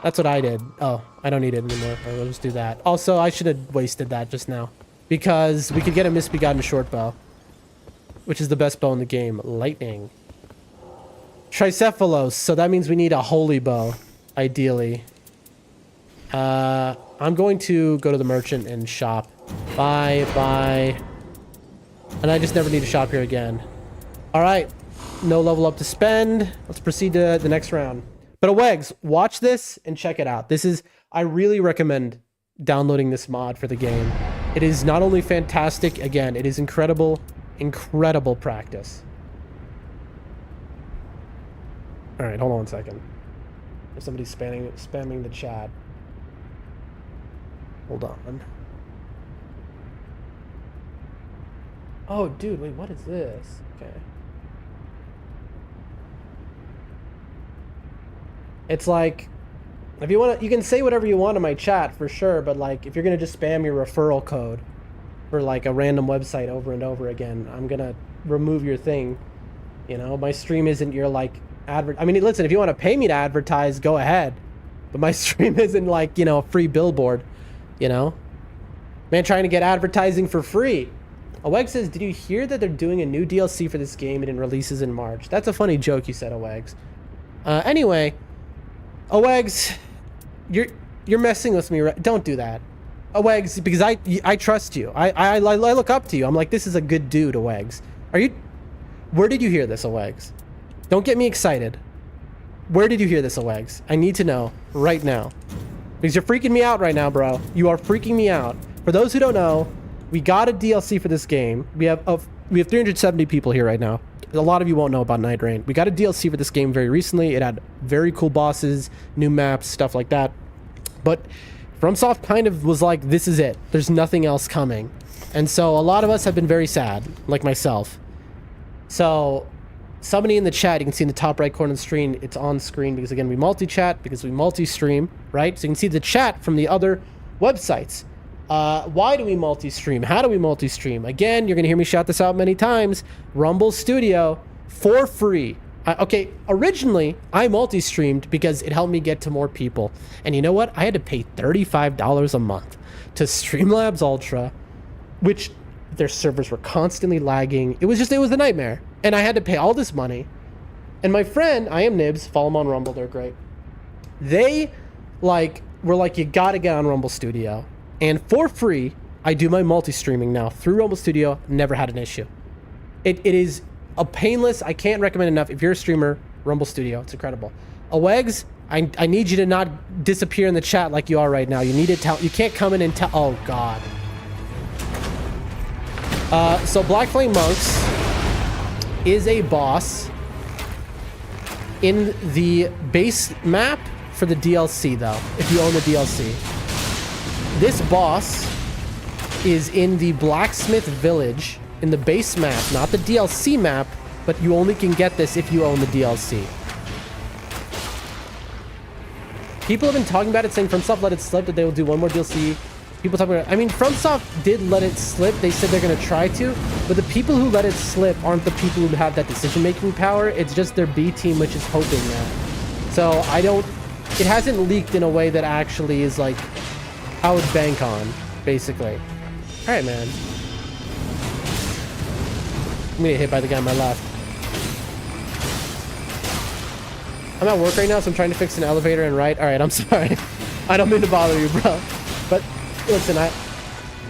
That's what I did. Oh, I don't need it anymore. We'll just do that. Also, I should have wasted that just now because we could get a misbegotten short bow, which is the best bow in the game. Lightning. Tricephalos. So that means we need a holy bow, ideally. I'm going to go to the merchant and shop. Bye. And I just never need to shop here again. All right. No level up to spend. Let's proceed to the next round. But Awegs, watch this and check it out. I really recommend downloading this mod for the game. It is not only fantastic, again, it is incredible practice. All right, hold on 1 second. There's somebody spamming the chat. Hold on. Oh, dude, wait, what is this? Okay. It's like, if you want to, you can say whatever you want in my chat for sure, but like, if you're going to just spam your referral code for like a random website over and over again, I'm going to remove your thing. You know, my stream isn't your like I mean, listen, if you want to pay me to advertise, go ahead. But my stream isn't like, you know, a free billboard, you know? Man, trying to get advertising for free. Awegs says, did you hear that they're doing a new DLC for this game and it releases in March? That's a funny joke you said, Awegs. Anyway, Awegs, you're messing with me, right? Don't do that. Wags, because I trust you. I look up to you. I'm like, this is a good dude, Wags. Are you... Where did you hear this, Wags? Don't get me excited. Where did you hear this, Wags? I need to know right now. Because you're freaking me out right now, bro. You are freaking me out. For those who don't know, we got a DLC for this game. We have 370 people here right now. A lot of you won't know about Nightreign. We got a DLC for this game very recently. It had very cool bosses, new maps, stuff like that. But FromSoft kind of was like, this is it. There's nothing else coming. And so a lot of us have been very sad, like myself. So somebody in the chat, you can see in the top right corner of the screen, it's on screen because, again, we multi-chat, because we multi-stream, right? So you can see the chat from the other websites. Why do we multi-stream? How do we multi-stream? Again, you're going to hear me shout this out many times. Rumble Studio, for free. Okay, originally, I multi-streamed because it helped me get to more people. And you know what? I had to pay $35 a month to Streamlabs Ultra, which their servers were constantly lagging. It was a nightmare. And I had to pay all this money. And my friend, I am Nibs, follow them on Rumble, they're great. They, were like, you gotta get on Rumble Studio. And for free, I do my multi-streaming now through Rumble Studio, never had an issue. It is a painless, I can't recommend enough. If you're a streamer, Rumble Studio, it's incredible. Awegs, I need you to not disappear in the chat like you are right now. You need to tell, you can't come in and tell, oh God. So Black Flame Monks is a boss in the base map for the DLC though, if you own the DLC. This boss is in the Blacksmith Village in the base map, not the DLC map, but you only can get this if you own the DLC. People have been talking about it, saying FromSoft let it slip that they will do one more DLC. People talking about it. I mean, FromSoft did let it slip. They said they're going to try to, but the people who let it slip aren't the people who have that decision-making power. It's just their B team, which is hoping that. So it hasn't leaked in a way that actually is like, I would bank on, basically. All right, man. I'm gonna get hit by the guy on my left. I'm at work right now, so I'm trying to fix an elevator and right. All right, I'm sorry. I don't mean to bother you, bro. But listen,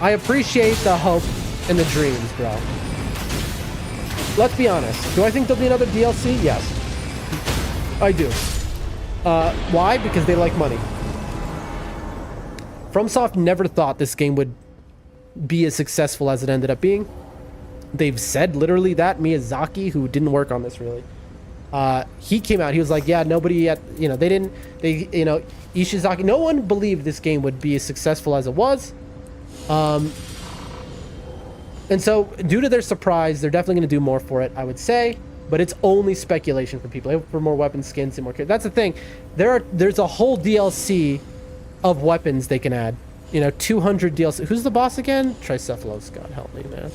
I appreciate the hope and the dreams, bro. Let's be honest. Do I think there'll be another DLC? Yes. I do. Why? Because they like money. FromSoft never thought this game would be as successful as it ended up being. They've said literally that. Miyazaki, who didn't work on this really, he came out, he was like, yeah, nobody at, Ishizaki, no one believed this game would be as successful as it was. And so due to their surprise, they're definitely going to do more for it, I would say, but it's only speculation for people. For more weapon skins and more characters. That's the thing. There's a whole DLC of weapons they can add. 200 DLC. Who's the boss again? Tricephalos. God help me, man.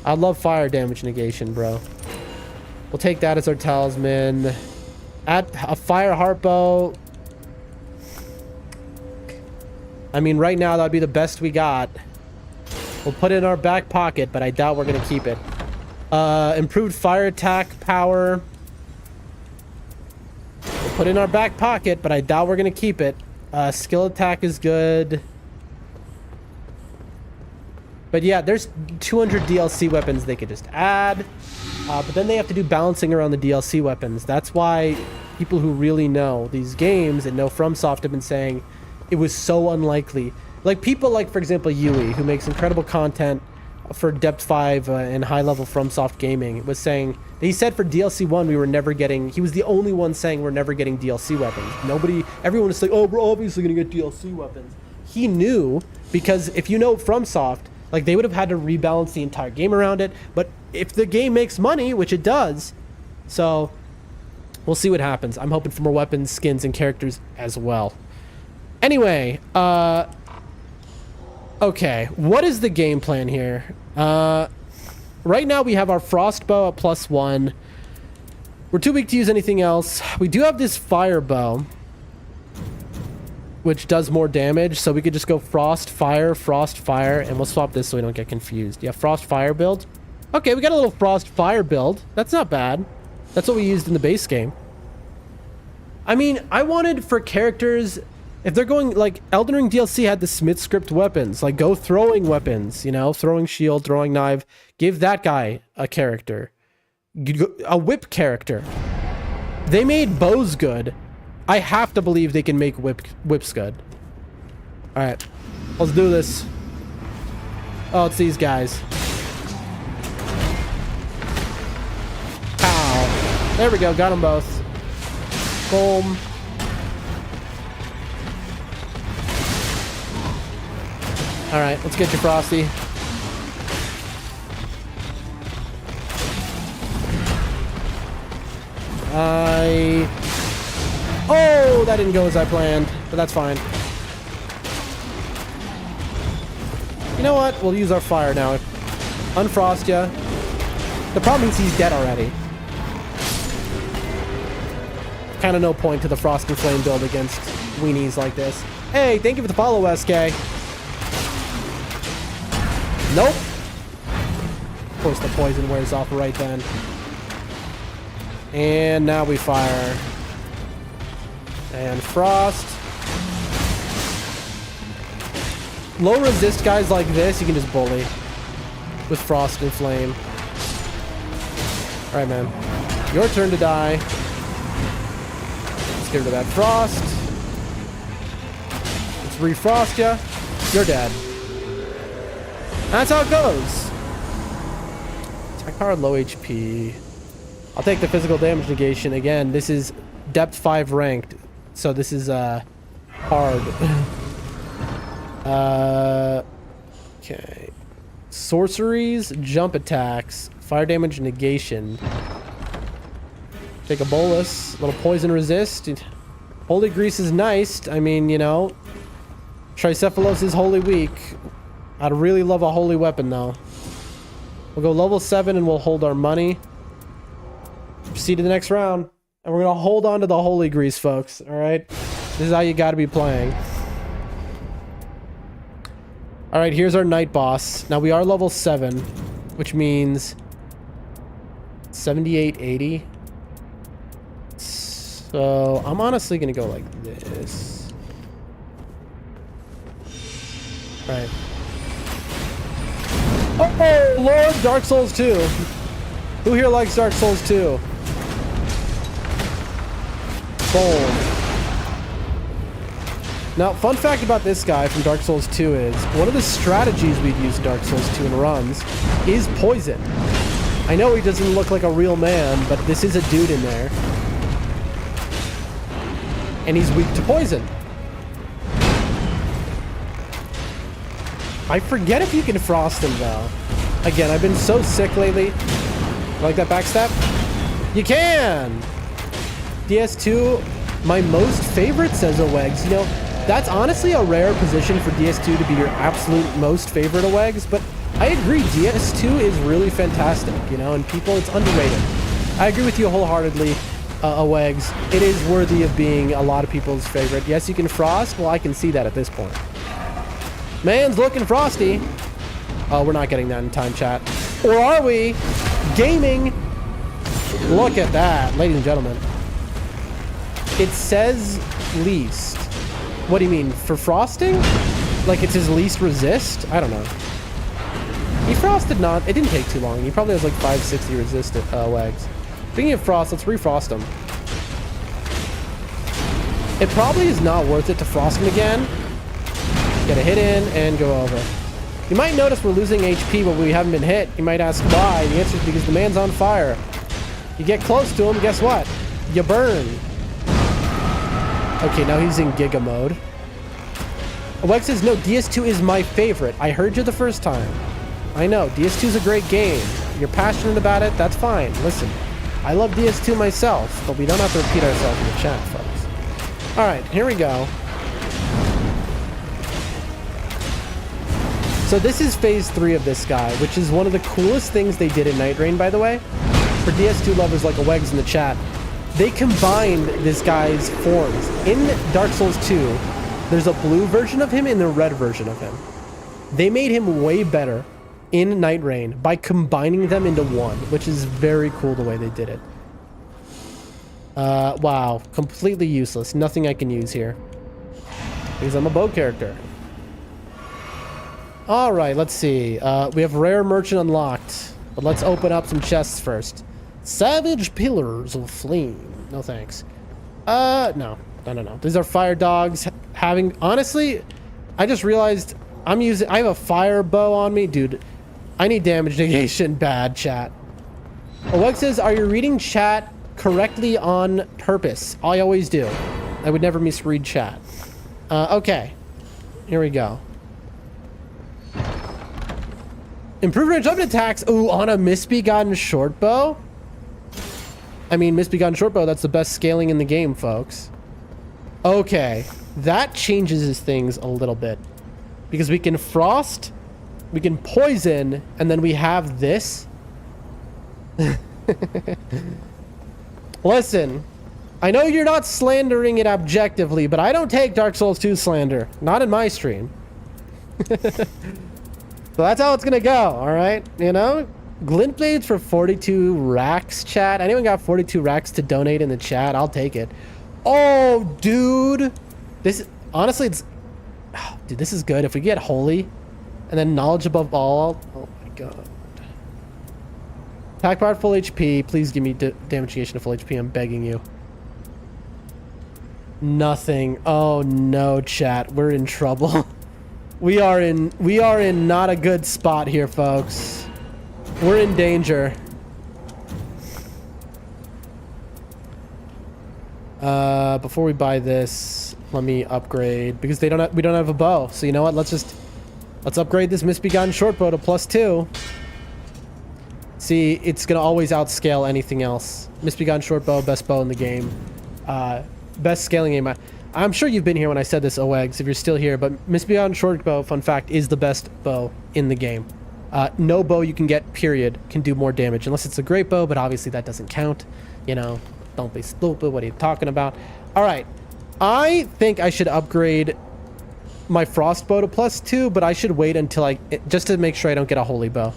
I love fire damage negation, bro. We'll take that as our talisman. Add a fire heart bow. I mean, right now, that'd be the best we got. We'll put it in our back pocket, but I doubt we're going to keep it. Improved fire attack power. We'll put it in our back pocket, but I doubt we're going to keep it. Skill attack is good. But yeah, there's 200 DLC weapons they could just add. But then they have to do balancing around the DLC weapons. That's why people who really know these games and know FromSoft have been saying it was so unlikely. Like people like, for example, Yui, who makes incredible content for Depth 5 and high-level FromSoft gaming, was saying, he said for DLC 1 we were never getting, he was the only one saying we're never getting DLC weapons. Everyone was like, oh, we're obviously going to get DLC weapons. He knew, because if you know FromSoft, like they would have had to rebalance the entire game around it. But if the game makes money, which it does, so we'll see what happens. I'm hoping for more weapons, skins, and characters as well. Anyway, okay, what is the game plan here? Right now we have our frost bow at +1. We're too weak to use anything else. We do have this fire bow, which does more damage, so we could just go frost, fire, and we'll swap this so we don't get confused. Yeah, frost, fire build. Okay, we got a little frost, fire build. That's not bad. That's what we used in the base game. I mean, I wanted for characters If they're going, like, Elden Ring DLC had the Smith script weapons. Like, go throwing weapons, you know? Throwing shield, throwing knife. Give that guy a character. A whip character. They made bows good. I have to believe they can make whips good. Alright. Let's do this. Oh, it's these guys. Ow. There we go. Got them both. Boom. Alright, let's get you, Frosty. Oh, that didn't go as I planned, but that's fine. You know what? We'll use our fire now. Unfrost ya. The problem is he's dead already. Kind of no point to the Frost and Flame build against weenies like this. Hey, thank you for the follow, SK. Nope. Of course the poison wears off right then. And now we fire. And Frost. Low resist guys like this, you can just bully. With Frost and Flame. Alright, man. Your turn to die. Let's get rid of that Frost. Let's refrost ya. You're dead. That's how it goes. Attack power, low HP. I'll take the physical damage negation. Again, this is depth 5 ranked. So this is hard. Okay. Sorceries, jump attacks, fire damage negation. Take a bolus, little poison resist. Holy grease is nice. I mean, you know, Tricephalos is holy weak. I'd really love a holy weapon, though. We'll go level 7 and we'll hold our money. Proceed to the next round. And we're going to hold on to the holy grease, folks. Alright? This is how you got to be playing. Alright, here's our night boss. Now, we are level 7, which means 78, 80. So, I'm honestly going to go like this. Alright. Oh, Lord, Dark Souls 2. Who here likes Dark Souls 2? Boom. Now, fun fact about this guy from Dark Souls 2 is, one of the strategies we'd use in Dark Souls 2 in runs is poison. I know he doesn't look like a real man, but this is a dude in there. And he's weak to poison. I forget if you can frost him, though. Again, I've been so sick lately. Like that backstab? You can! DS2, my most favorite, says Owegs. You know, that's honestly a rare position for DS2 to be your absolute most favorite Owegs, but I agree, DS2 is really fantastic, you know, and people, it's underrated. I agree with you wholeheartedly, Owegs. It is worthy of being a lot of people's favorite. Yes, you can frost. Well, I can see that at this point. Man's looking frosty. Oh, we're not getting that in time, chat. Or are we? Gaming. Look at that, ladies and gentlemen. It says least. What do you mean? For frosting? Like it's his least resist? I don't know. He frosted not. It didn't take too long. He probably has like 560 resist legs. Speaking of frost, let's refrost him. It probably is not worth it to frost him again. Get a hit in and go over. You might notice we're losing HP, but we haven't been hit. You might ask why. The answer is because the man's on fire. You get close to him, guess what? You burn. Okay, now he's in Giga mode. Alex says, no, DS2 is my favorite. I heard you the first time. I know, DS2 is a great game. You're passionate about it, that's fine. Listen, I love DS2 myself, but we don't have to repeat ourselves in the chat, folks. Alright, here we go. So this is phase 3 of this guy, which is one of the coolest things they did in Nightreign, by the way. For DS2 lovers like Awegs in the chat, they combined this guy's forms. In Dark Souls 2, there's a blue version of him and a red version of him. They made him way better in Nightreign by combining them into one, which is very cool the way they did it. Wow, completely useless. Nothing I can use here. Because I'm a bow character. Alright, let's see. We have rare merchant unlocked. But let's open up some chests first. Savage Pillars of Flame. No thanks. No. These are fire dogs. Honestly, I just realized I have a fire bow on me. Dude, I need damage negation bad, chat. Oleg says, are you reading chat correctly on purpose? I always do. I would never misread chat. Okay. Here we go. Improved range weapon attacks. Ooh, on a misbegotten short bow? I mean, misbegotten short bow, that's the best scaling in the game, folks. Okay. That changes things a little bit. Because we can frost, we can poison, and then we have this. Listen, I know you're not slandering it objectively, but I don't take Dark Souls 2 slander. Not in my stream. So that's how it's gonna go, alright? You know? Glint blades for 42 racks, chat. Anyone got 42 racks to donate in the chat? I'll take it. Oh, dude. This, honestly, it's... Oh, dude, this is good. If we get holy, and then knowledge above all... Oh my god. Attack power full HP. Please give me damage negation to full HP. I'm begging you. Nothing. Oh no, chat. We're in trouble. We are in not a good spot here, folks. We're in danger. Before we buy this, let me upgrade because we don't have a bow. So you know what? Let's upgrade this misbegotten short bow to +2. See, it's gonna always outscale anything else. Misbegotten short bow, best bow in the game. Best scaling aim. I'm sure you've been here when I said this, OEGs, if you're still here, but Misbegotten short bow, fun fact, is the best bow in the game. No bow you can get, period, can do more damage, unless it's a great bow, but obviously that doesn't count. You know, don't be stupid, what are you talking about? Alright, I think I should upgrade my frost bow to +2, but I should wait until just to make sure I don't get a holy bow.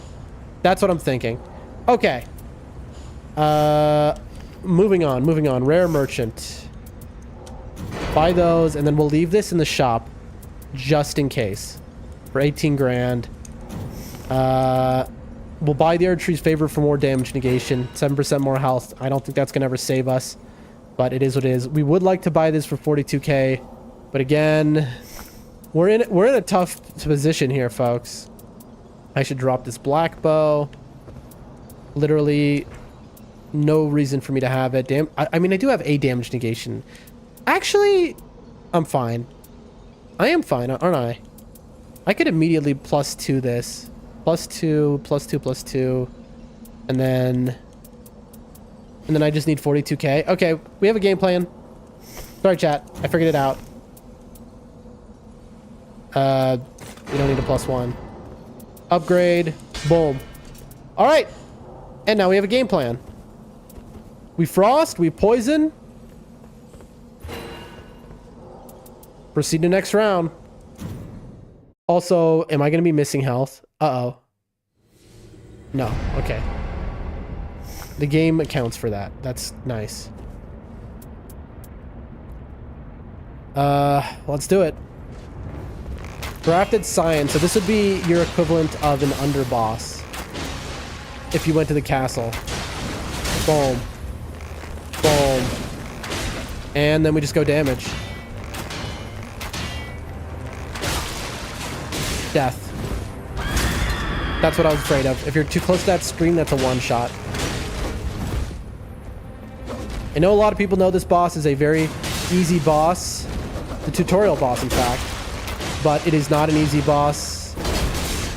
That's what I'm thinking. Okay. Moving on. Rare merchant. Buy those, and then we'll leave this in the shop just in case for 18 grand. We'll buy the Erdtree's Favor for more damage negation, 7% more health. I don't think that's gonna ever save us, but it is what it is. We would like to buy this for 42k, but again, we're in a tough position here, folks. I should drop this black bow. Literally no reason for me to have it. I mean, I do have a damage negation. Actually, I'm fine. I am fine, aren't I? I could immediately +2 this. +2, +2, +2. And then I just need 42k. Okay, we have a game plan. Sorry, chat. I figured it out. We don't need a +1. Upgrade. Boom. Alright. And now we have a game plan. We frost, we poison. Proceed to next round. Also, am I going to be missing health? Uh-oh. No. Okay. The game accounts for that. That's nice. Let's do it. Drafted Science. So this would be your equivalent of an underboss. If you went to the castle. Boom. Boom. And then we just go damage. Death. That's what I was afraid of. If you're too close to that screen, that's a one-shot. I know a lot of people know this boss is a very easy boss. The tutorial boss, in fact. But it is not an easy boss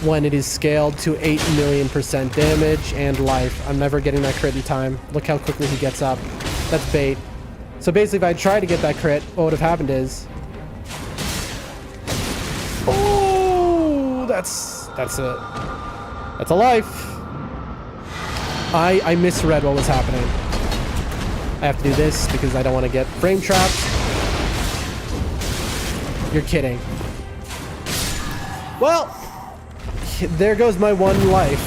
when it is scaled to 8,000,000% damage and life. I'm never getting that crit in time. Look how quickly he gets up. That's bait. So basically, if I tried to get that crit, what would have happened is... Oh, that's a life. I misread what was happening. I have to do this because I don't want to get frame trapped. You're kidding. Well, there goes my one life.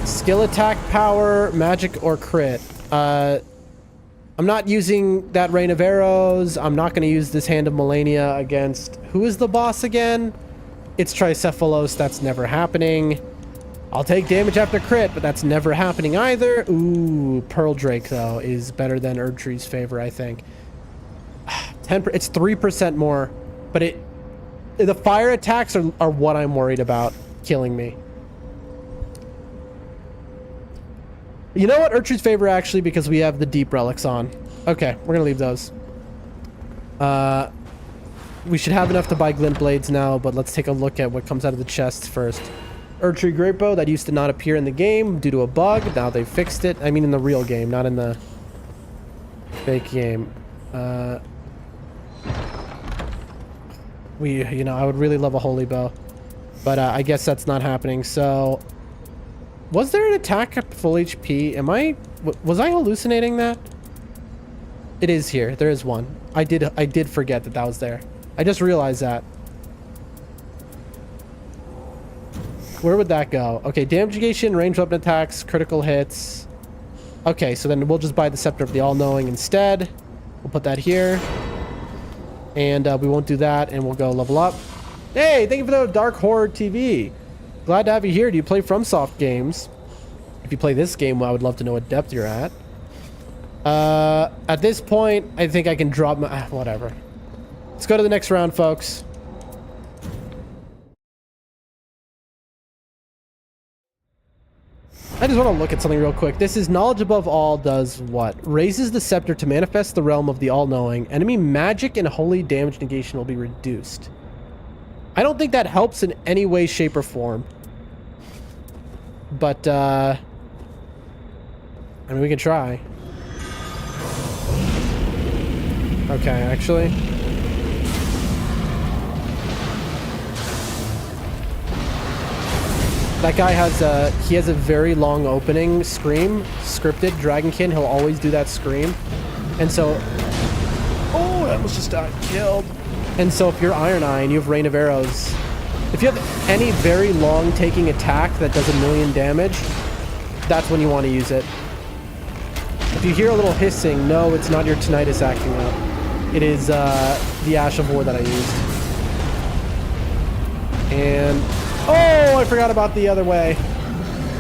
Skill, attack, power, magic, or crit. I'm not using that rain of arrows. I'm not going to use this Hand of Melania against... Who is the boss again? It's Tricephalos. That's never happening. I'll take damage after crit, but that's never happening either. Ooh, Pearl Drake, though, is better than Erdtree's favor, I think. 10%, it's 3% more, but the fire attacks are what I'm worried about killing me. You know what? Erdtree's favor, actually, because we have the deep relics on. Okay, we're gonna leave those. We should have enough to buy glint blades now, but let's take a look at what comes out of the chests first. Erdtree Greatbow, that used to not appear in the game due to a bug. Now they've fixed it. I mean in the real game, not in the fake game. You know, I would really love a holy bow, but I guess that's not happening. So, was there an attack at full HP? Was I hallucinating that? It is here. There is one. I did forget that was there. I just realized that. Where would that go? Okay, damage negation, ranged weapon attacks, critical hits. Okay, so then we'll just buy the Scepter of the All-Knowing instead. We'll put that here. And we won't do that, and we'll go level up. Hey, thank you for the Dark Horror TV. Glad to have you here. Do you play FromSoft games? If you play this game, well, I would love to know what depth you're at. At this point, I think I can drop my... whatever. Let's go to the next round, folks. I just want to look at something real quick. This is Knowledge Above All does what? Raises the scepter to manifest the realm of the all-knowing. Enemy magic and holy damage negation will be reduced. I don't think that helps in any way, shape, or form. But, I mean, we can try. Okay, actually... That guy has a very long opening scream, scripted, Dragonkin, he'll always do that scream. And so, oh, that almost just got killed. And so if you're Iron Eye and you have Rain of Arrows, if you have any very long taking attack that does 1,000,000 damage, that's when you want to use it. If you hear a little hissing, no, it's not your tinnitus acting up. It is the Ash of War that I used. And... oh, I forgot about the other way.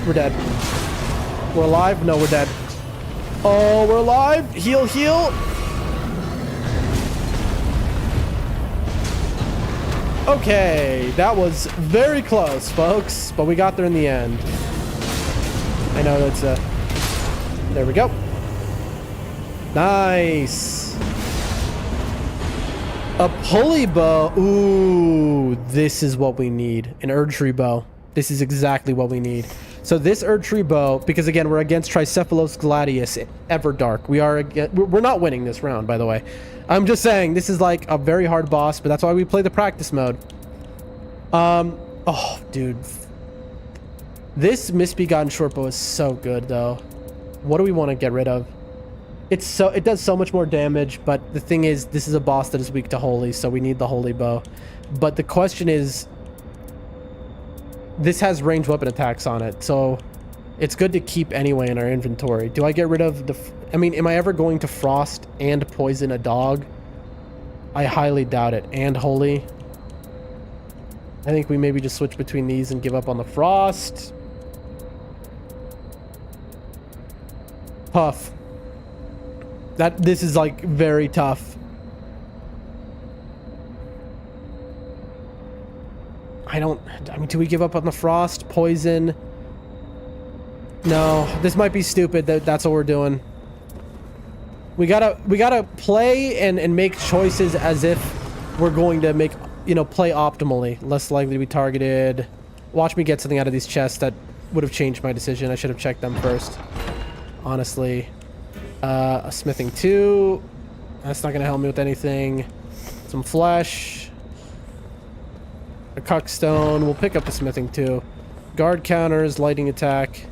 We're dead. We're alive? No, we're dead. Oh, we're alive. Heal, heal. Okay, that was very close, folks, but we got there in the end. I know that's there we go. Nice. A pulley bow. Ooh, this is what we need. An Erdtree bow. This is exactly what we need. So this Erdtree bow, because again, we're against Tricephalos Gladius Everdark. We're not winning this round, by the way. I'm just saying, this is like a very hard boss, but that's why we play the practice mode. Oh, dude. This Misbegotten Shortbow is so good, though. What do we want to get rid of? It does so much more damage, but the thing is, this is a boss that is weak to holy, so we need the holy bow. But the question is, this has ranged weapon attacks on it, so it's good to keep anyway in our inventory. Do I get rid of the... I mean, am I ever going to frost and poison a dog? I highly doubt it. And holy. I think we maybe just switch between these and give up on the frost. Puff. This is like very tough. I mean, do we give up on the frost? Poison? No, this might be stupid. That's what we're doing. We gotta play and make choices as if we're going to make, you know, play optimally. Less likely to be targeted. Watch me get something out of these chests that would have changed my decision. I should have checked them first. Honestly. A smithing 2. That's not going to help me with anything. Some flesh. A cuckstone. We'll pick up the smithing 2. Guard counters, lightning attack.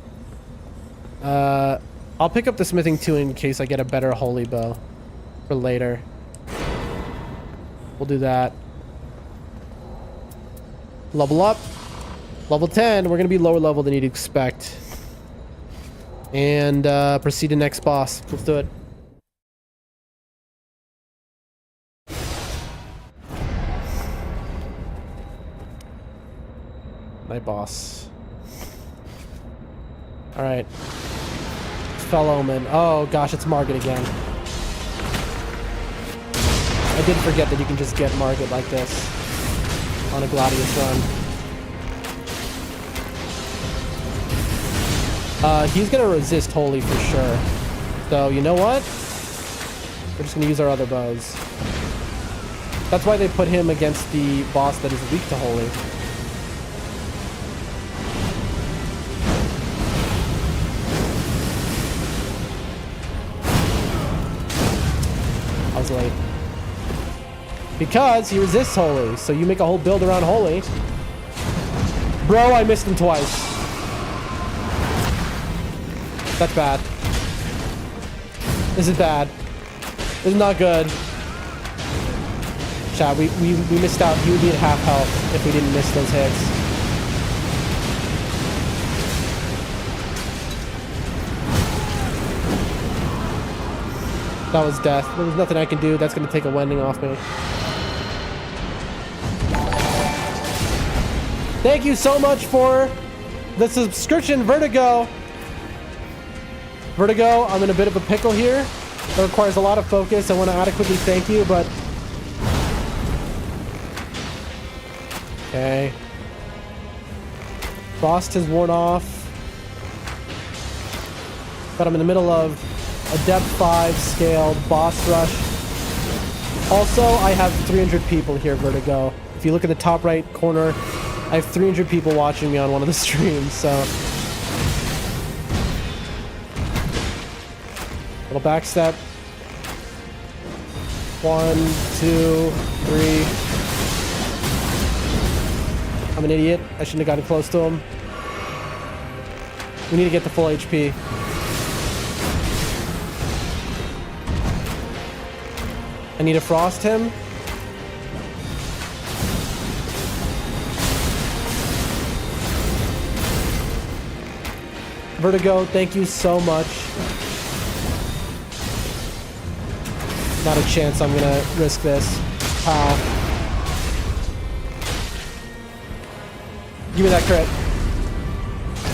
I'll pick up the smithing 2 in case I get a better holy bow for later. We'll do that. Level up. Level 10. We're going to be lower level than you'd expect. And proceed to next boss. Let's do it. Night boss. Alright. Fell Omen. Oh gosh, it's Margit again. I did forget that you can just get Margit like this on a Gladius run. He's gonna resist Holy for sure. So, you know what? We're just gonna use our other bows. That's why they put him against the boss that is weak to Holy. I was late. Because he resists Holy, so you make a whole build around Holy. Bro, I missed him twice. That's bad. This is bad. This is not good. Chat, we missed out. He would be at half health if we didn't miss those hits. That was death. There was nothing I can do. That's going to take a wending off me. Thank you so much for the subscription, Vertigo. Vertigo, I'm in a bit of a pickle here. That requires a lot of focus. I want to adequately thank you, but... Okay. Frost has worn off. But I'm in the middle of a depth 5 scaled boss rush. Also, I have 300 people here, Vertigo. If you look at the top right corner, I have 300 people watching me on one of the streams, so... Little backstep. 1, 2, 3. I'm an idiot. I shouldn't have gotten close to him. We need to get to full HP. I need to frost him. Vertigo, thank you so much. Not a chance I'm gonna risk this. Pow. Give me that crit.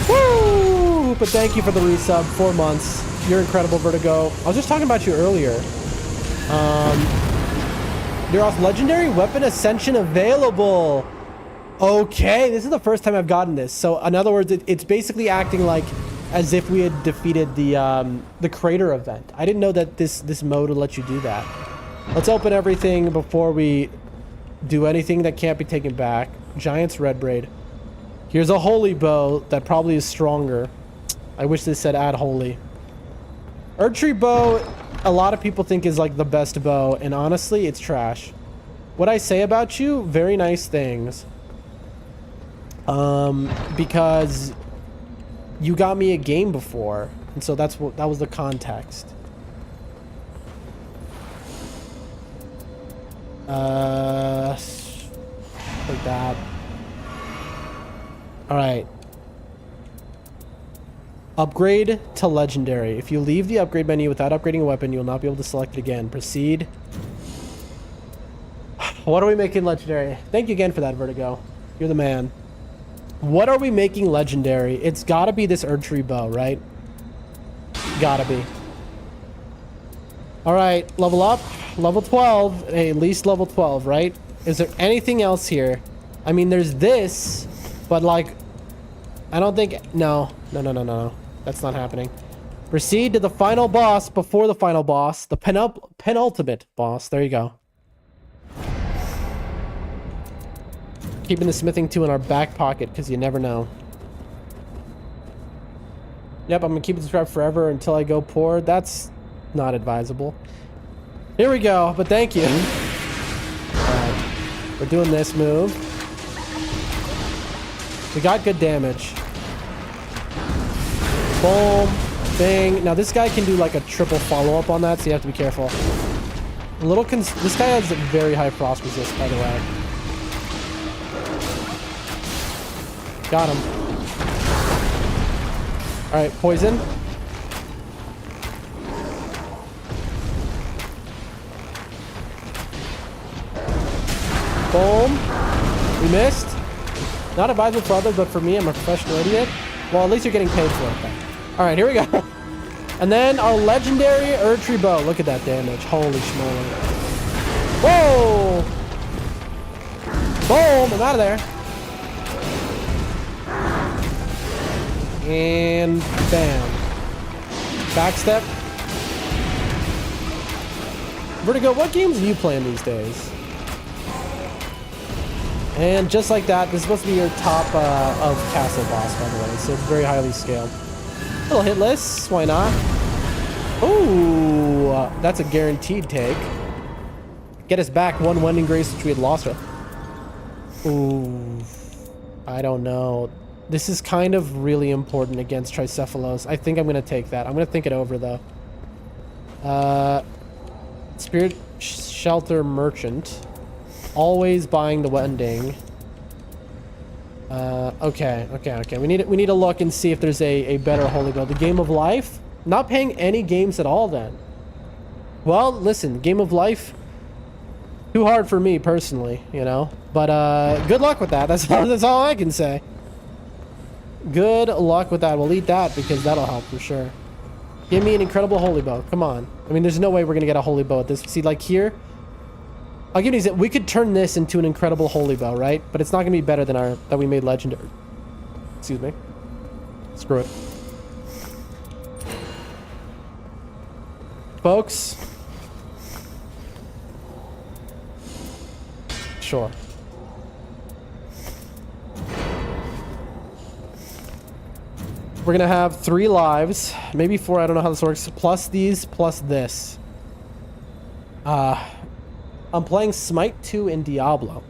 Woo! But thank you for the resub. 4 months. You're incredible, Vertigo. I was just talking about you earlier. You're off legendary weapon ascension available. Okay, this is the first time I've gotten this. So in other words, it's basically acting like as if we had defeated the crater event. I didn't know that this mode would let you do that. Let's open everything before we do anything that can't be taken back. Giant's red braid. Here's a holy bow that probably is stronger. I wish this said add holy. Erdtree bow, a lot of people think is like the best bow, and honestly, it's trash. What I say about you, very nice things. Because you got me a game before, and so that was the context. Like that. All right. Upgrade to legendary. If you leave the upgrade menu without upgrading a weapon, you will not be able to select it again. Proceed. What are we making legendary? Thank you again for that, Vertigo. You're the man. What are we making legendary? It's gotta be this Erdtree bow, right? Gotta be. All right, level up. Level 12. Hey, at least level 12, right? Is there anything else here? I mean, there's this, but like, I don't think... No. That's not happening. Proceed to the final boss before the final boss. The penultimate boss. There you go. Keeping the smithing 2 in our back pocket because you never know. Yep, I'm gonna keep it subscribed forever until I go poor. That's not advisable. Here we go, but thank you. Alright, we're doing this move. We got good damage. Boom, bang. Now this guy can do like a triple follow-up on that, so you have to be careful. This guy has very high frost resist, by the way. Got him. Alright, poison. Boom. We missed. Not advisable for others, but for me, I'm a professional idiot. Well, at least you're getting paid for it then. All right, here we go. And then our legendary Erdtree bow. Look at that damage. Holy schmoly. Whoa! Boom! I'm out of there. And bam. Backstep. Vertigo, what games are you playing these days? And just like that, this is supposed to be your top of castle boss, by the way. So it's very highly scaled. Little hitless, why not? Ooh, that's a guaranteed take. Get us back one Wending Grace, which we had lost her. Ooh, I don't know. This is kind of really important against Tricephalos. I think I'm going to take that. I'm going to think it over, though. Spirit Shelter Merchant. Always buying the Wending. Okay. We need to look and see if there's a better holy build. The Game of Life? Not paying any games at all, then. Well, listen, Game of Life... Too hard for me, personally, you know? But, good luck with that. That's all I can say. Good luck with that. We'll eat that because that'll help for sure. Give me an incredible holy bow. Come on. I mean, there's no way we're gonna get a holy bow at this. See, like here, I'll give you an example. We could turn this into an incredible holy bow, right? But it's not gonna be better than our that we made legendary. Excuse me. Screw it, folks. Sure. We're gonna have 3 lives, maybe 4. I don't know how this works. Plus these, plus this. I'm playing Smite 2 and Diablo.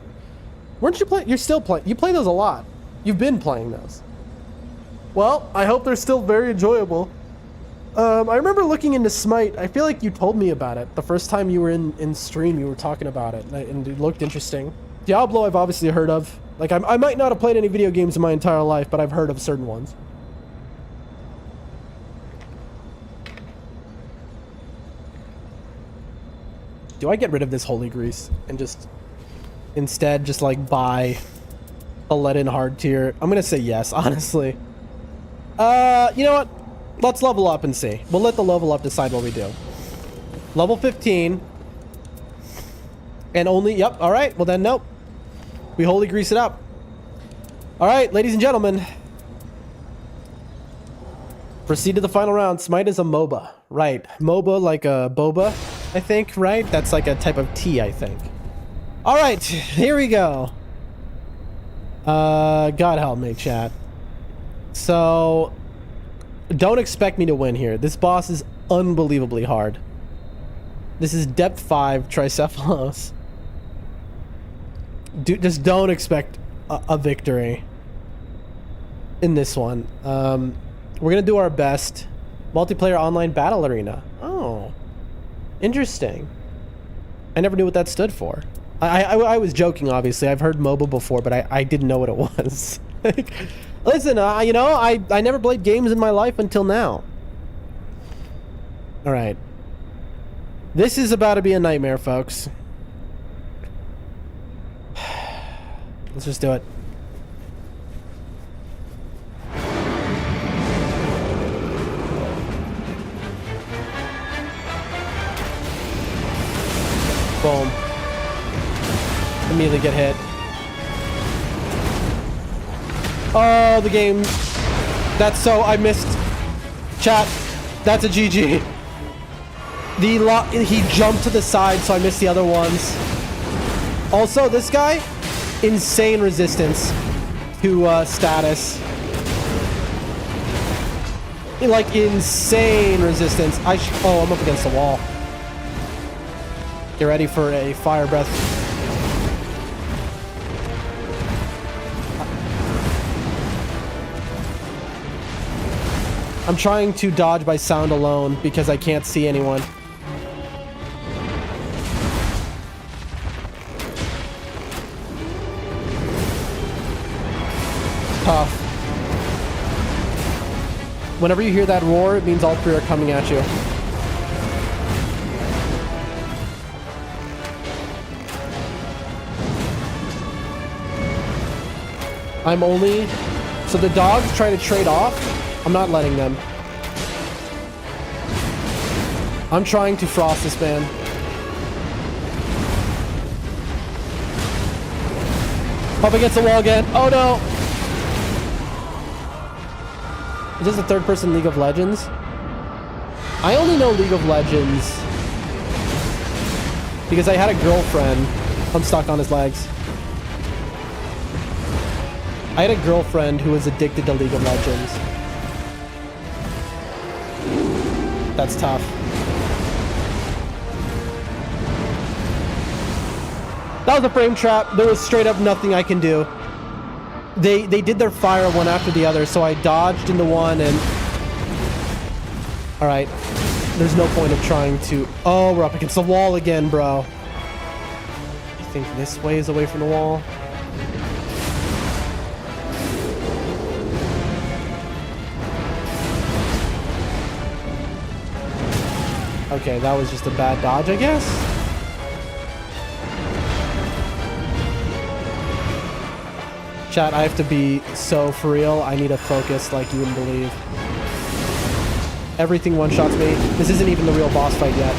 Weren't you playing? You're still playing. You play those a lot. You've been playing those. Well, I hope they're still very enjoyable. I remember looking into Smite. I feel like you told me about it the first time you were in stream. You were talking about it, and it looked interesting. Diablo, I've obviously heard of. Like, I might not have played any video games in my entire life, but I've heard of certain ones. Do I get rid of this holy grease and just instead just like buy a let-in hard tier? I'm gonna say yes, honestly. You know what? Let's level up and see. We'll let the level up decide what we do. Level 15. And only, yep, all right. Well then, nope. We holy grease it up. All right, ladies and gentlemen. Proceed to the final round. Smite is a MOBA. Right. MOBA like a boba, I think, right? That's like a type of tea, I think. All right, here we go. God help me, chat. So, don't expect me to win here. This boss is unbelievably hard. This is depth 5 Tricephalos. Just don't expect a victory in this one. We're gonna do our best. Multiplayer online battle arena. Oh, interesting. I never knew what that stood for. I was joking, obviously. I've heard MOBA before, but I didn't know what it was. Listen, you know, I never played games in my life until now. All right. This is about to be a nightmare, folks. Let's just do it. Boom. Immediately get hit. Oh, the game. That's so... I missed. Chat. That's a GG. He jumped to the side, so I missed the other ones. Also, this guy, insane resistance to status. Like, insane resistance. Oh, I'm up against the wall. Get ready for a fire breath. I'm trying to dodge by sound alone because I can't see anyone. Tough. Whenever you hear that roar, it means all 3 are coming at you. I'm only... So the dogs try to trade off. I'm not letting them. I'm trying to frost this man. Up against the wall again. Oh no! Is this a third-person League of Legends? I only know League of Legends because I had a girlfriend. I'm stuck on his legs. I had a girlfriend who was addicted to League of Legends. That's tough. That was a frame trap. There was straight up nothing I can do. They did their fire one after the other, so I dodged into one and... Alright. There's no point of trying to... Oh, we're up against the wall again, bro. I think this way is away from the wall. Okay, that was just a bad dodge, I guess. Chat, I have to be so for real. I need to focus like you wouldn't believe. Everything one-shots me. This isn't even the real boss fight yet.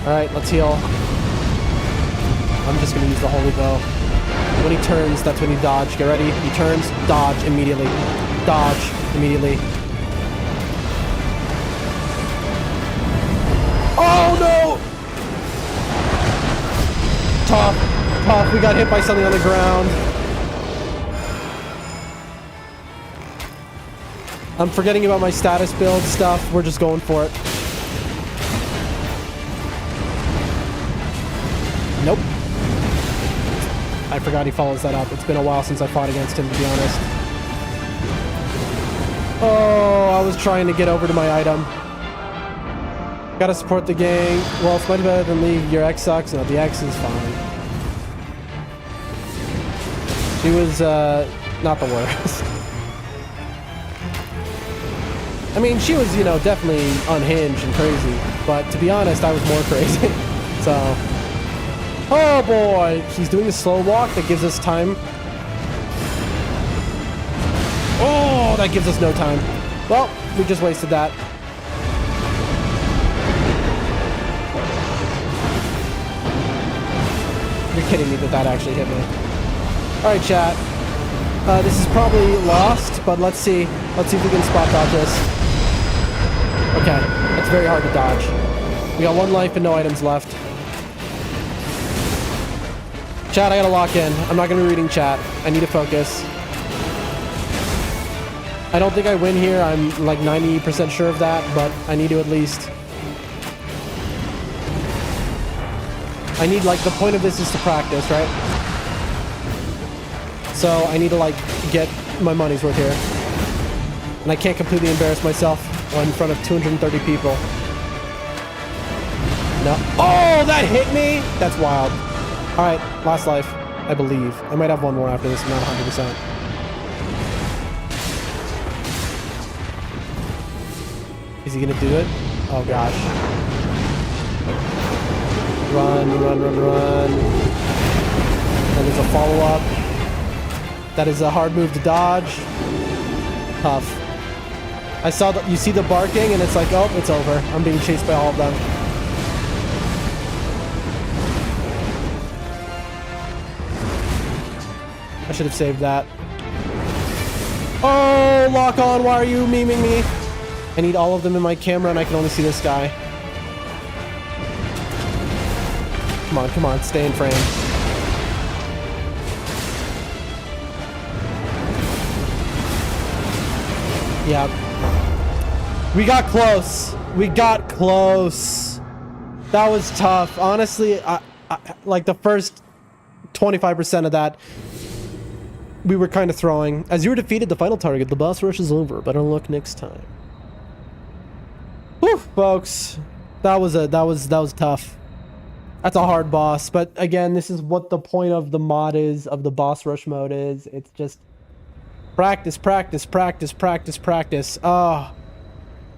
Alright, let's heal. I'm just gonna use the holy bow. When he turns, that's when you dodge. Get ready. He turns, dodge immediately. Dodge immediately. Oh no! Tough. Tough. We got hit by something on the ground. I'm forgetting about my status build stuff. We're just going for it. Nope. I forgot he follows that up. It's been a while since I fought against him, to be honest. Oh, I was trying to get over to my item. Gotta support the gang. Well, it's much better than leave. Your ex sucks. No, the ex is fine. She was, not the worst. I mean, she was, you know, definitely unhinged and crazy. But to be honest, I was more crazy. So... Oh boy! He's doing a slow walk that gives us time. Oh, that gives us no time. Well, we just wasted that. You're kidding me that that actually hit me. Alright, chat. This is probably lost, but let's see. Let's see if we can spot dodge this. Okay, that's very hard to dodge. We got 1 life and no items left. Chat, I gotta lock in. I'm not gonna be reading chat. I need to focus. I don't think I win here. I'm like 90% sure of that, but I need to at least... I need, like, the point of this is to practice, right? So I need to, like, get my money's worth here. And I can't completely embarrass myself in front of 230 people. No. Oh, that hit me? That's wild. Alright, last life, I believe. I might have one more after this, I'm not 100%. Is he gonna do it? Oh gosh. Run, run, run, run. And there's a follow-up. That is a hard move to dodge. Tough. I saw that you see the barking and it's like, oh, it's over. I'm being chased by all of them. I should have saved that. Oh, lock on. Why are you memeing me? I need all of them in my camera and I can only see this guy. Come on, stay in frame. Yeah. We got close. We got close. That was tough. Honestly, I like the first 25% of that, we were kind of throwing. As you were defeated the final target, the boss rush is over. Better luck next time. Whew, folks. That was tough. That's a hard boss. But again, this is what the point of the mod is, of the boss rush mode is. It's just practice, practice, practice, practice, practice.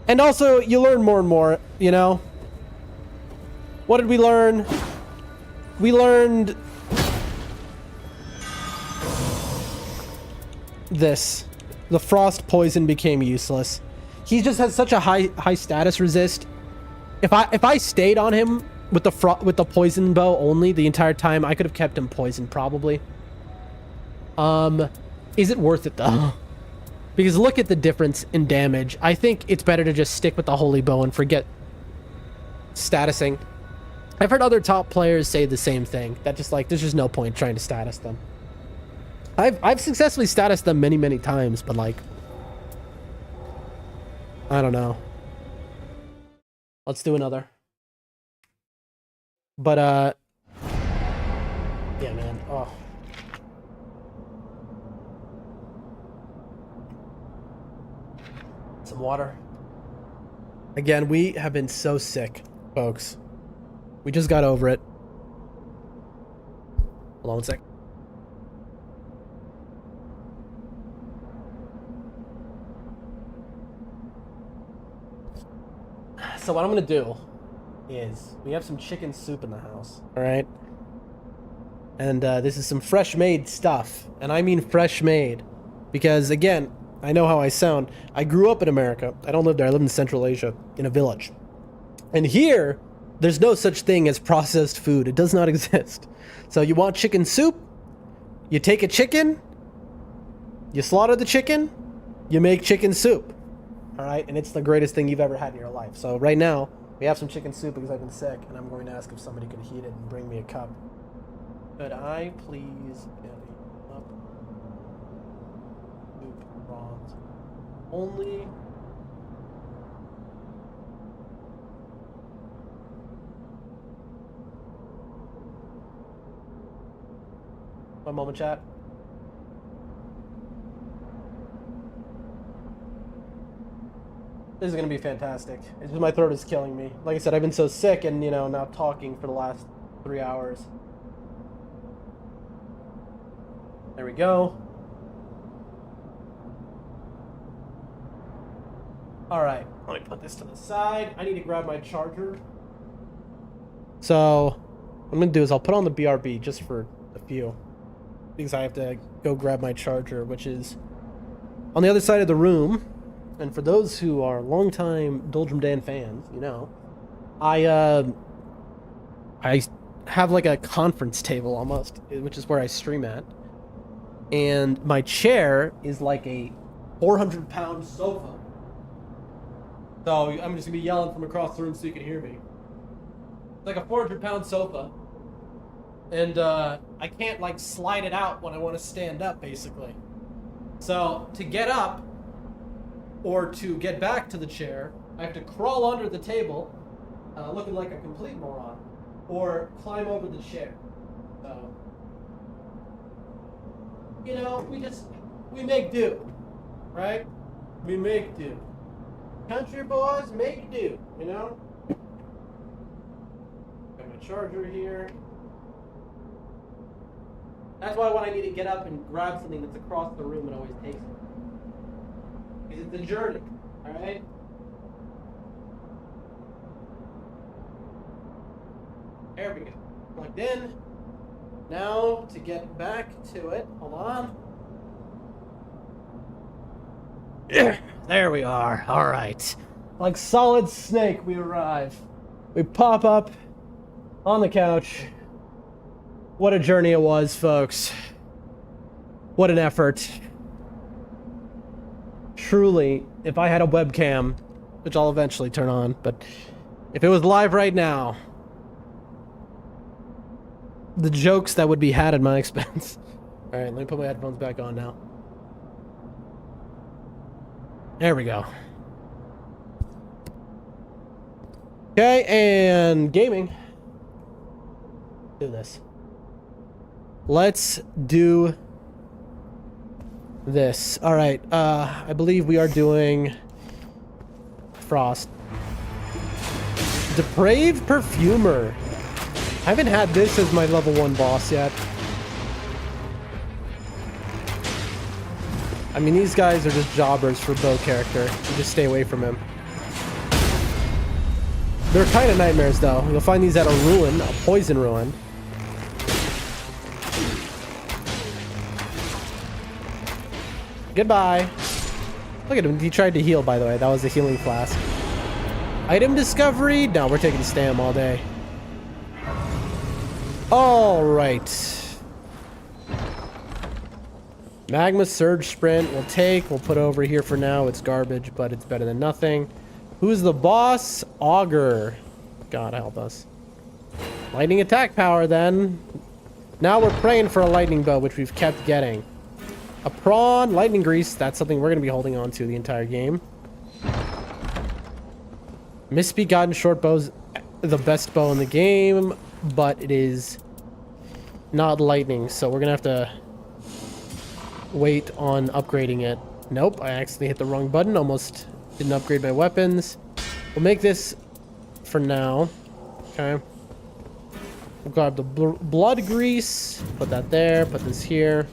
And also, you learn more and more, you know? What did we learn? We learned... this. The frost poison became useless. He just has such a high status resist. If I stayed on him with the poison bow only the entire time, I could have kept him poisoned probably. Is it worth it though? Because look at the difference in damage. I think it's better to just stick with the holy bow and forget statusing. I've heard other top players say the same thing. That just like there's just no point trying to status them. I've successfully statused them many times, but like I don't know. Let's do another. But yeah, man. Oh. Some water. Again, we have been so sick, folks. We just got over it. Hold on one sec. So what I'm gonna do is we have some chicken soup in the house, all right? And this is some fresh made stuff, and I mean fresh made, because again, I know how I sound. I grew up in America. I don't live there. I live in Central Asia in a village, and here there's no such thing as processed food. It does not exist. So you want chicken soup? You take a chicken, you slaughter the chicken, you make chicken soup. All right, and it's the greatest thing you've ever had in your life. So right now, we have some chicken soup because I've been sick, and I'm going to ask if somebody could heat it and bring me a cup. Could I please get a cup? Soup, prawns. Only... One moment, chat. This is going to be fantastic. It's just my throat is killing me. Like I said, I've been so sick and, you know, now talking for the last 3 hours. There we go. All right, let me put this to the side. I need to grab my charger. So what I'm going to do is I'll put on the BRB just for a few, because I have to go grab my charger, which is on the other side of the room. And for those who are longtime Doldrum Dan fans, you know, I have like a conference table almost, which is where I stream at. And my chair is like a 400-pound sofa. So I'm just gonna be yelling from across the room so you can hear me. It's like a 400-pound sofa. And I can't like slide it out when I want to stand up, basically. So to get up, or to get back to the chair, I have to crawl under the table, looking like a complete moron, or climb over the chair. So, you know, we make do, right? We make do. Country boys make do, you know? Got my charger here. That's why when I need to get up and grab something that's across the room, it always takes me. Because it's a journey, alright? There we go. Plugged in. Now, to get back to it, hold on. There we are, alright. Like Solid Snake, we arrive. We pop up on the couch. What a journey it was, folks. What an effort. Truly, if I had a webcam, which I'll eventually turn on, but if it was live right now, the jokes that would be had at my expense. All right, let me put my headphones back on now. There we go. Okay, and gaming. Do this. Let's do this. All right, I believe we are doing Frost. Depraved Perfumer. I haven't had this as my level 1 boss yet. I mean, these guys are just jobbers for bow character. You just stay away from him. They're kind of nightmares, though. You'll find these at a ruin, a poison ruin. Goodbye. Look at him. He tried to heal, by the way. That was a healing flask. Item discovery? No, we're taking stam all day. All right. Magma Surge Sprint we'll take. We'll put over here for now. It's garbage, but it's better than nothing. Who's the boss? Augur. God help us. Lightning attack power, then. Now we're praying for a lightning bow, which we've kept getting. A prawn, lightning grease. That's something we're going to be holding on to the entire game. Misbegotten short bow's the best bow in the game, but it is not lightning, so we're going to have to wait on upgrading it. Nope, I accidentally hit the wrong button. Almost didn't upgrade my weapons. We'll make this for now. Okay. We'll grab the blood grease. Put that there. Put this here.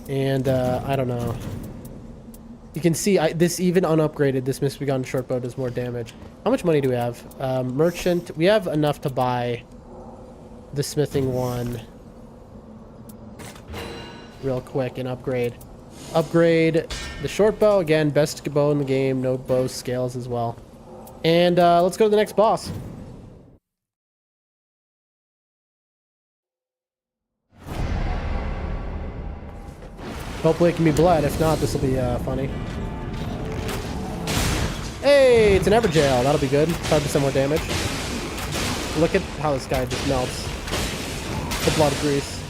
And, I don't know. You can see, this even unupgraded, this misbegotten short bow does more damage. How much money do we have? Merchant. We have enough to buy the smithing one real quick and upgrade. Upgrade the short bow. Again, best bow in the game. No bow scales as well. And let's go to the next boss. Hopefully it can be bled. If not, this will be funny. Hey, it's an Everjail. That'll be good. 5% more damage. Look at how this guy just melts. The blood grease.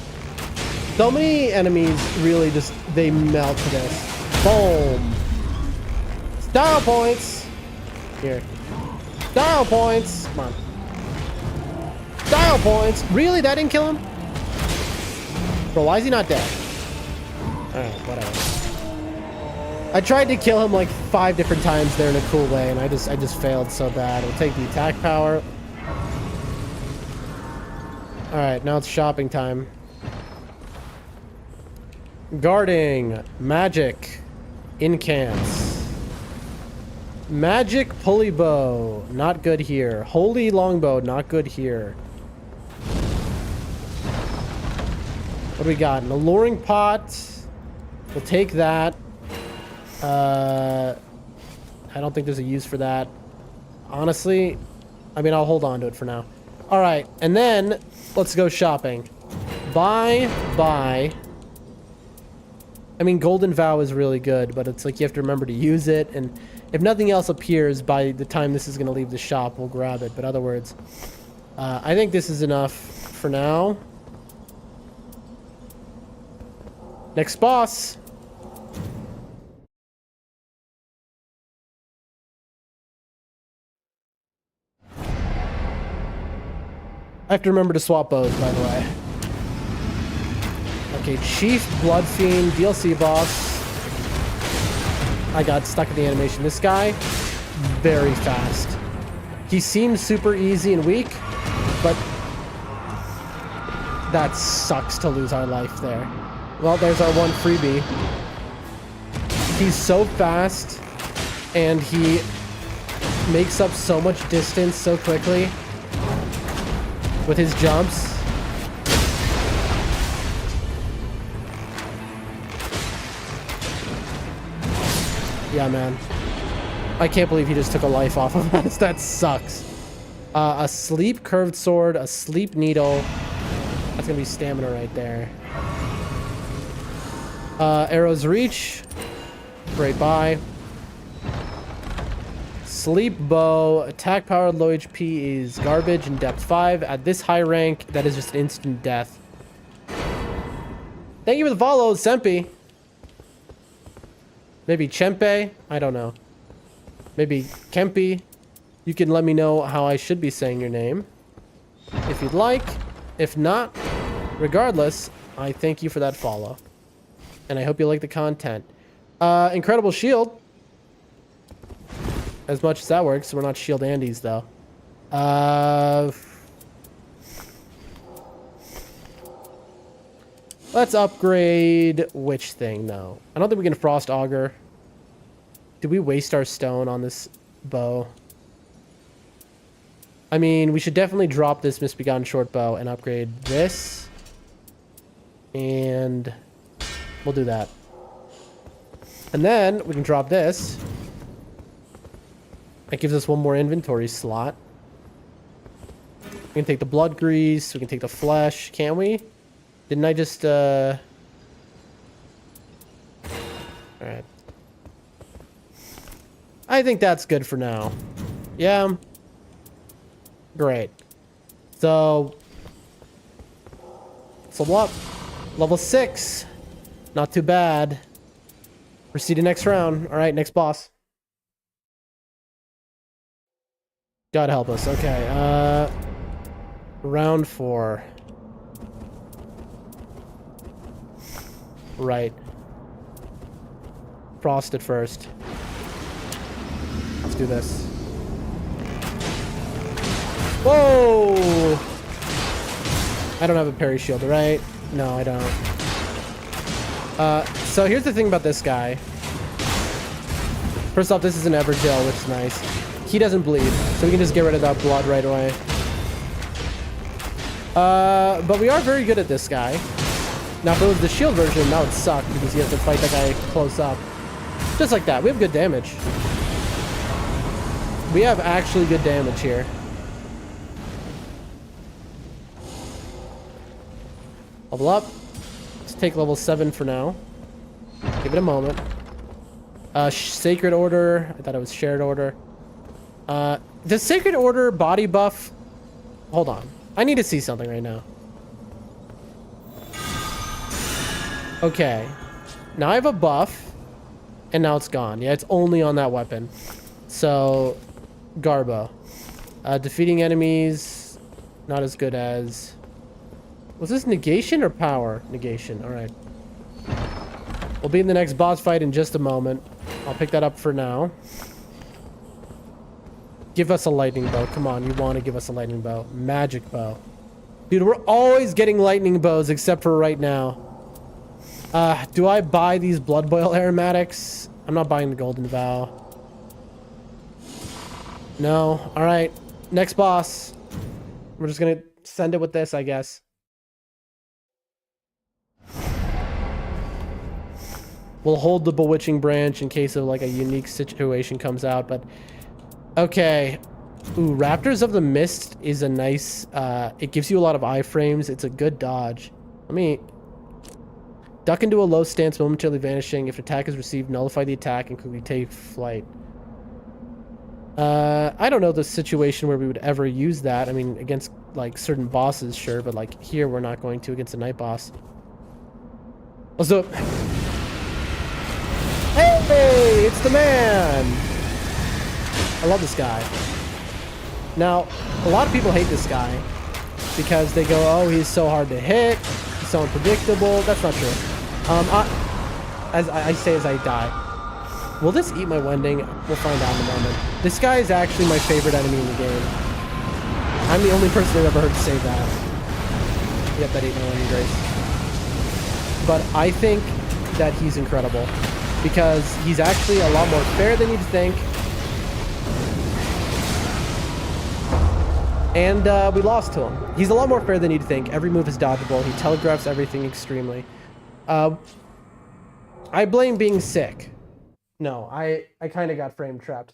So many enemies really just, they melt to this. Boom. Style points. Here. Style points. Come on. Style points. Really? That didn't kill him? Bro, why is he not dead? Alright, whatever. I tried to kill him like 5 different times there in a cool way, and I just failed so bad. We'll take the attack power. Alright, now it's shopping time. Guarding. Magic. Incants. Magic pulley bow. Not good here. Holy longbow. Not good here. What do we got? An alluring pot. We'll take that. I don't think there's a use for that. Honestly, I mean, I'll hold on to it for now. All right, and then let's go shopping. Buy. I mean, Golden Vow is really good, but it's like you have to remember to use it, and if nothing else appears by the time this is going to leave the shop, we'll grab it. But other words, I think this is enough for now. Next boss. I have to remember to swap bows, by the way. Okay, Chief Bloodfiend, DLC boss. I got stuck in the animation. This guy, very fast. He seems super easy and weak, but that sucks to lose our life there. Well, there's our one freebie. He's so fast, and he makes up so much distance so quickly with his jumps. Yeah, man. I can't believe he just took a life off of us. That sucks. A sleep curved sword, a sleep needle. That's gonna be stamina right there. Arrow's reach. Great buy. Sleep bow. Attack power low HP is garbage in depth 5. At this high rank, that is just instant death. Thank you for the follow, Sempi. Maybe Chempe? I don't know. Maybe Kempi? You can let me know how I should be saying your name, if you'd like. If not, regardless, I thank you for that follow. And I hope you like the content. Incredible shield. As much as that works, we're not shield Andes, though. Let's upgrade which thing, though? I don't think we can Frost Augur. Did we waste our stone on this bow? I mean, we should definitely drop this Misbegotten short bow and upgrade this. And we'll do that. And then we can drop this. That gives us one more inventory slot. We can take the blood grease. We can take the flesh. Can we? Didn't I just, Alright. I think that's good for now. Yeah. Great. So, level up. Level 6. Not too bad. Proceed to next round. Alright, next boss. God help us. Okay, round 4. Right. Frost it first. Let's do this. Whoa! I don't have a parry shield, right? No, I don't. So here's the thing about this guy. First off, this is an Evergel, which is nice. He doesn't bleed, so we can just get rid of that blood right away. But we are very good at this guy. Now, if it was the shield version, that would suck because he has to fight that guy close up. Just like that. We have good damage. We have actually good damage here. Level up. Let's take level 7 for now. Give it a moment. Sacred Order. I thought it was Shared Order. The Sacred Order body buff... Hold on. I need to see something right now. Okay. Now I have a buff. And now it's gone. Yeah, it's only on that weapon. So... Garbo. Defeating enemies... Not as good as... Was this negation or power? Negation. Alright. We'll be in the next boss fight in just a moment. I'll pick that up for now. Give us a lightning bow. Come on, you want to give us a lightning bow. Magic bow. Dude, we're always getting lightning bows except for right now. Do I buy these blood boil aromatics? I'm not buying the golden vow. No. Alright. Next boss. We're just gonna send it with this, I guess. We'll hold the bewitching branch in case of like a unique situation comes out, but okay. Ooh, Raptors of the Mist is a nice it gives you a lot of iframes. It's a good dodge. Let me duck into a low stance, momentarily vanishing. If attack is received, nullify the attack and quickly take flight. I don't know the situation where we would ever use that. I mean, against like certain bosses, sure, but like here we're not going to against a night boss. Let's do it. Hey, it's the man! I love this guy. Now, a lot of people hate this guy because they go, oh, he's so hard to hit, he's so unpredictable. That's not true. As I say as I die. Will this eat my wending? We'll find out in a moment. This guy is actually my favorite enemy in the game. I'm the only person I've ever heard say that. Yep, that ate my wending grace. But I think that he's incredible because he's actually a lot more fair than you'd think. And we lost to him. He's a lot more fair than you'd think. Every move is dodgeable. He telegraphs everything extremely. I blame being sick. No, I kind of got frame trapped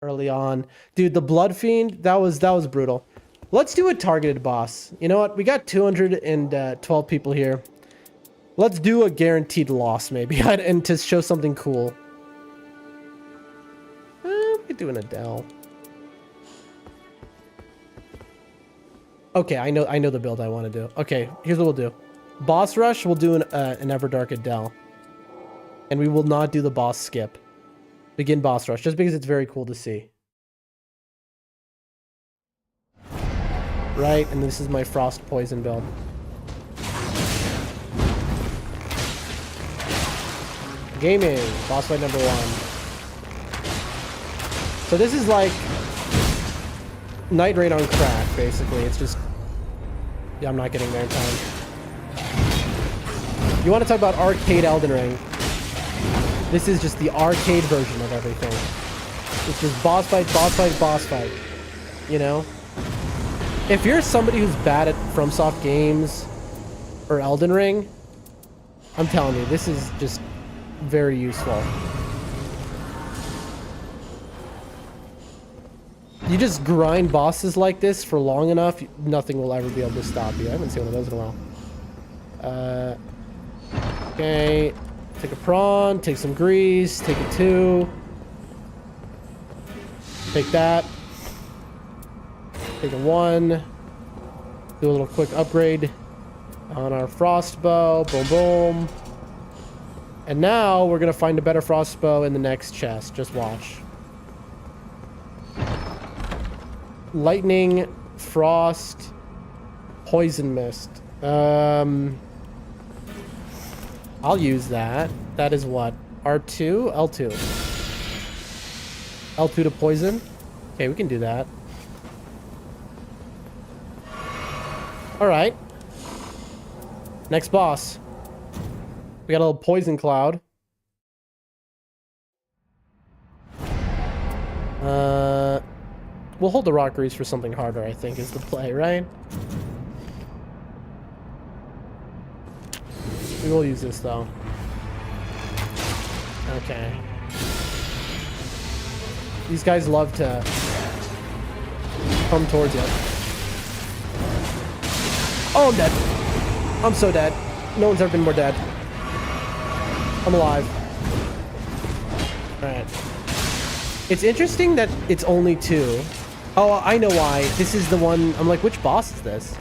early on. Dude, the Blood Fiend, that was brutal. Let's do a targeted boss. You know what? We got 212 people here. Let's do a guaranteed loss, maybe, and to show something cool. We could do an Adele. Okay, I know the build I want to do. Okay, here's what we'll do. Boss rush, we'll do an Everdark Adele. And we will not do the boss skip. Begin boss rush, just because it's very cool to see. Right, and this is my frost poison build. Gaming, boss fight number 1. So this is like Nightreign on crack, basically. It's just... Yeah, I'm not getting there in time. You want to talk about arcade Elden Ring. This is just the arcade version of everything. It's just boss fight, boss fight, boss fight. You know? If you're somebody who's bad at FromSoft games or Elden Ring, I'm telling you, this is just very useful. You just grind bosses like this for long enough, nothing will ever be able to stop you. I haven't seen one of those in a while. Okay. Take a prawn, take some grease, take a 2. Take that. Take a 1. Do a little quick upgrade on our frost bow. Boom, boom. And now we're going to find a better frost bow in the next chest. Just watch. Lightning, frost, poison mist. I'll use that. That is what? R2? L2. L2 to poison? Okay, we can do that. Alright. Next boss. We got a little poison cloud. We'll hold the rock grease for something harder, I think, is the play, right? We will use this, though. Okay. These guys love to come towards you. Oh, I'm dead. I'm so dead. No one's ever been more dead. I'm alive. Alright. It's interesting that it's only 2. Oh, I know why. This is the one... I'm like, which boss is this?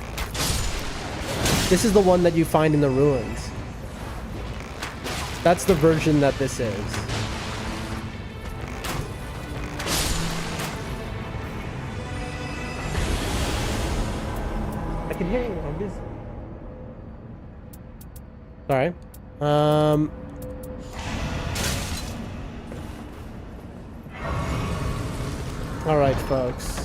This is the one that you find in the ruins. That's the version that this is. I can hear you. I'm busy. Sorry. All right, folks.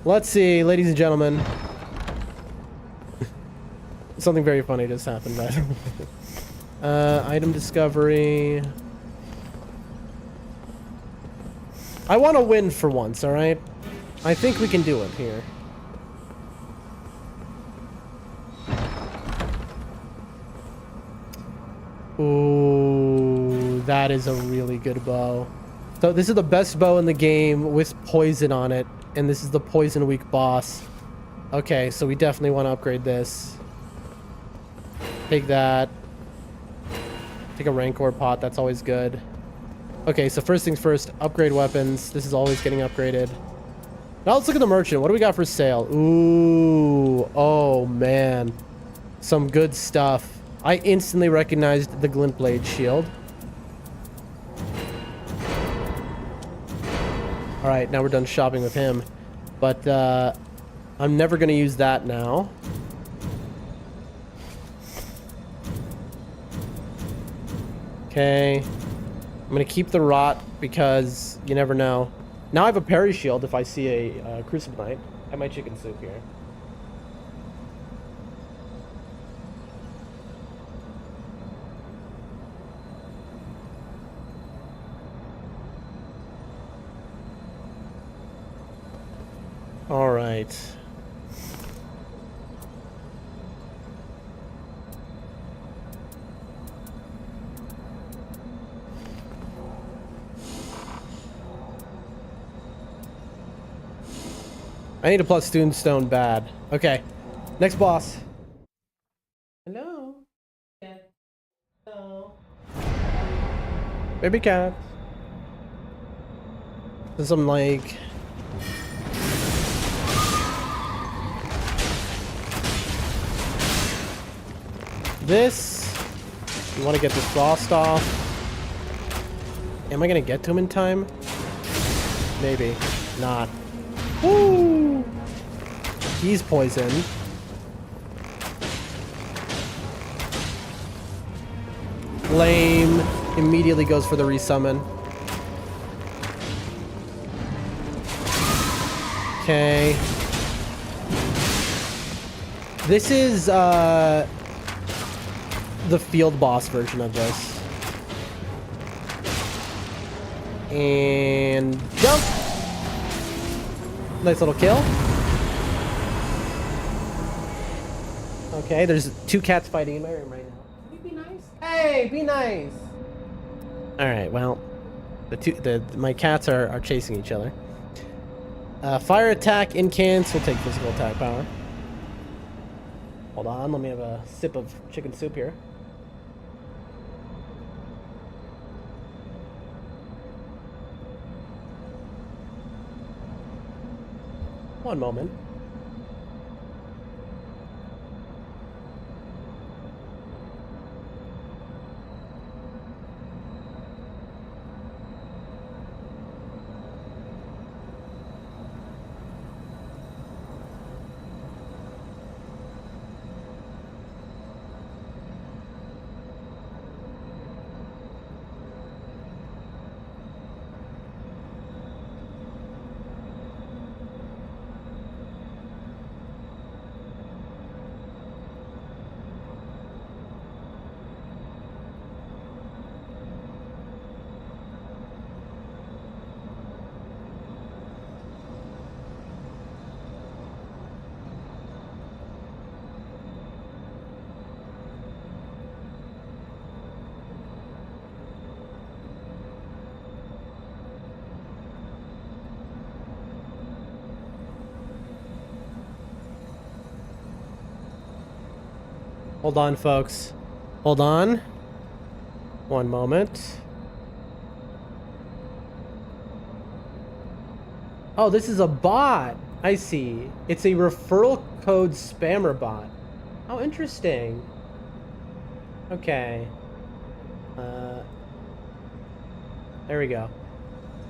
Let's see, ladies and gentlemen. Something very funny just happened, by the way. Item discovery. I want to win for once, all right? I think we can do it here. Ooh, that is a really good bow. So this is the best bow in the game with poison on it. And this is the poison weak boss. Okay, so we definitely want to upgrade this. Take that. Take a Rancor pot. That's always good. Okay, so first things first. Upgrade weapons. This is always getting upgraded. Now let's look at the merchant. What do we got for sale? Ooh. Oh, man. Some good stuff. I instantly recognized the Glint Blade shield. Alright, now we're done shopping with him. But, I'm never going to use that now. Okay. I'm going to keep the rot because you never know. Now I have a parry shield if I see a Crucible Knight. I have my chicken soup here. All right. I need a plus Tombstone bad. Okay. Next boss. Hello. Cat. Hello. Baby cat. There's some like... this. You want to get the frost off. Am I going to get to him in time? Maybe. Not. Woo! He's poisoned. Lame. Immediately goes for the resummon. Okay. This is, the field boss version of this. And jump. Nice little kill. Okay, there's two cats fighting in my room right now. Can you be nice? Hey, be nice. All right, well, my cats are chasing each other. Fire attack, incants, will take physical attack power. Hold on, let me have a sip of chicken soup here. One moment. Hold on, folks. Hold on. One moment. Oh, this is a bot. I see. It's a referral code spammer bot. Oh, interesting. Okay. There we go.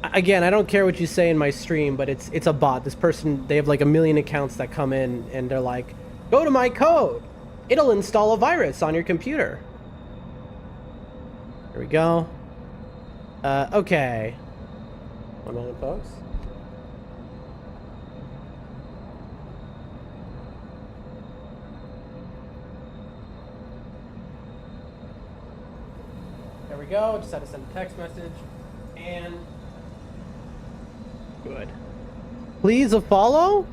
Again, I don't care what you say in my stream, but it's a bot. This person, they have like 1 million accounts that come in and they're like, go to my code. It'll install a virus on your computer. Here we go. Okay. One moment, folks. There we go. Just had to send a text message. And good. Please a follow?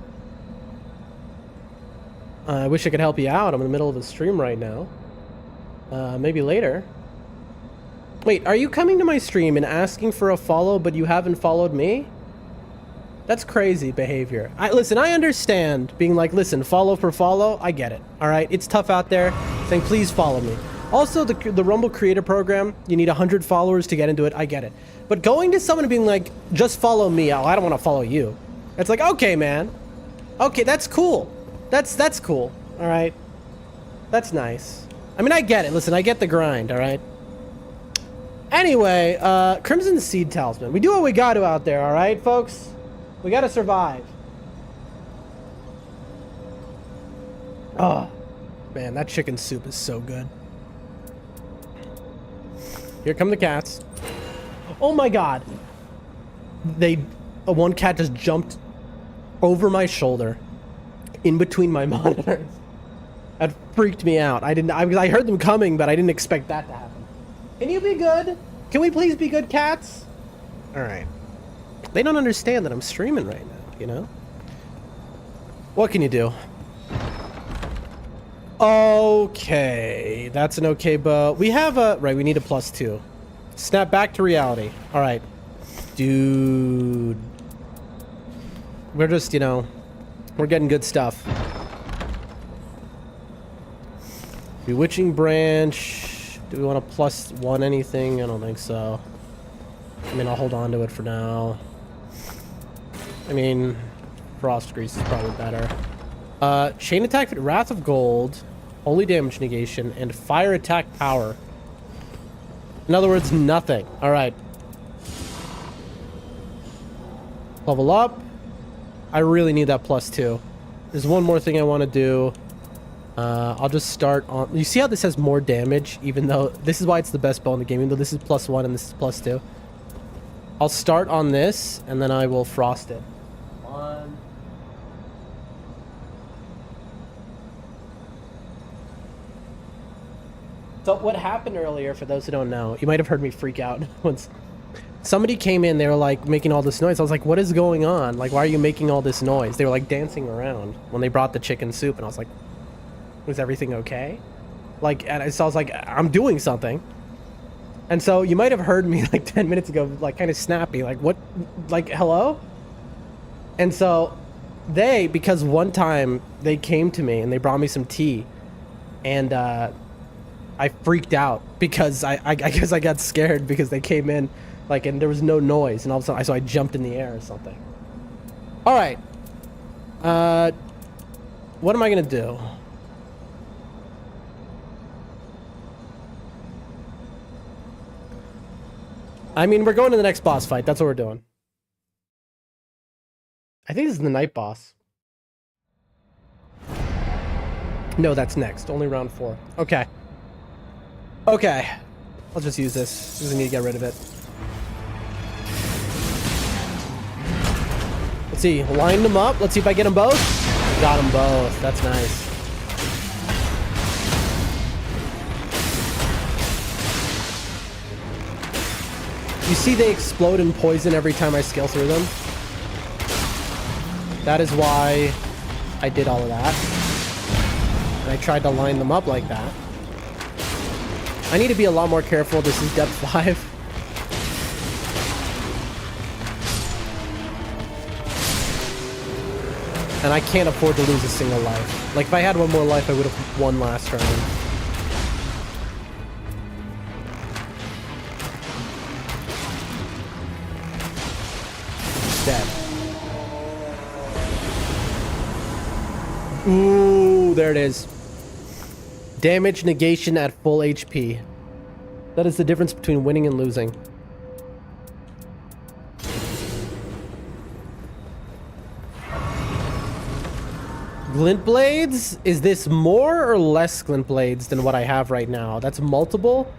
I wish I could help you out. I'm in the middle of a stream right now. Maybe later. Wait, are you coming to my stream and asking for a follow, but you haven't followed me? That's crazy behavior. Listen, I understand being like, listen, follow for follow. I get it. All right, it's tough out there. Saying, please follow me. Also, the Rumble Creator Program, you need 100 followers to get into it. I get it. But going to someone and being like, just follow me. Oh, I don't want to follow you. It's like, okay, man. Okay, that's cool. That's cool. All right. That's nice. I mean, I get it. Listen, I get the grind. All right. Anyway, Crimson Seed Talisman. We do what we got to out there. All right, folks. We got to survive. Oh, man, that chicken soup is so good. Here come the cats. Oh my God. One cat just jumped over my shoulder. In between my monitors. That freaked me out. I heard them coming, but I didn't expect that to happen. Can you be good? Can we please be good cats? All right. They don't understand that I'm streaming right now, you know? What can you do? Okay. That's an okay bow. We have a... Right, we need a +2. Snap back to reality. All right. Dude. We're just, you know... We're getting good stuff. Bewitching Branch. Do we want a +1 anything? I don't think so. I mean, I'll hold on to it for now. I mean, Frost Grease is probably better. Chain Attack, Wrath of Gold, Holy Damage Negation, and Fire Attack Power. In other words, nothing. All right. Level up. I really need that +2. There's one more thing I want to do. I'll just start on... You see how this has more damage, even though... This is why it's the best bow in the game, even though this is +1 and this is +2. I'll start on this, and then I will frost it. One. So what happened earlier, for those who don't know, you might have heard me freak out once... Somebody came in, they were like making all this noise. I was like, what is going on? Like, why are you making all this noise? They were like dancing around when they brought the chicken soup, and I was like, Was everything okay? Like, and so I was like, I'm doing something. And so you might have heard me like 10 minutes ago, like kind of snappy, like what, like, hello? And so because one time they came to me and they brought me some tea, and I freaked out because I guess I got scared because they came in, like, and there was no noise, and all of a sudden, so I jumped in the air or something. All right. What am I gonna do? I mean, we're going to the next boss fight. That's what we're doing. I think this is the night boss. No, that's next. Only round 4. Okay. Okay. I'll just use this. Just need to get rid of it. Let's see. Line them up. Let's see if I get them both. Got them both. That's nice. You see they explode in poison every time I scale through them? That is why I did all of that. And I tried to line them up like that. I need to be a lot more careful. This is depth 5. And I can't afford to lose a single life. Like, if I had one more life, I would have won last round. Dead. Ooh, there it is. Damage negation at full HP. That is the difference between winning and losing. Glint blades? Is this more or less glint blades than what I have right now? That's multiple?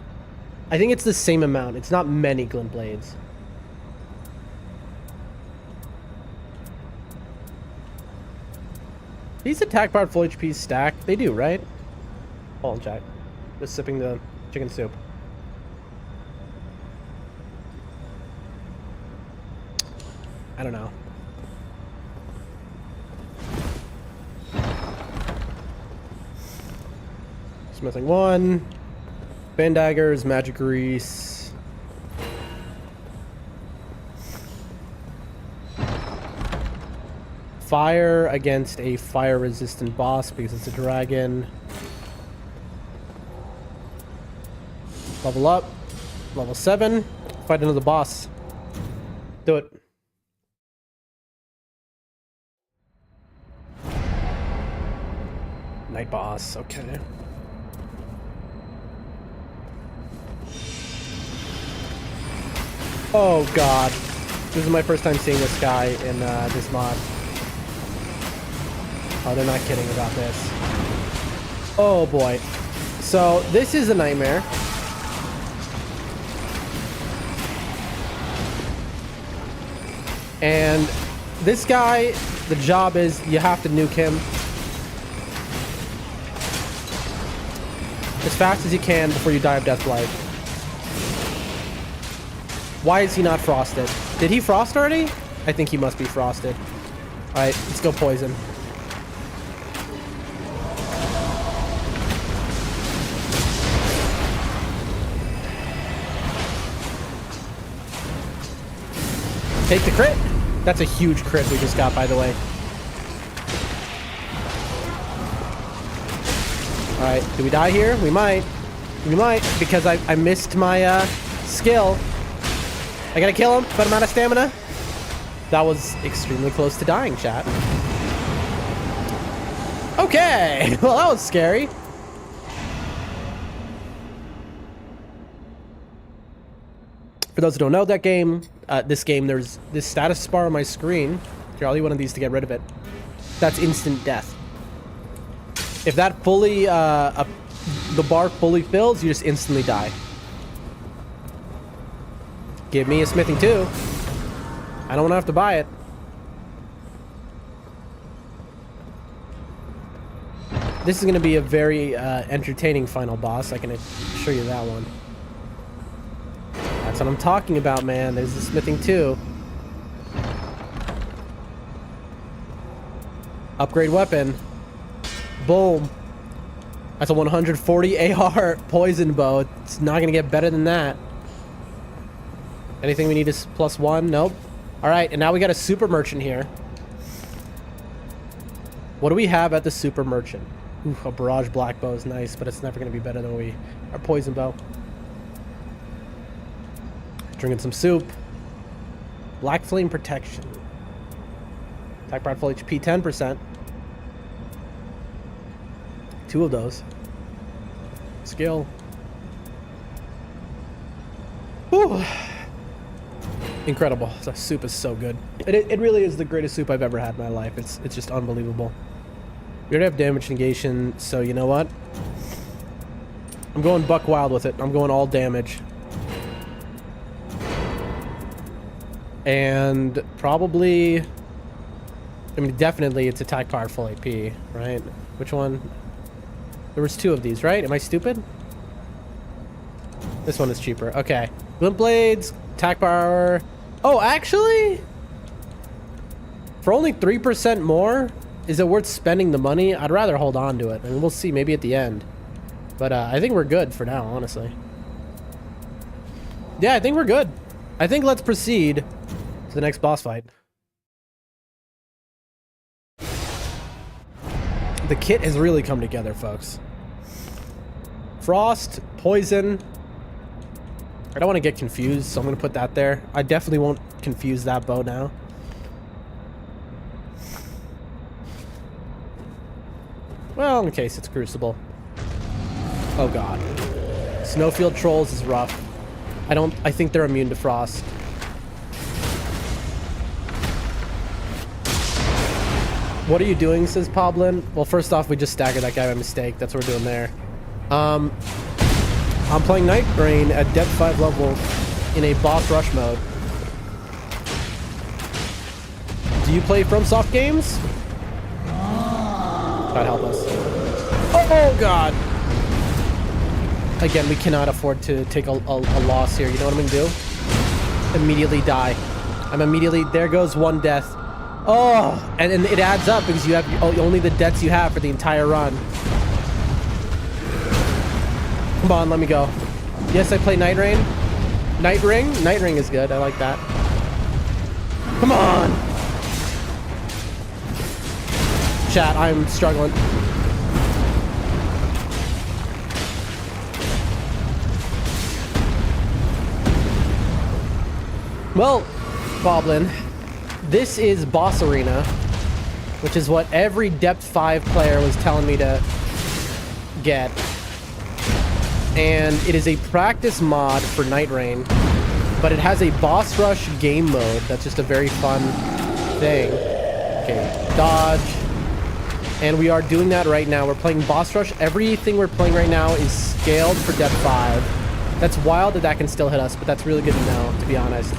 I think it's the same amount. It's not many glint blades. These attack powered full HP stack? They do, right? Hold on, chat. Just sipping the chicken soup. I don't know. Smithing 1. Band daggers, magic grease. Fire against a fire resistant boss because it's a dragon. Level up. Level 7. Fight another boss. Do it. Night boss, okay. Oh god. This is my first time seeing this guy in this mod. Oh, they're not kidding about this. Oh boy. So, this is a nightmare. And this guy, the job is you have to nuke him as fast as you can before you die of deathblight. Why is he not frosted? Did he frost already? I think he must be frosted. Alright, let's go poison. Take the crit. That's a huge crit we just got, by the way. Alright, do we die here? We might. We might, because I missed my skill. I gotta kill him, but I'm out of stamina. That was extremely close to dying, chat. Okay, well that was scary. For those who don't know that game, this game, there's this status bar on my screen. Here, I'll use one of these to get rid of it. That's instant death. If that fully, the bar fully fills, you just instantly die. Give me a smithing 2. I don't want to have to buy it. This is going to be a very entertaining final boss. I can assure you that one. That's what I'm talking about, man. There's the smithing 2. Upgrade weapon. Boom. That's a 140 AR poison bow. It's not gonna get better than that. Anything we need is +1? Nope. All right, and now we got a super merchant here. What do we have at the super merchant? Ooh, a barrage black bow is nice, but it's never gonna be better than our poison bow. Drinking some soup. Black flame protection. Attack power full HP 10%. 2 of those. Skill. Whew. Incredible. The soup is so good. It really is the greatest soup I've ever had in my life. It's just unbelievable. We already have damage negation, so you know what? I'm going buck wild with it. I'm going all damage. And probably... I mean, definitely it's attack power full AP, right? Which one? There was 2 of these, right? Am I stupid? This one is cheaper. Okay. Glint blades, attack power... Oh, actually? For only 3% more? Is it worth spending the money? I'd rather hold on to it. I mean, we'll see, maybe at the end. But I think we're good for now, honestly. Yeah, I think we're good. I think let's proceed to the next boss fight. The kit has really come together, folks. Frost, poison. I don't want to get confused, so I'm going to put that there. I definitely won't confuse that bow now. Well, in case it's Crucible. Oh god. Snowfield Trolls is rough. I think they're immune to Frost. What are you doing, says Poblin? Well, first off, we just staggered that guy by mistake. That's what we're doing there. I'm playing Nightreign at depth 5 level in a boss rush mode. Do you play FromSoft games? God help us. Oh god! Again, we cannot afford to take a loss here. You know what I'm gonna do? Immediately die. I'm immediately... There goes 1 death. Oh! And it adds up because you have only the deaths you have for the entire run. Come on, let me go. Yes, I play Nightreign. Nightreign? Nightreign is good. I like that. Come on! Chat, I'm struggling. Well, Boblin, this is Boss Arena, which is what every Depth 5 player was telling me to get. And it is a practice mod for Nightreign, but it has a boss rush game mode. That's just a very fun thing. Okay, dodge. And we are doing that right now. We're playing boss rush. Everything we're playing right now is scaled for depth 5. That's wild that can still hit us, but that's really good to know, to be honest.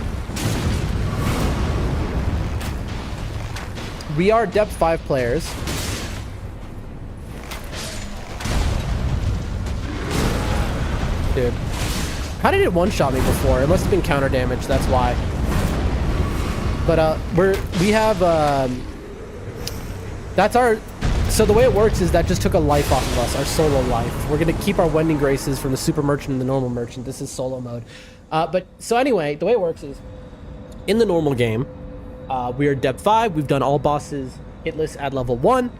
We are depth 5 players. Dude. How did it one-shot me before? It must have been counter damage, that's why. But we have that's our... So the way it works is that just took a life off of us, our solo life. We're gonna keep our Wending Graces from the Super Merchant and the Normal Merchant. This is solo mode. But so anyway, the way it works is in the normal game, we are depth 5. We've done all bosses hitless at level 1.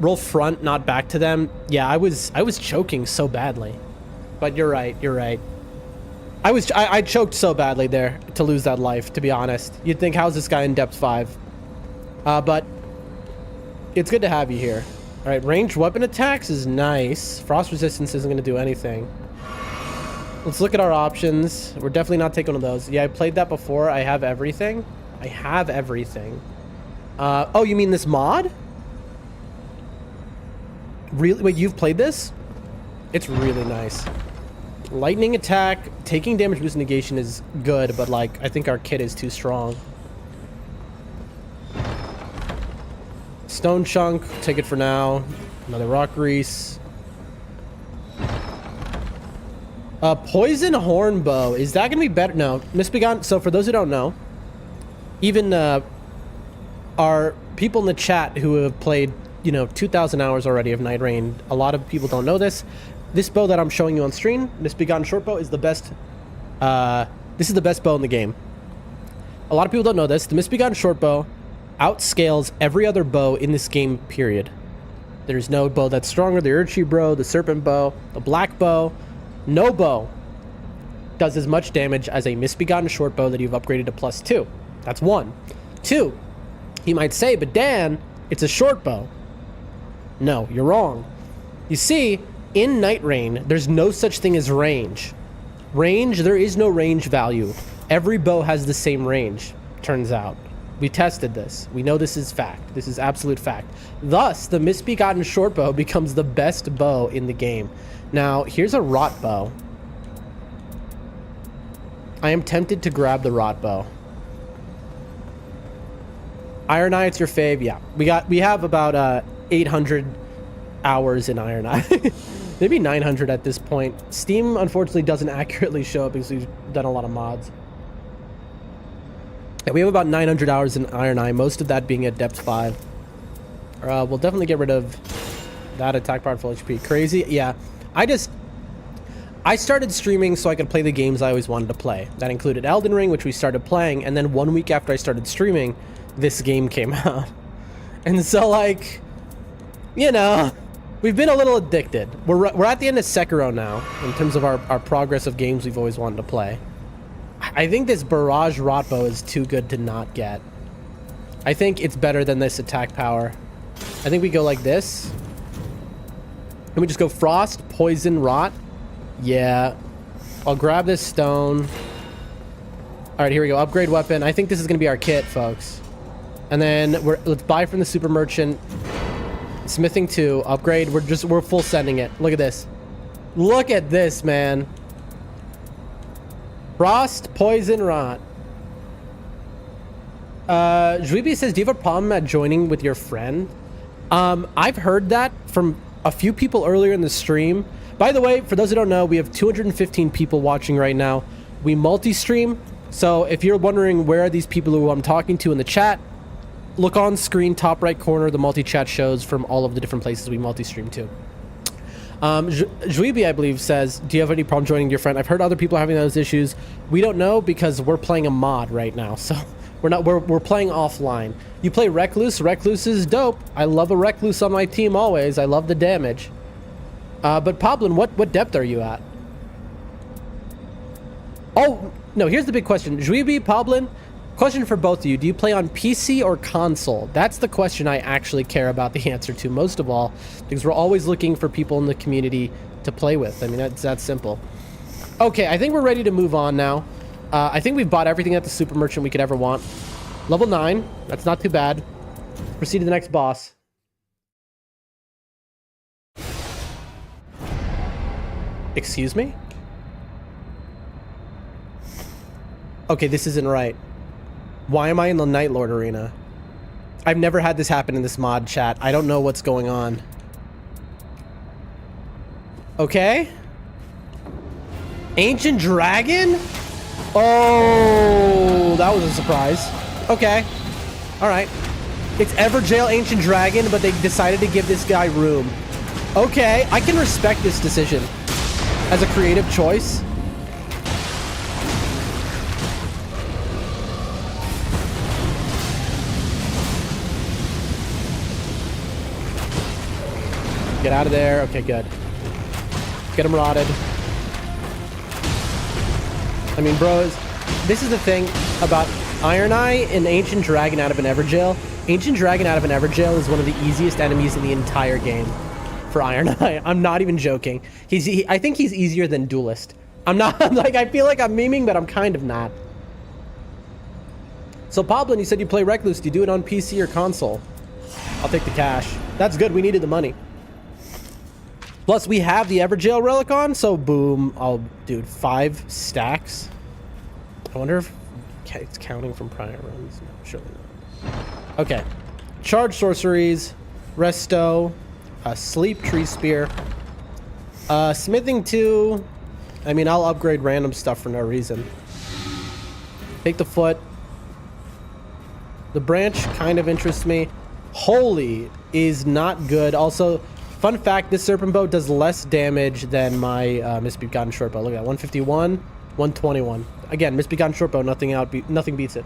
Roll front, not back to them. Yeah, I was choking so badly. But you're right, you're right. I choked so badly there to lose that life, to be honest. You'd think, how's this guy in depth 5? But it's good to have you here. All right, ranged weapon attacks is nice. Frost resistance isn't going to do anything. Let's look at our options. We're definitely not taking one of those. Yeah, I played that before. I have everything. I have everything. Oh, you mean this mod? Really? Wait, you've played this? It's really nice. Lightning attack, taking damage boost negation is good, but like, I think our kit is too strong. Stone chunk, take it for now. Another rock grease. Poison horn bow, is that gonna be better? No, Misbegotten. So for those who don't know, even our people in the chat who have played you know, 2,000 hours already of Nightreign. A lot of people don't know this. This bow that I'm showing you on screen, this Misbegotten short bow, is the best. This is the best bow in the game. A lot of people don't know this. The Misbegotten short bow outscales every other bow in this game, period. There's no bow that's stronger. The Urchi bow, the Serpent bow, the Black bow. No bow does as much damage as a Misbegotten short bow that you've upgraded to +2. That's 1. 2, you might say, but Dan, it's a short bow. No, you're wrong. You see, in Nightreign, there's no such thing as range. Range, there is no range value. Every bow has the same range, turns out. We tested this. We know this is fact. This is absolute fact. Thus, the Misbegotten short bow becomes the best bow in the game. Now, here's a rot bow. I am tempted to grab the rot bow. Iron Eye, it's your fave? Yeah. We have about 800 hours in Iron Eye. Maybe 900 at this point. Steam, unfortunately, doesn't accurately show it because we've done a lot of mods. Yeah, we have about 900 hours in Iron Eye, most of that being at depth 5. We'll definitely get rid of that attack power full HP. Crazy? Yeah. I started streaming so I could play the games I always wanted to play. That included Elden Ring, which we started playing, and then 1 week after I started streaming, this game came out. And so, like, you know, we've been a little addicted. We're at the end of Sekiro now, in terms of our progress of games we've always wanted to play. I think this Barrage Rotbow is too good to not get. I think it's better than this attack power. I think we go like this. Can we just go Frost, Poison, Rot? Yeah. I'll grab this stone. Alright, here we go. Upgrade weapon. I think this is going to be our kit, folks. And then let's buy from the super merchant. Smithing 2. Upgrade. We're full sending it. Look at this. Look at this, man. Frost, Poison, Rot. Juibi says, do you have a problem at joining with your friend? I've heard that from a few people earlier in the stream. By the way, for those who don't know, we have 215 people watching right now. We multi-stream. So if you're wondering where are these people who I'm talking to in the chat, look on screen, top right corner, the multi-chat shows from all of the different places we multi-stream to. Juibi, I believe, says, do you have any problem joining your friend? I've heard other people having those issues. We don't know because we're playing a mod right now. So we're playing offline. You play Recluse. Recluse is dope. I love a Recluse on my team always. I love the damage. But Poblin, what depth are you at? Oh, no, here's the big question. Juibi, Poblin, question for both of you. Do you play on PC or console? That's the question I actually care about the answer to most of all, because we're always looking for people in the community to play with. I mean, that's that simple. Okay, I think we're ready to move on now. I think we've bought everything at the super merchant we could ever want. Level 9. That's not too bad. Proceed to the next boss. Excuse me? Okay, this isn't right. Why am I in the Night Lord arena? I've never had this happen in this mod chat. I don't know what's going on. Okay. Ancient Dragon? Oh, that was a surprise. Okay. Alright. It's Everjail Ancient Dragon, but they decided to give this guy room. Okay, I can respect this decision as a creative choice. Get out of there. Okay, good. Get him rotted. I mean, bros, this is the thing about Iron Eye and Ancient Dragon out of an Everjail. Ancient Dragon out of an Everjail is one of the easiest enemies in the entire game for Iron Eye. I'm not even joking. I think he's easier than Duelist. I'm not, like, I feel like I'm memeing, but I'm kind of not. So, Poblin, you said you play Recluse. Do you do it on PC or console? I'll take the cash. That's good. We needed the money. Plus, we have the Everjail relic on, so boom. Oh, dude, 5 stacks. I wonder if it's counting from prior runs. No, surely not. Okay. Charge sorceries, Resto, Sleep Tree Spear, Smithing 2. I mean, I'll upgrade random stuff for no reason. Take the foot. The branch kind of interests me. Holy is not good. Also, fun fact, this serpent bow does less damage than my misbegotten short bow. Look at that, 151, 121. Again, misbegotten short bow, nothing beats it.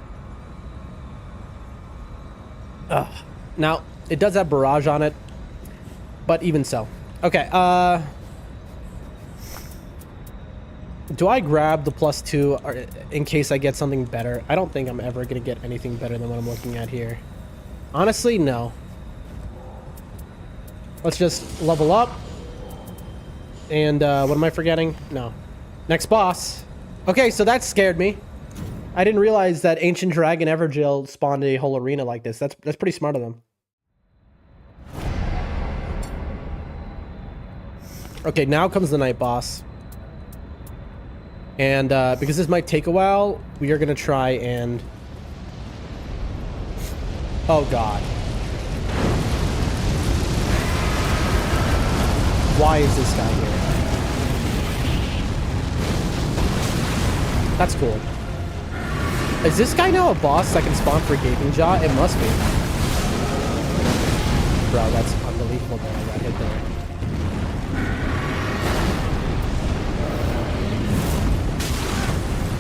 Ugh. Now, it does have barrage on it, but even so. Okay, do I grab the +2 in case I get something better? I don't think I'm ever going to get anything better than what I'm looking at here. Honestly, no. Let's just level up. And what am I forgetting? No. Next boss. Okay, so that scared me. I didn't realize that Ancient Dragon Everjill spawned a whole arena like this. That's pretty smart of them. Okay, now comes the night boss. And because this might take a while, we are going to try and... Oh, God. Why is this guy here? That's cool. Is this guy now a boss that can spawn for Gaping Jaw? It must be. Bro, that's unbelievable that I got hit there.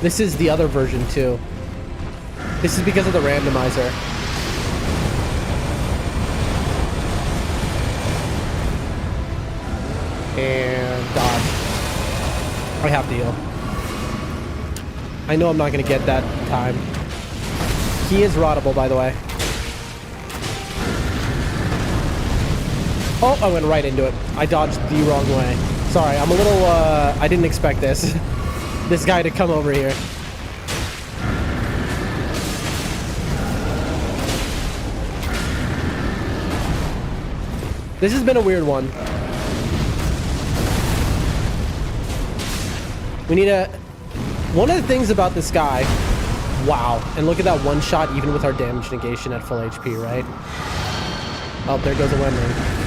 This is the other version, too. This is because of the randomizer. And dodge. I have to heal. I know I'm not going to get that time. He is rottable, by the way. Oh, I went right into it. I dodged the wrong way. Sorry, I'm a little, I didn't expect this. This guy to come over here. This has been a weird one. We need a... One of the things about this guy... Wow. And look at that one shot even with our damage negation at full HP, right? Oh, there goes a Wemring.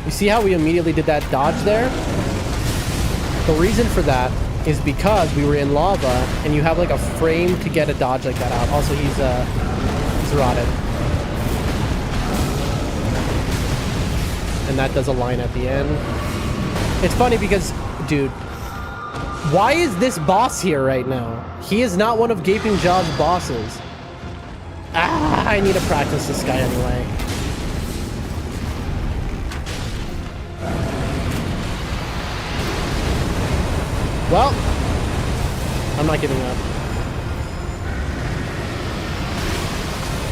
You see how we immediately did that dodge there? The reason for that is because we were in lava and you have like a frame to get a dodge like that out. Also, he's rotted. And that does a line at the end. It's funny because, dude, why is this boss here right now? He is not one of Gaping Jaw's bosses. Ah, I need to practice this guy anyway. Well, I'm not giving up.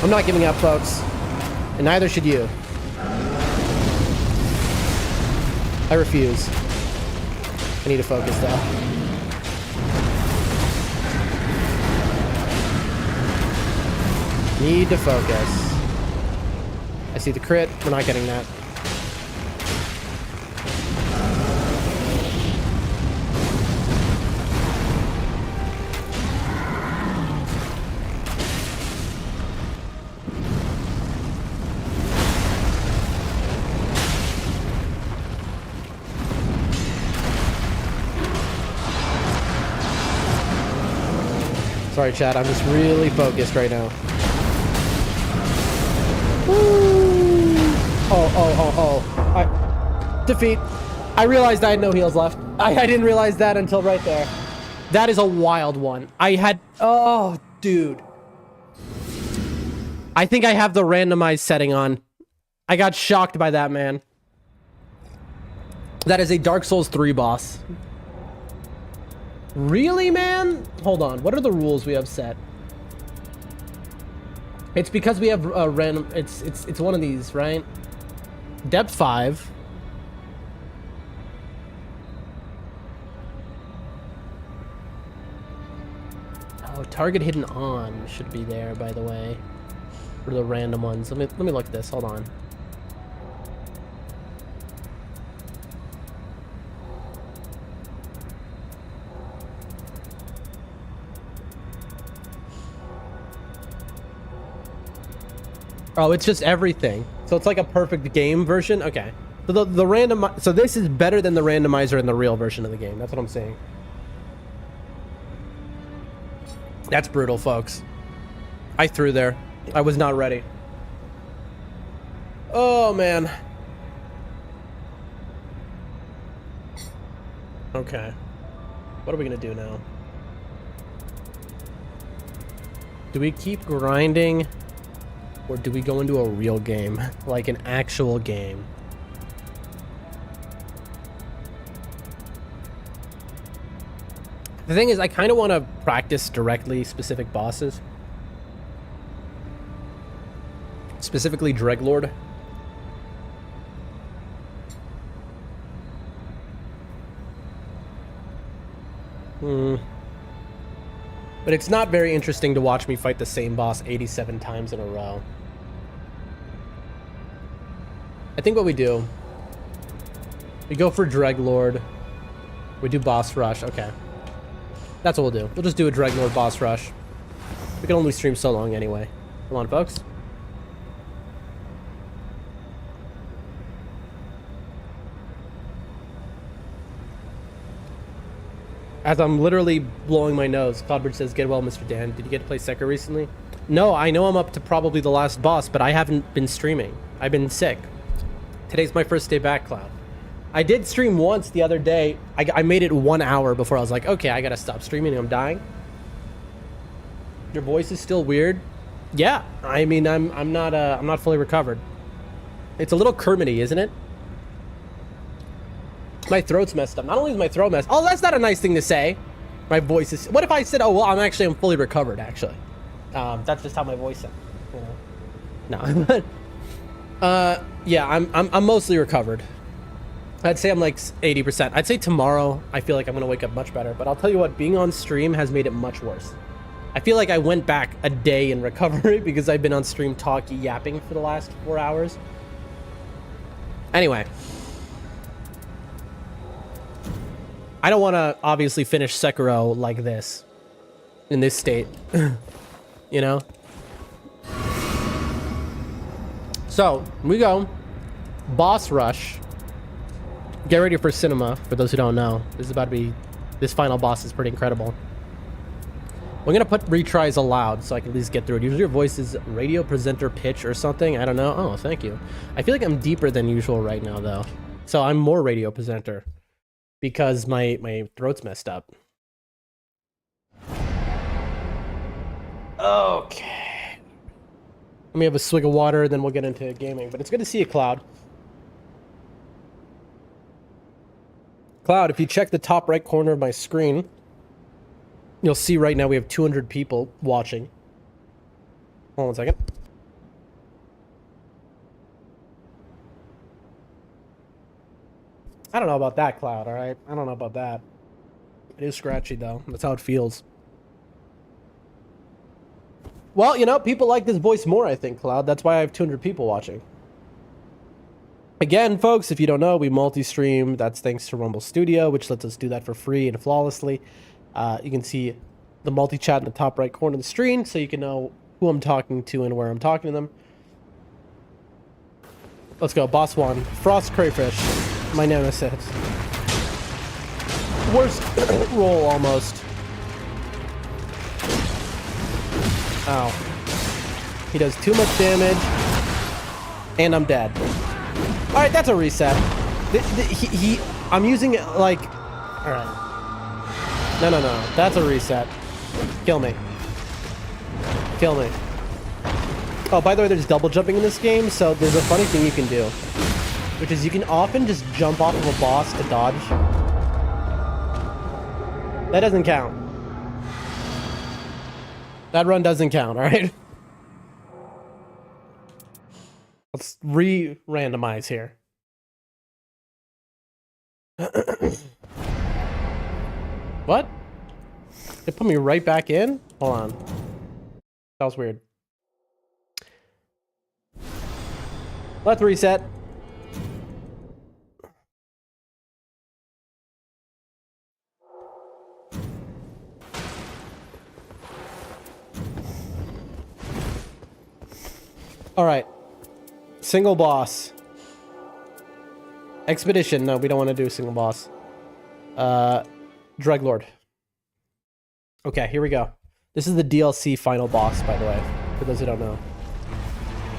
I'm not giving up, folks. And neither should you. I refuse. I need to focus, though. Need to focus. I see the crit. We're not getting that. Sorry, chat. I'm just really focused right now. Woo! Defeat. I realized I had no heals left. I didn't realize that until right there. That is a wild one. Oh, dude. I think I have the randomized setting on. I got shocked by that, man. That is a Dark Souls 3 boss. Really, man? Hold on. What are the rules we have set? It's because we have a random... It's one of these, right? Depth 5. Oh, target hidden on should be there, by the way. For the random ones. Let me look at this. Hold on. Oh, it's just everything. So it's like a perfect game version? Okay. So the random... So this is better than the randomizer in the real version of the game. That's what I'm saying. That's brutal, folks. I threw there. I was not ready. Oh, man. Okay. What are we gonna do now? Do we keep grinding? Or do we go into a real game? Like an actual game? The thing is, I kind of want to practice directly specific bosses. Specifically Dreglord. But it's not very interesting to watch me fight the same boss 87 times in a row. I think what we do... We go for Dreglord. We do boss rush. Okay. That's what we'll do. We'll just do a Dreglord boss rush. We can only stream so long anyway. Come on, folks. As I'm literally blowing my nose, Cloudbridge says, "Get well, Mr. Dan. Did you get to play Sekiro recently?" No, I know I'm up to probably the last boss, but I haven't been streaming. I've been sick. Today's my first day back, Cloud. I did stream once the other day. I made it 1 hour before I was like, okay, I gotta stop streaming. I'm dying. Your voice is still weird. Yeah, I mean, I'm not fully recovered. It's a little Kermity, isn't it? My throat's messed up. Not only is my throat messed. Oh, that's not a nice thing to say. My voice is. What if I said, oh well, I'm fully recovered. Actually, that's just how my voice sounds. You know? No, yeah, I'm mostly recovered. I'd say I'm like 80%. I'd say tomorrow I feel like I'm gonna wake up much better. But I'll tell you what, being on stream has made it much worse. I feel like I went back a day in recovery because I've been on stream yapping for the last 4 hours. Anyway. I don't want to obviously finish Sekiro like this. In this state. You know? So, we go. Boss rush. Get ready for cinema, for those who don't know. This is about to be... This final boss is pretty incredible. We're going to put retries allowed so I can at least get through it. Usually your voice is radio presenter pitch or something. I don't know. Oh, thank you. I feel like I'm deeper than usual right now, though. So I'm more radio presenter. Because my throat's messed up. Okay. Let me have a swig of water, then we'll get into gaming. But it's good to see you, Cloud. Cloud, if you check the top right corner of my screen, you'll see right now we have 200 people watching. Hold on 1 second. I don't know about that, Cloud, alright? I don't know about that. It is scratchy, though. That's how it feels. Well, you know, people like this voice more, I think, Cloud. That's why I have 200 people watching. Again, folks, if you don't know, we multi-stream. That's thanks to Rumble Studio, which lets us do that for free and flawlessly. You can see the multi-chat in the top right corner of the screen, so you can know who I'm talking to and where I'm talking to them. Let's go. Boss 1. Frost Crayfish. My nemesis. Worst roll, almost. Ow. He does too much damage. And I'm dead. Alright, that's a reset. I'm using it like... Alright. No. That's a reset. Kill me. Kill me. Oh, by the way, there's double jumping in this game, so there's a funny thing you can do. Which is you can often just jump off of a boss to dodge. That doesn't count. That run doesn't count, alright? Let's re-randomize here. What? It put me right back in? Hold on. That was weird. Let's reset. All right. Single boss. Expedition. No, we don't want to do a single boss. Dreglord. Okay, here we go. This is the DLC final boss, by the way, for those who don't know.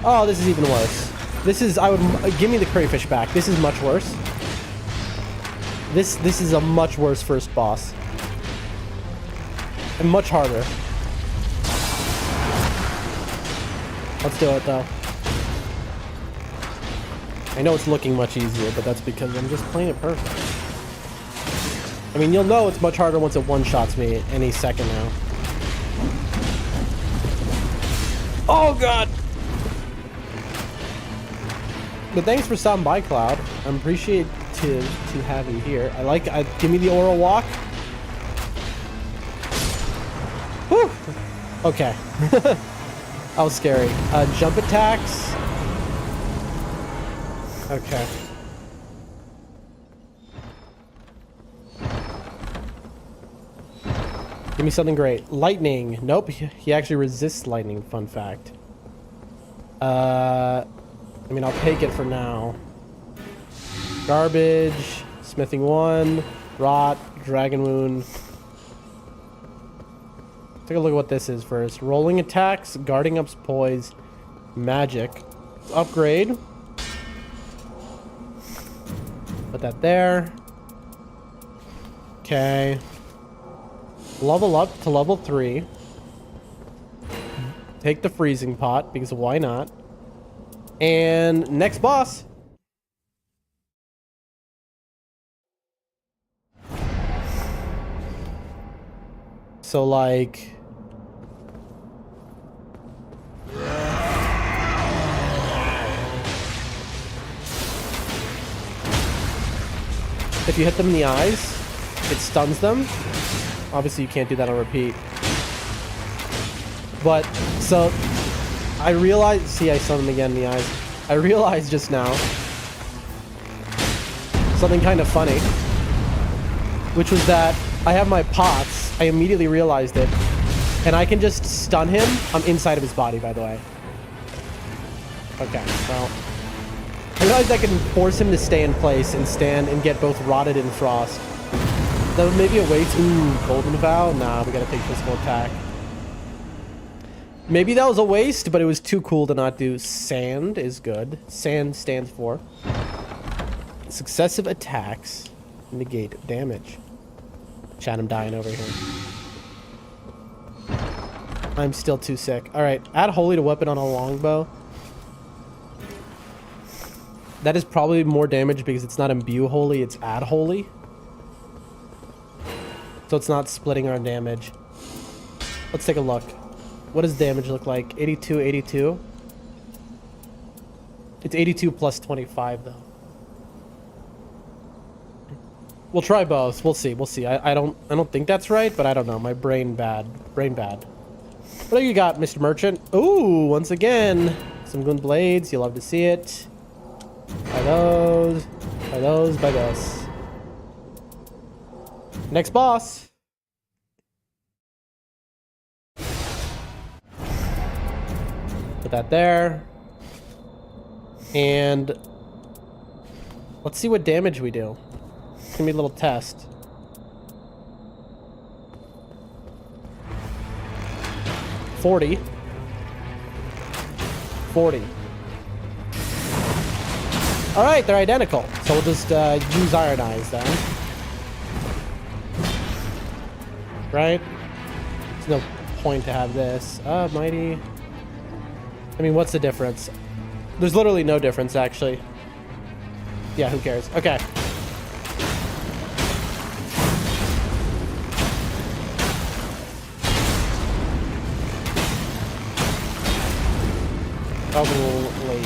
Oh, this is even worse. This is, give me the crayfish back. This is much worse. This is a much worse first boss. And much harder. Let's do it, though. I know it's looking much easier, but that's because I'm just playing it perfect. I mean, you'll know it's much harder once it one-shots me any second now. Oh, God! But thanks for stopping by, Cloud. I appreciate to have you here. Give me the oral walk. Whew! Okay. That was scary. Jump attacks. Okay. Give me something great. Lightning. Nope. He actually resists lightning. Fun fact. I mean, I'll take it for now. Garbage. Smithing 1. Rot. Dragon Wound. Take a look at what this is first. Rolling attacks. Guarding up's poise. Magic. Upgrade. Put that there. Okay. Level up to level 3. Take the freezing pot, because why not? And next boss. So like... if you hit them in the eyes, it stuns them. Obviously, you can't do that on repeat. But, so, I realized... see, I stunned him again in the eyes. I realized just now something kind of funny, which was that I have my pots. I immediately realized it. And I can just stun him. I'm inside of his body, by the way. Okay, well... I realized I can force him to stay in place and stand and get both rotted and frost. That was maybe a waste. Ooh, golden vow? Nah, we gotta take physical attack. Maybe that was a waste, but it was too cool to not do. Sand is good. Sand stands for successive attacks negate damage. Chat, I'm dying over here. I'm still too sick. Alright, add holy to weapon on a longbow. That is probably more damage because it's not imbue holy, it's add holy. So it's not splitting our damage. Let's take a look. What does damage look like? 82, 82? It's 82 plus 25 though. We'll try both. We'll see. We'll see. I don't think that's right, but I don't know. My brain bad. Brain bad. What do you got, Mr. Merchant? Ooh, once again, some good blades. You'll love to see it. By those. By those. By those. Next boss. Put that there. And let's see what damage we do. It's gonna be a little test. $40. Alright, they're identical. So we'll just use Iron Eyes then. Right? There's no point to have this. Mighty. I mean, what's the difference? There's literally no difference, actually. Yeah, who cares? Okay. Probably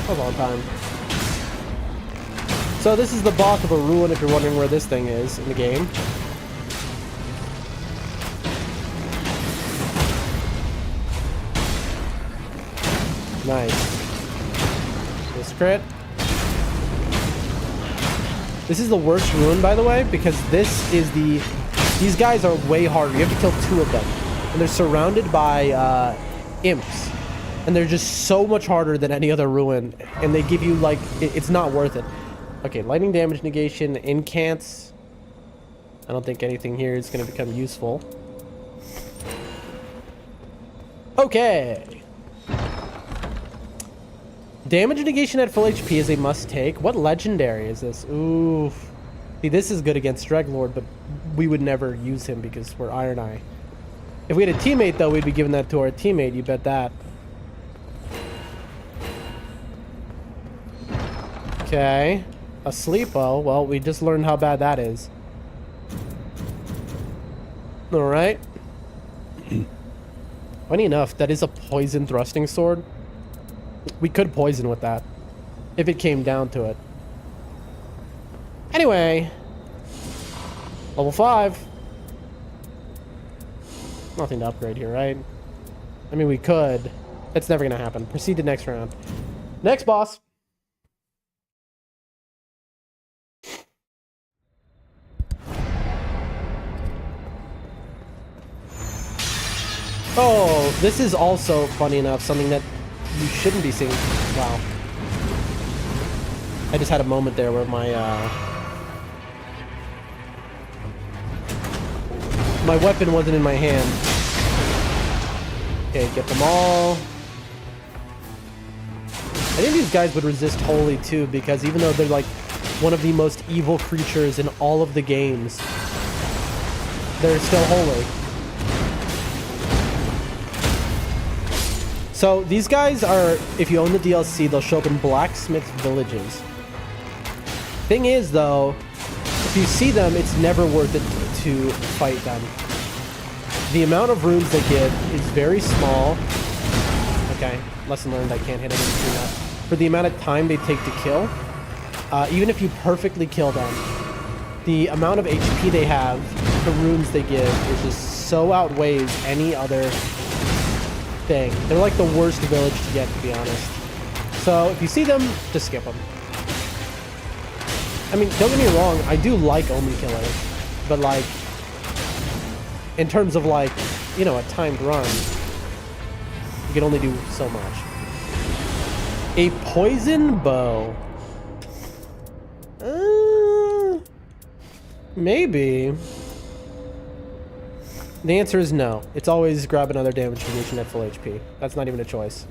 a long time. So this is the boss of a ruin, if you're wondering where this thing is in the game. Nice. This crit. This is the worst ruin, by the way, because this is the... these guys are way harder. You have to kill 2 of them. And they're surrounded by imps. And they're just so much harder than any other ruin. And they give you, like... it's not worth it. Okay, lightning damage negation, incants. I don't think anything here is going to become useful. Okay. Damage negation at full HP is a must take. What legendary is this? Ooh. See, this is good against Dreglord, but we would never use him because we're Iron Eye. If we had a teammate, though, we'd be giving that to our teammate. You bet that. Okay. A Sleepo. Well, we just learned how bad that is. Alright. Funny enough, that is a poison thrusting sword. We could poison with that. If it came down to it. Anyway. Level 5. Nothing to upgrade here, right? I mean, we could. That's never going to happen. Proceed to next round. Next boss. Oh, this is also, funny enough, something that you shouldn't be seeing. Wow. I just had a moment there where my weapon wasn't in my hand. Okay, get them all. I think these guys would resist Holy too, because even though they're like one of the most evil creatures in all of the games, they're still holy. So these guys are, if you own the DLC, they'll show up in blacksmith villages. Thing is though, if you see them, it's never worth it to fight them. The amount of runes they give is very small. Okay, lesson learned, I can't hit anything through that. For the amount of time they take to kill, even if you perfectly kill them, the amount of HP they have, the runes they give, is just so outweighs any other thing. They're like the worst village to get, to be honest. So if you see them, just skip them. I mean, don't get me wrong, I do like Omen Killers, but like, in terms of like, you know, a timed run, you can only do so much. A poison bow. Maybe. The answer is no. It's always grab another damage negation at full HP. That's not even a choice.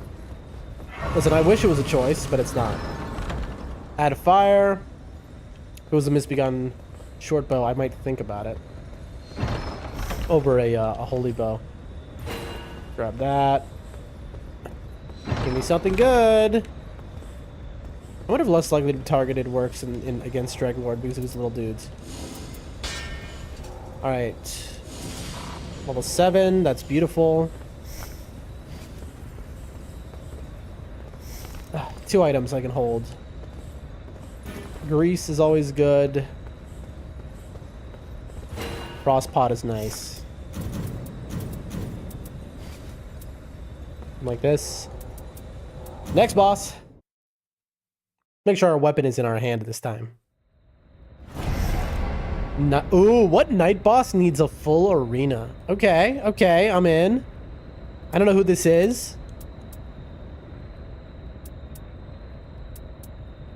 Listen, I wish it was a choice, but it's not. Add a fire. If it was a misbegotten short bow, I might think about it. Over a holy bow. Grab that. Give me something good. I wonder if less likely to be targeted works in against Dreglord because of his little dudes. Alright. Level 7, that's beautiful. 2 items I can hold. Grease is always good. Frost pot is nice. Like this. Next boss. Make sure our weapon is in our hand this time. Ooh, what night boss needs a full arena? Okay, okay, I'm in. I don't know who this is.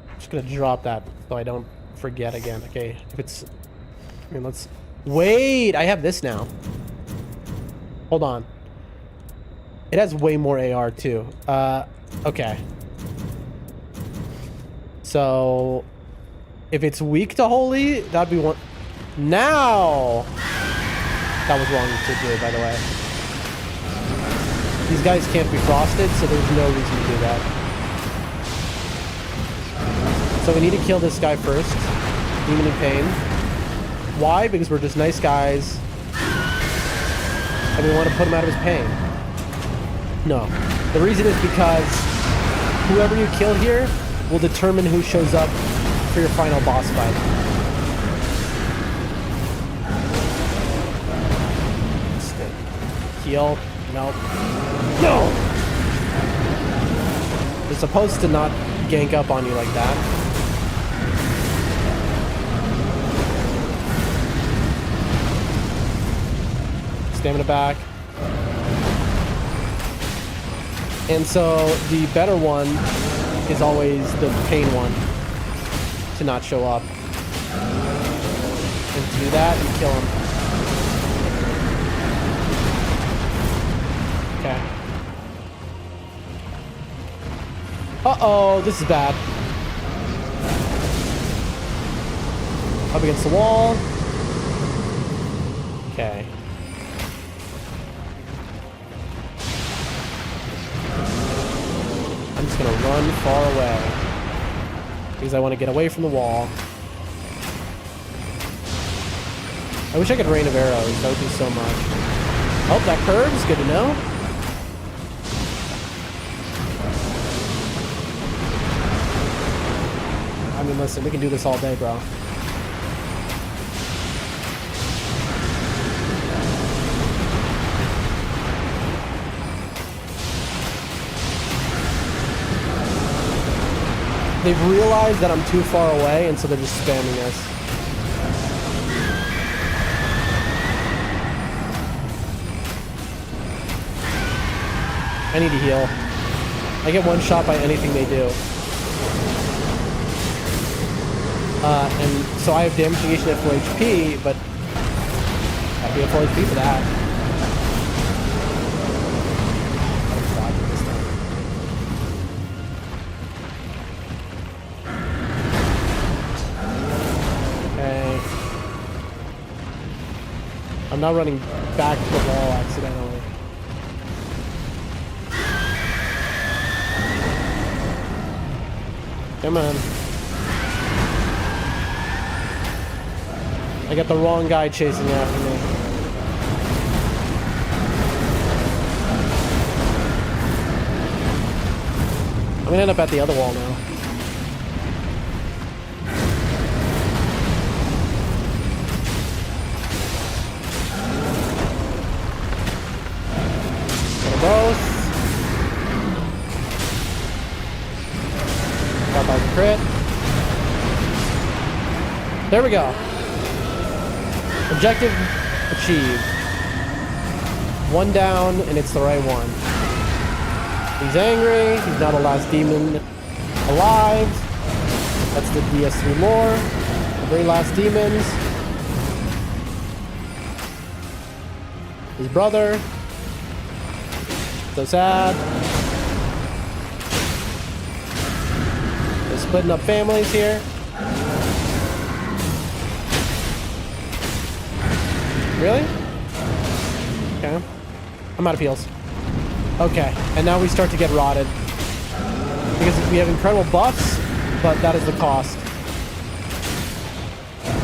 I'm just gonna drop that so I don't forget again. Okay, if it's... I mean, let's... Wait, I have this now. Hold on. It has way more AR too. Okay. So... If it's weak to holy, that'd be one... Now! That was wrong to do, by the way. These guys can't be frosted, so there's no reason to do that. So we need to kill this guy first. Demon in Pain. Why? Because we're just nice guys. And we want to put him out of his pain. No. The reason is because whoever you kill here will determine who shows up for your final boss fight. Heal. Nope. No! They're supposed to not gank up on you like that. Stamina back. And so the better one is always the pain one to not show up. And to do that and kill him. Okay. Uh-oh, this is bad. Up against the wall. Okay. I'm just gonna run far away. Because I want to get away from the wall. I wish I could rain of arrows. That would do so much. Oh, that curve is good to know. I mean, listen, we can do this all day, bro. They've realized that I'm too far away, and so they're just spamming us. I need to heal. I get one shot by anything they do. And so I have damage negation at full HP, but I'd be at full HP for that. I'll dodge it this time. Okay. I'm not running back to the wall accidentally. Come on. I got the wrong guy chasing after me. I'm gonna end up at the other wall now. Got both. Got by the crit. There we go. Objective achieved. One down, and it's the right one. He's angry. He's now the last demon alive. That's the DS3 lore. The very last demons. His brother. So sad. They're splitting up families here. Really? Okay. I'm out of heals. Okay, and now we start to get rotted. Because we have incredible buffs, but that is the cost.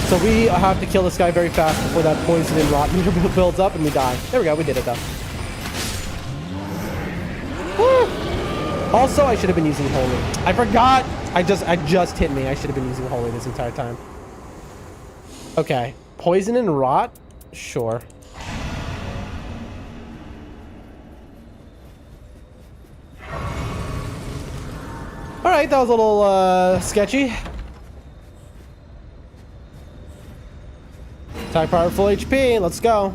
So we have to kill this guy very fast before that poison and rot meter builds up and we die. There we go, we did it though. Woo! Also, I should have been using Holy. I forgot! I just hit me. I should have been using Holy this entire time. Okay. Poison and rot? Sure. Alright, that was a little sketchy. Attack power full HP, let's go.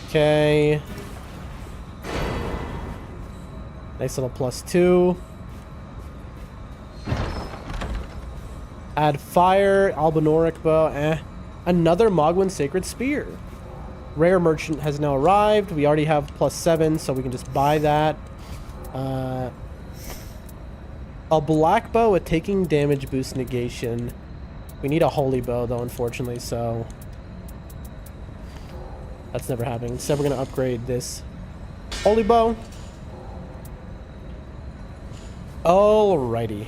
Okay. Nice little +2. Add fire, Albinoric bow, Another Mogwin Sacred Spear. Rare Merchant has now arrived. We already have +7, so we can just buy that. A black bow with taking damage boost negation. We need a holy bow though, unfortunately, so that's never happening. Instead, we're gonna upgrade this holy bow. Alrighty.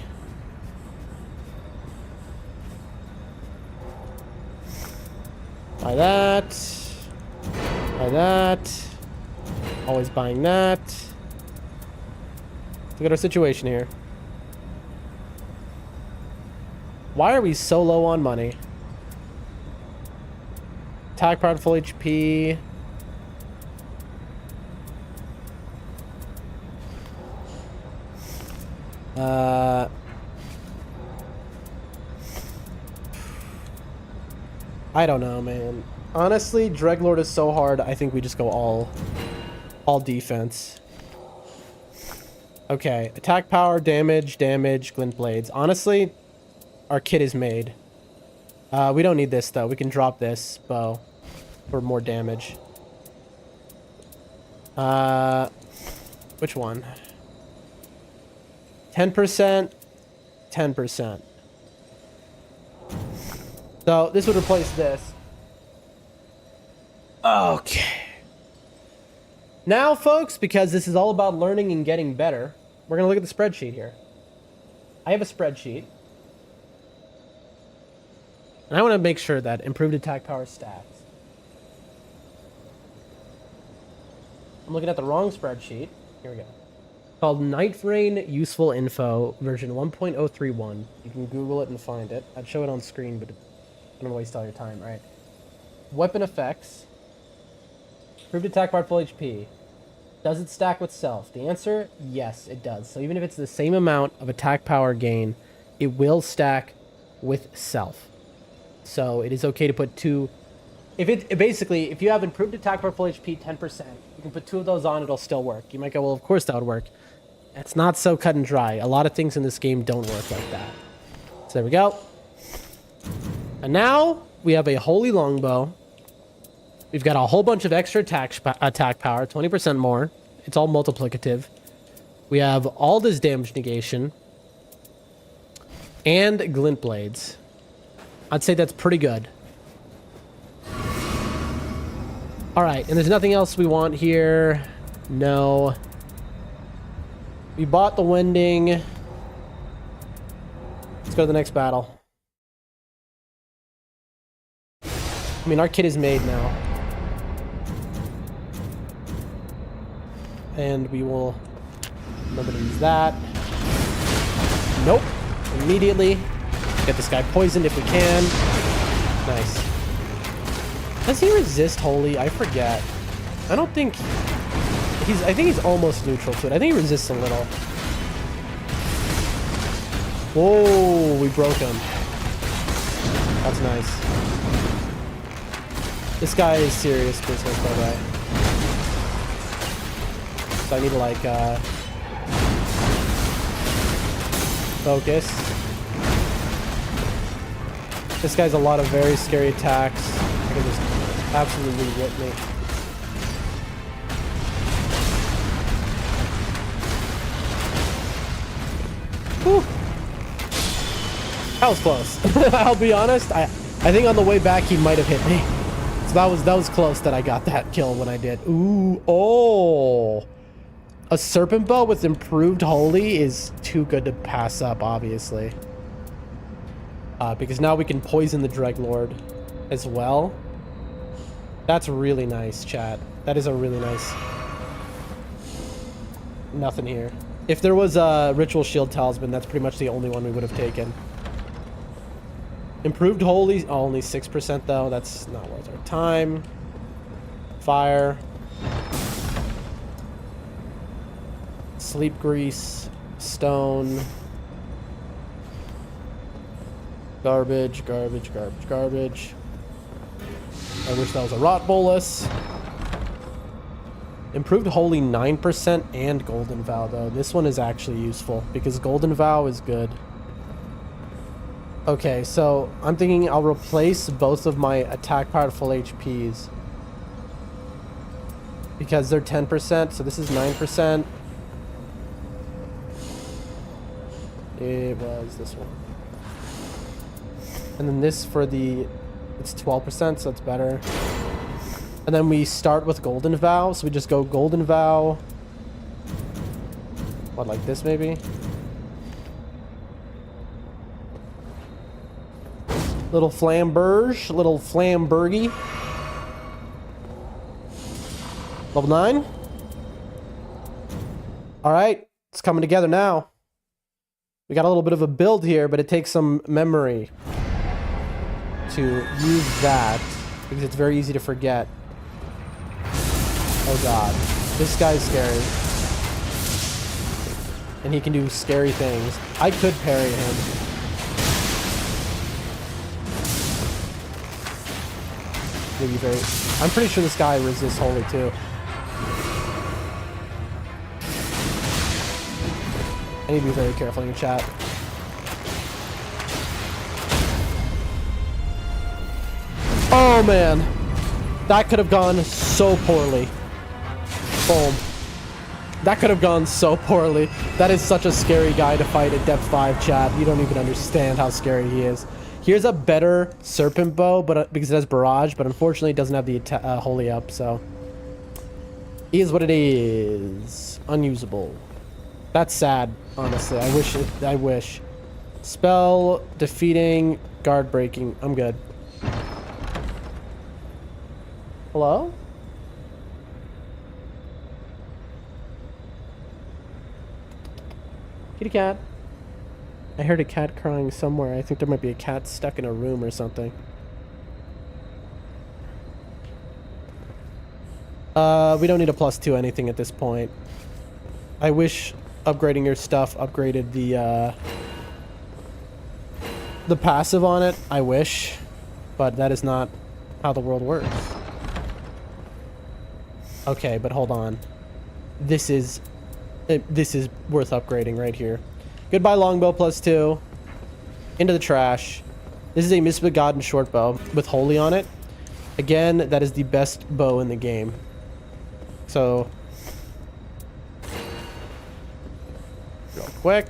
Buy that. Buy that. Always buying that. Look at our situation here. Why are we so low on money? Attack power full HP. I don't know, man. Honestly, Dreglord is so hard. I think we just go all defense. Okay, attack power, damage, glint blades. Honestly, our kit is made. We don't need this though. We can drop this bow for more damage. Which one? 10%, 10%. So this would replace this. Okay. Now, folks, because this is all about learning and getting better, we're going to look at the spreadsheet here. I have a spreadsheet. And I want to make sure that improved attack power stacks. I'm looking at the wrong spreadsheet. Here we go. Called Nightreign Useful Info, version 1.031. You can Google it and find it. I'd show it on screen, but I'm going to waste all your time, right? Weapon effects. Improved attack power, full HP. Does it stack with self? The answer, yes, it does. So even if it's the same amount of attack power gain, it will stack with self. So it is okay to put two. If you have improved attack power, full HP, 10%, you can put two of those on, it'll still work. You might go, well, of course that would work. It's not so cut and dry. A lot of things in this game don't work like that. So there we go. And now we have a holy longbow. We've got a whole bunch of extra attack power, 20% more. It's all multiplicative. We have all this damage negation. And glint blades. I'd say that's pretty good. Alright, and there's nothing else we want here. No. We bought the wending. Let's go to the next battle. I mean, our kit is made now. And we will remember to use that. Nope. Immediately. Get this guy poisoned if we can. Nice. Does he resist holy? I forget. I don't think I think he's almost neutral to it. I think he resists a little. Whoa, we broke him. That's nice. This guy is serious business, by the way. So I need to, like, focus. This guy's a lot of very scary attacks. I can just absolutely rip me. Whew. That was close. I'll be honest. I think on the way back he might have hit me. So that was close that I got that kill when I did. Ooh, oh. A serpent bow with improved holy is too good to pass up, obviously. Because now we can poison the Dreadlord as well. That's really nice, chat. That is a really nice... Nothing here. If there was a Ritual Shield Talisman, that's pretty much the only one we would have taken. Improved holy, oh, only 6% though. That's not worth our time. Fire. Sleep grease. Stone. Garbage, garbage, garbage, garbage. I wish that was a rot bolus. Improved holy 9% and golden vow though. This one is actually useful because golden vow is good. Okay, so I'm thinking I'll replace both of my attack power full HPs because they're 10%, so this is 9%. It was this one. And then this for the, it's 12%, so it's better. And then we start with golden vow, so we just go golden vow. What, like this maybe? Little flamberge, little flambergy. Level 9. All right, it's coming together now. We got a little bit of a build here, but it takes some memory to use that because it's very easy to forget. Oh god, this guy's scary. And he can do scary things. I could parry him. Maybe very... I'm pretty sure this guy resists holy too. I need to be very careful in your chat. Oh man, that could have gone so poorly. Boom. That could have gone so poorly. That is such a scary guy to fight at depth 5, chat. You don't even understand how scary he is. Here's a better serpent bow, but because it has barrage, but unfortunately it doesn't have the holy up, so is what it is. Unusable. That's sad, honestly. I wish. Spell, defeating, guard breaking. I'm good. Hello? Kitty cat. I heard a cat crying somewhere. I think there might be a cat stuck in a room or something. We don't need a +2 anything at this point. I wish upgrading your stuff upgraded the passive on it. I wish, but that is not how the world works. Okay, but hold on. This is worth upgrading right here. Goodbye longbow +2. Into the trash. This is a misbegotten short bow with holy on it. Again, that is the best bow in the game. So, real quick.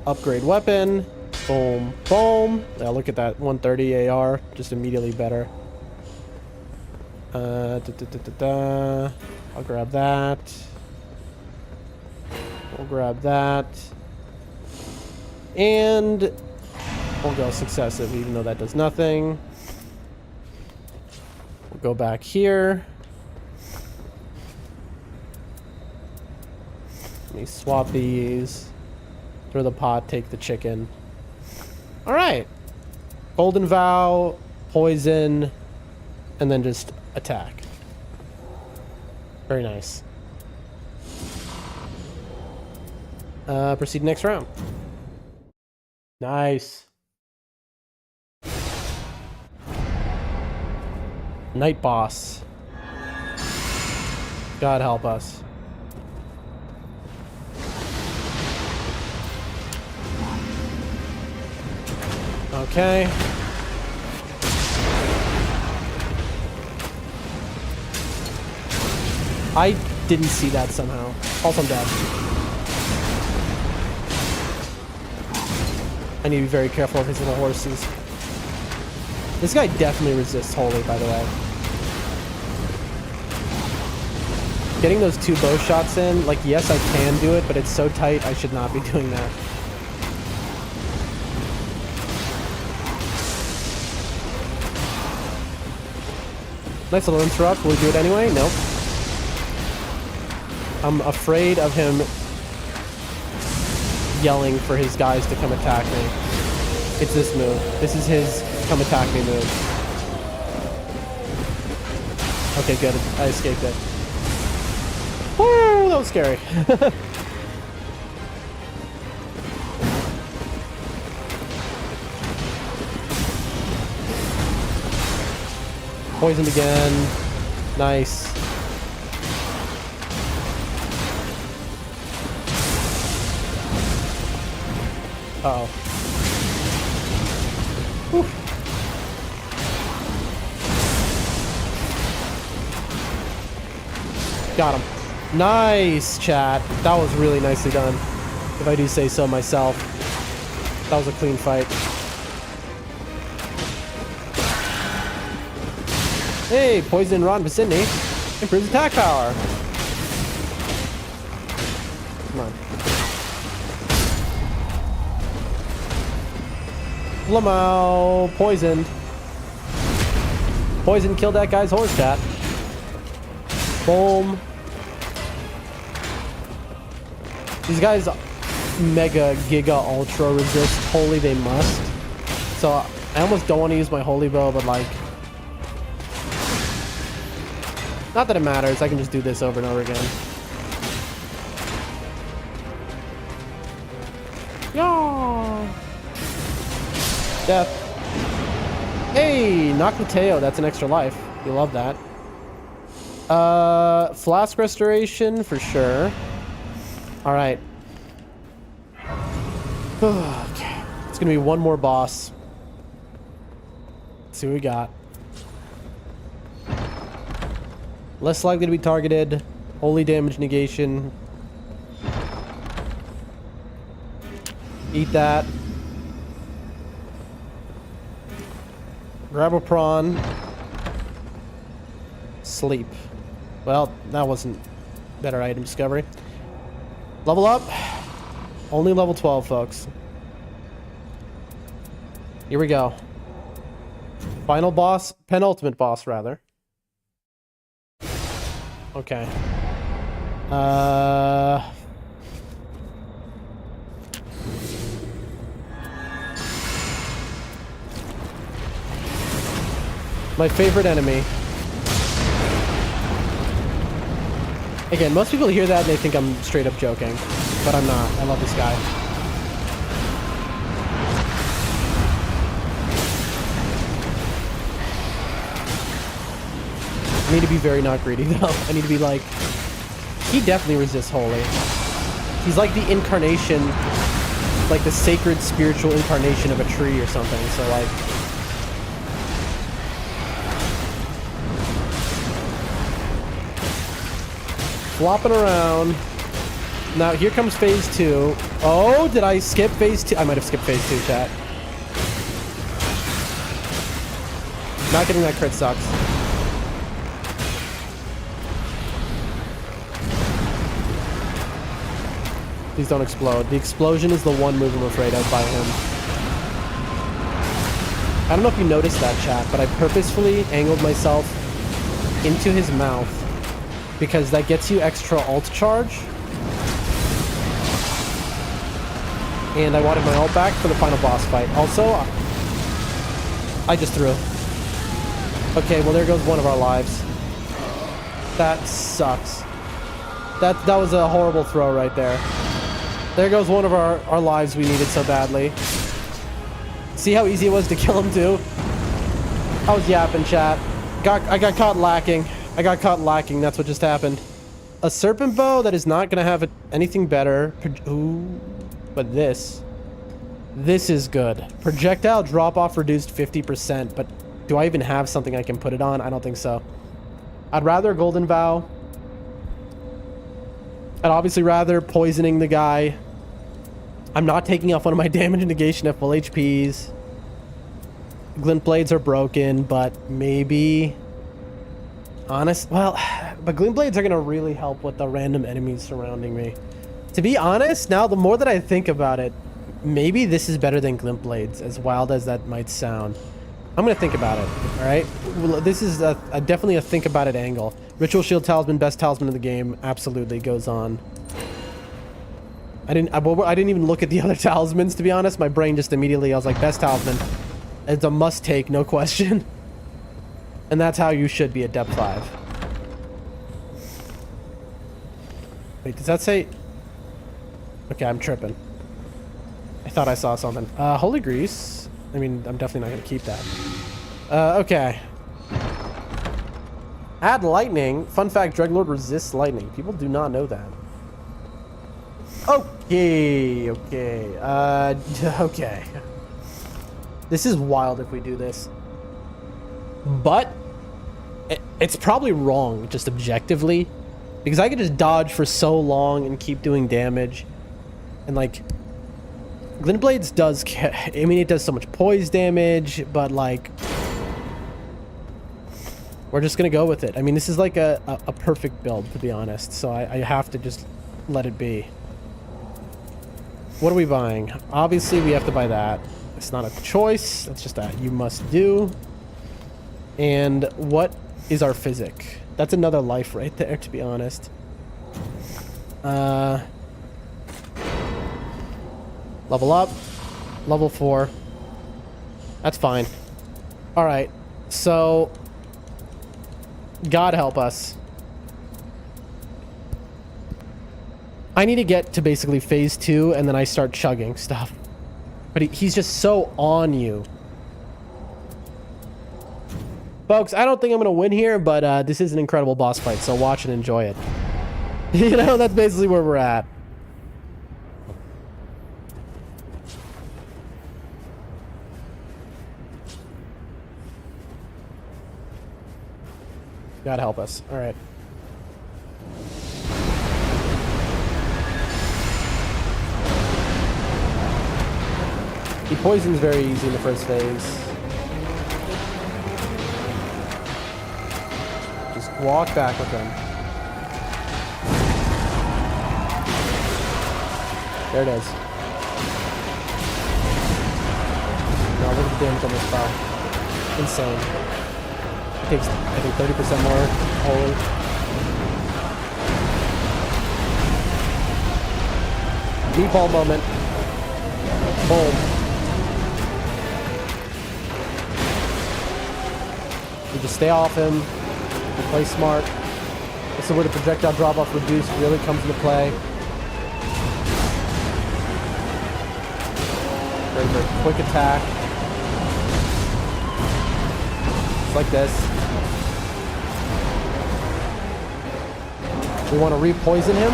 Upgrade weapon. Boom, boom. Now look at that 130 AR, just immediately better. I'll grab that. We'll grab that. And we'll go successive, even though that does nothing. We'll go back here. Let me swap these. Throw the pot, take the chicken. Alright. Golden Vow, poison, and then just attack. Very nice. Proceed next round. Nice. Night boss. God help us. Okay. I didn't see that somehow. Also, I'm dead. I need to be very careful of his little horses. This guy definitely resists holy, by the way. Getting those 2 bow shots in, like, yes, I can do it, but it's so tight, I should not be doing that. Nice little interrupt. Will he do it anyway? Nope. I'm afraid of him yelling for his guys to come attack me. It's this move. This is his come attack me move. Okay, good. I escaped it. Woo! That was scary. Poisoned again. Nice. Uh-oh. Whew. Got him. Nice, chat. That was really nicely done, if I do say so myself. That was a clean fight. Hey, poison rod vicinity. Improves attack power. Come on. Lamau, poisoned. Poison killed that guy's horse, chat. Boom. These guys mega giga ultra resist holy, they must. So I almost don't want to use my holy bow, but like, not that it matters, I can just do this over and over again. Yeah. Death. Hey, knock Mateo, that's an extra life. You love that. Flask restoration for sure. All right. Okay. It's gonna be one more boss. Let's see what we got. Less likely to be targeted. Holy damage negation. Eat that. Grab a prawn. Sleep. Well, that wasn't better item discovery. Level up. Only level 12, folks. Here we go. Final boss. Penultimate boss, rather. Okay. My favorite enemy. Again, most people hear that and they think I'm straight up joking, but I'm not. I love this guy. I need to be very not greedy though. I need to be like, he definitely resists holy. He's like the incarnation, like the sacred spiritual incarnation of a tree or something. So like, flopping around. Now here comes phase 2. Oh, did I skip phase 2? I might have skipped phase 2, chat. Not getting that crit sucks. Please don't explode. The explosion is the one move I'm afraid of by him. I don't know if you noticed that, chat, but I purposefully angled myself into his mouth because that gets you extra ult charge. And I wanted my ult back for the final boss fight. Also, I just threw. Okay, well there goes one of our lives. That sucks. That was a horrible throw right there. There goes one of our lives we needed so badly. See how easy it was to kill him too? I was yapping, chat. I got caught lacking. I got caught lacking. That's what just happened. A serpent bow that is not gonna have anything better. Ooh, but this is good. Projectile drop off reduced 50%. But do I even have something I can put it on? I don't think so. I'd rather Golden Vow. I'd obviously rather poisoning the guy. I'm not taking off one of my damage negation at full HPs. Glint blades are broken, but maybe... but glint blades are going to really help with the random enemies surrounding me. To be honest, now the more that I think about it, maybe this is better than glint blades, as wild as that might sound. I'm going to think about it, alright? Well, this is definitely a think about it angle. Ritual Shield Talisman, best talisman in the game, absolutely goes on. I didn't even look at the other talismans, to be honest. My brain just immediately, I was like, best talisman. It's a must take, no question. And that's how you should be at depth 5. Wait, does that say... Okay, I'm tripping. I thought I saw something. Holy Grease. I mean, I'm definitely not going to keep that. Okay. Add lightning. Fun fact, Dreadlord resists lightning. People do not know that. Okay. Okay. This is wild if we do this. But it's probably wrong, just objectively. Because I could just dodge for so long and keep doing damage. And like... Glint Blades does... I mean, it does so much poise damage, but like... We're just gonna go with it. I mean, this is like a perfect build, to be honest. So I have to just let it be. What are we buying? Obviously, we have to buy that. It's not a choice. That's just a you must do. And what is our physic? That's another life right there, to be honest. Level up. Level 4. That's fine. Alright. So... God help us. I need to get to basically phase 2 and then I start chugging stuff. But he's just so on you. Folks, I don't think I'm going to win here, but this is an incredible boss fight, so watch and enjoy it. You know, that's basically where we're at. God help us. All right. He poisons very easy in the first phase. Just walk back with him. There it is. Now look at the damage on this spell. Insane. It takes, I think, 30% more. Holy. Meatball moment. Boom. You just stay off him. You play smart. This is where the projectile drop-off reduce really comes into play. Very, very quick attack. Just like this. We want to re-poison him.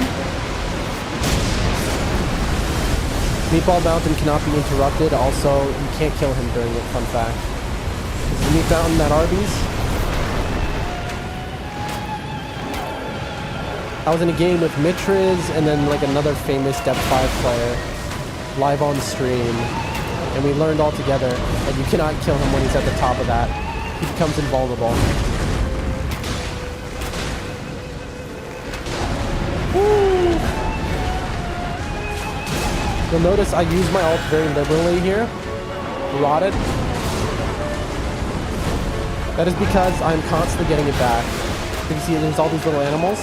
Meatball Mountain cannot be interrupted. Also, you can't kill him during it, fun fact. This is the Meat Mountain at Arby's. I was in a game with Mitriz and then like another famous Depth 5 player live on stream. And we learned all together that you cannot kill him when he's at the top of that. He becomes invulnerable. Woo! You'll notice I use my ult very liberally here. Rotted. That is because I'm constantly getting it back. You can see there's all these little animals.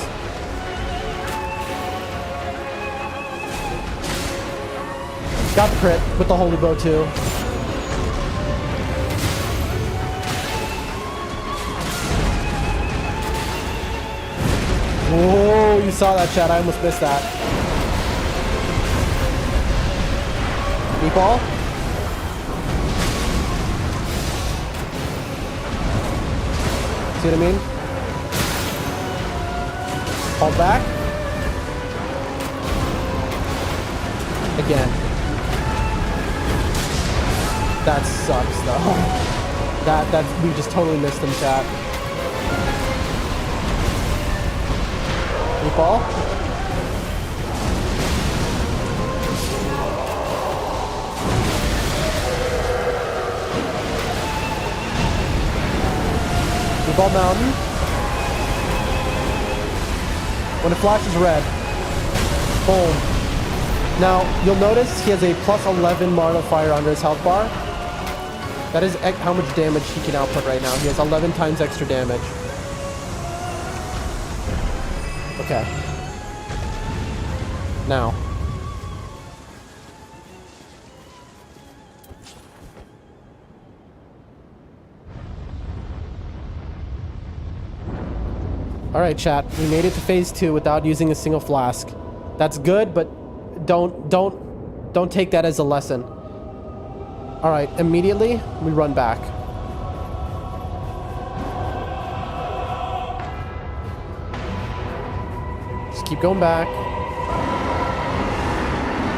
Got the crit with the holy bow too. Whoa, you saw that, chat. I almost missed that. Meatball. See what I mean? Fall back. Again. That sucks though. That we just totally missed him, chat. Meatball. Meatball Mountain. When it flashes red. Boom. Now, you'll notice he has a plus 11 modifier under his health bar. That is how much damage he can output right now. He has 11 times extra damage. Okay. Now. Alright, chat. We made it to phase 2 without using a single flask. That's good, but don't take that as a lesson. Alright, immediately we run back. Just keep going back.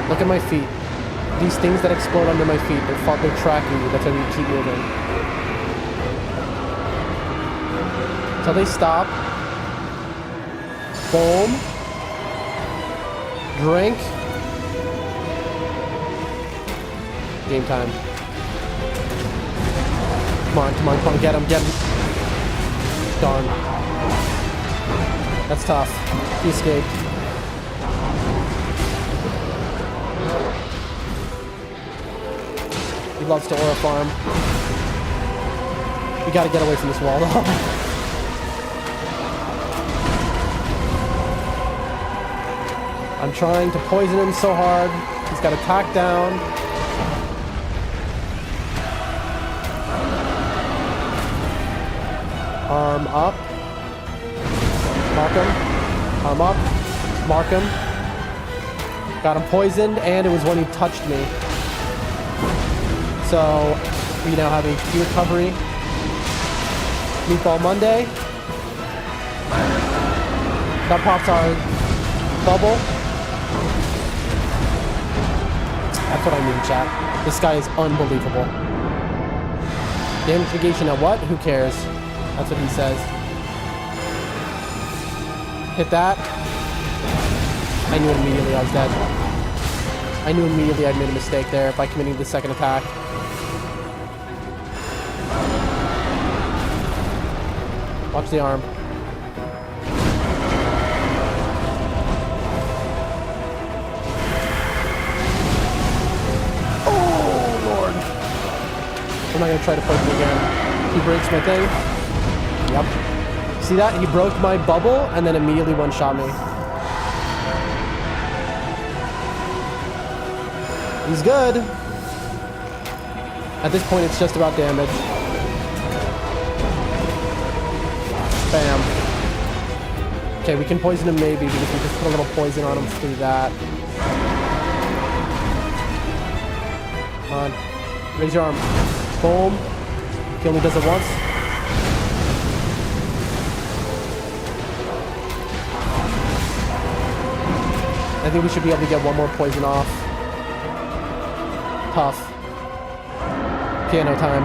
Look at my feet. These things that explode under my feet, they're tracking you. That's why we keep moving. Until they stop. Boom. Drink. Game time. Come on, come on, come on, get him, get him. Darn. That's tough. He escaped. He loves to aura farm. We gotta get away from this wall though. I'm trying to poison him so hard. He's got attack down. Arm up. Mark him. Arm up. Mark him. Got him poisoned, and it was when he touched me. So, we now have HP recovery. Meatball Monday. That pops our bubble. That's what I mean, chat. This guy is unbelievable. Damage negation at what? Who cares? That's what he says. Hit that. I knew immediately I was dead. I knew immediately I'd made a mistake there by committing the second attack. Watch the arm. Oh, Lord. I'm not going to try to poke him again. He breaks my thing. Yep. See that? He broke my bubble and then immediately one-shot me. He's good. At this point, it's just about damage. Bam. Okay, we can poison him maybe because we just put a little poison on him through that. Come on. Raise your arm. Boom. He only does it once. I think we should be able to get one more poison off. Tough. Piano time.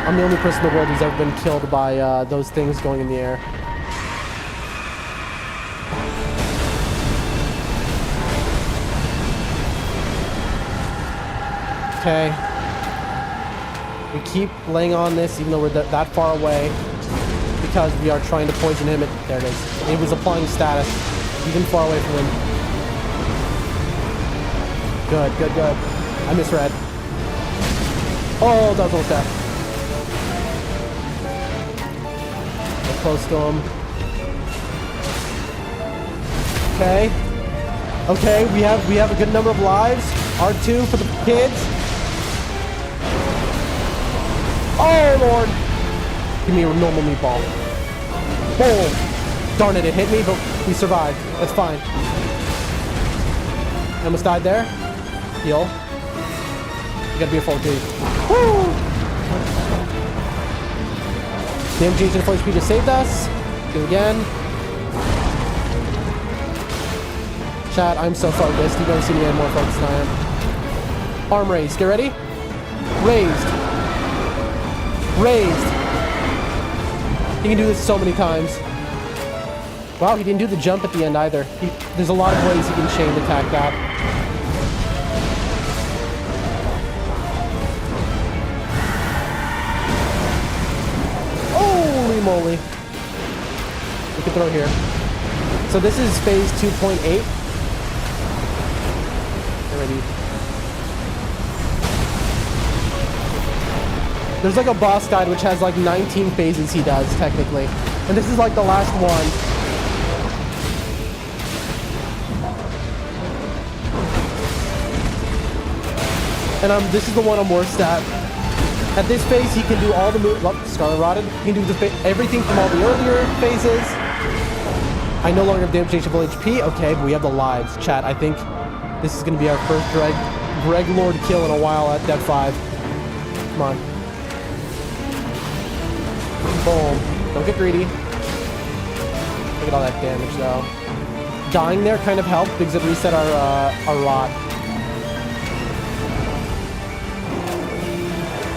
I'm the only person in the world who's ever been killed by those things going in the air. Okay. We keep laying on this even though we're that far away because we are trying to poison him. There it is. It was applying status even far away from him. Good, good, good. I misread. Oh, that was almost death. We're close to him. Okay. Okay, we have a good number of lives. R2 for the kids. Oh, Lord. Give me a normal meatball. Boom. Darn it, it hit me, but we survived. That's fine. I almost died there. Heal. You gotta be a full G. Woo! Damage agent full HP just saved us. Do it again. Chat, I'm so focused. You've never seen me any more focused than I am. Arm raised. Get ready. Raised. Raised. He can do this so many times. Wow, he didn't do the jump at the end either. There's a lot of ways he can chain attack that. Holy moly. We can throw here. So this is phase 2.8. Get ready. There's like a boss guide which has like 19 phases he does, technically. And this is like the last one. And this is the one I'm worst at. At this phase, he can do all the moves. Oh, Scarlet Rotted. He can do everything from all the earlier phases. I no longer have damage change full HP. Okay, but we have the lives. Chat, I think this is going to be our first Greg Lord kill in a while at Dev 5. Come on. Boom. Don't get greedy. Look at all that damage, though. Dying there kind of helped because it reset our rot.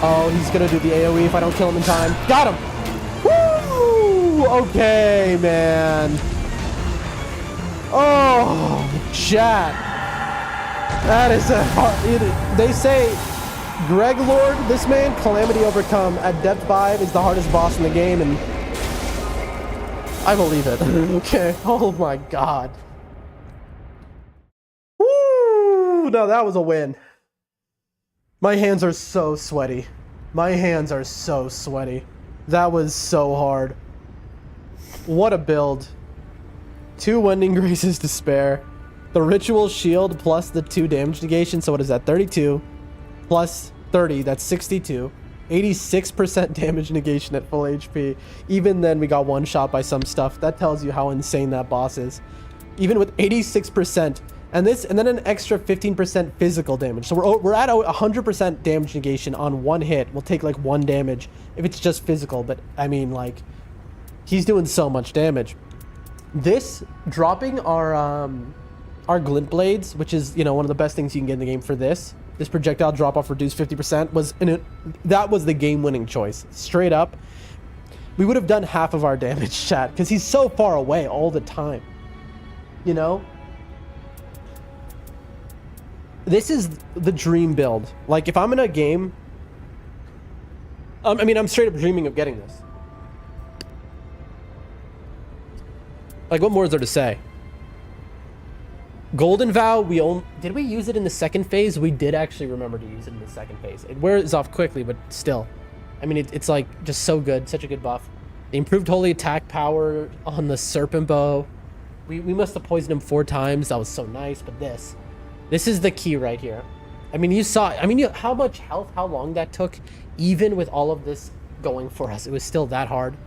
Oh, he's gonna do the AoE if I don't kill him in time. Got him! Woo! Okay, man. Oh, chat. That is a hard... They say Greg Lord, this man, Calamity Overcome, at Depth 5 is the hardest boss in the game, and I believe it. Okay. Oh my god. Woo! No, that was a win. My hands are so sweaty. My hands are so sweaty. That was so hard. What a build. 2 Wending Graces to spare. The Ritual Shield plus the 2 damage negation. So what is that? 32 plus 30. That's 62. 86% damage negation at full HP. Even then we got one shot by some stuff. That tells you how insane that boss is. Even with 86%. And then an extra 15% physical damage. So we're at 100% damage negation on one hit. We'll take like 1 damage if it's just physical. But I mean, like, he's doing so much damage. This dropping our glint blades, which is, you know, one of the best things you can get in the game for this projectile drop off reduced 50% that was the game winning choice. Straight up, we would have done half of our damage, chat, because he's so far away all the time. You know. This is the dream build. Like, if I'm in a game... I mean, I'm straight up dreaming of getting this. Like, what more is there to say? Golden Vow, did we use it in the second phase? We did actually remember to use it in the second phase. It wears off quickly, but still. I mean, it's like just so good. Such a good buff. The improved holy attack power on the serpent bow. We must have poisoned him 4 times. That was so nice. But this is the key right here. I mean, you saw, how much health, how long that took, even with all of this going for us. It was still that hard.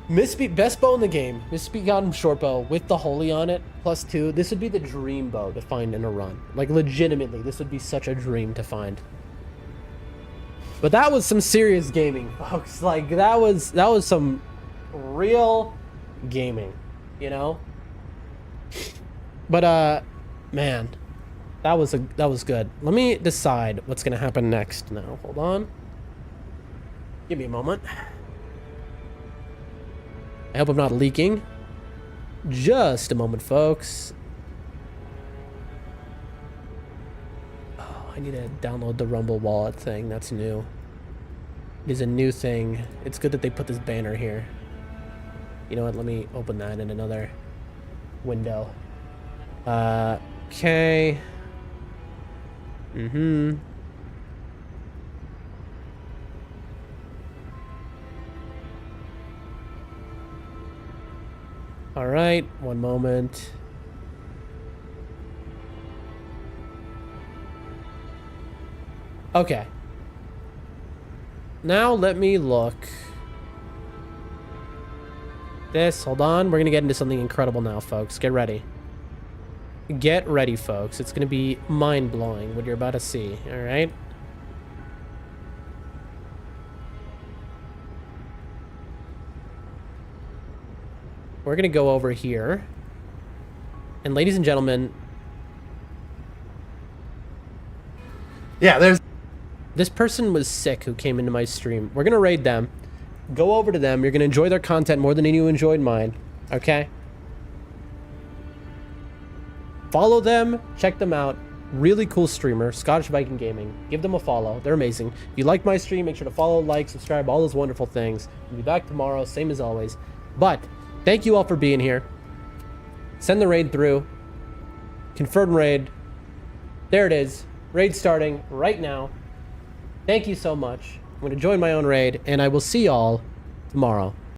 Best bow in the game. Misbegotten short bow with the holy on it, +2. This would be the dream bow to find in a run. Like, legitimately, this would be such a dream to find. But that was some serious gaming, folks. Like, that was some real gaming, you know? But, man, that was good. Let me decide what's gonna happen next now. Hold on. Give me a moment. I hope I'm not leaking. Just a moment, folks. Oh, I need to download the Rumble wallet thing. That's new. It is a new thing. It's good that they put this banner here. You know what? Let me open that in another window. Okay. All right, one moment. Okay. Now let me look. Hold on. We're going to get into something incredible now, folks. Get ready. Get ready, folks. It's going to be mind-blowing what you're about to see, all right? We're going to go over here. And ladies and gentlemen... Yeah, there's... This person was sick who came into my stream. We're going to raid them. Go over to them. You're going to enjoy their content more than you enjoyed mine. Okay? Follow them. Check them out. Really cool streamer. Scottish Viking Gaming. Give them a follow. They're amazing. If you like my stream, make sure to follow, like, subscribe, all those wonderful things. We'll be back tomorrow, same as always. But... thank you all for being here. Send the raid through. Confirm raid. There it is. Raid starting right now. Thank you so much. I'm going to join my own raid, and I will see y'all tomorrow.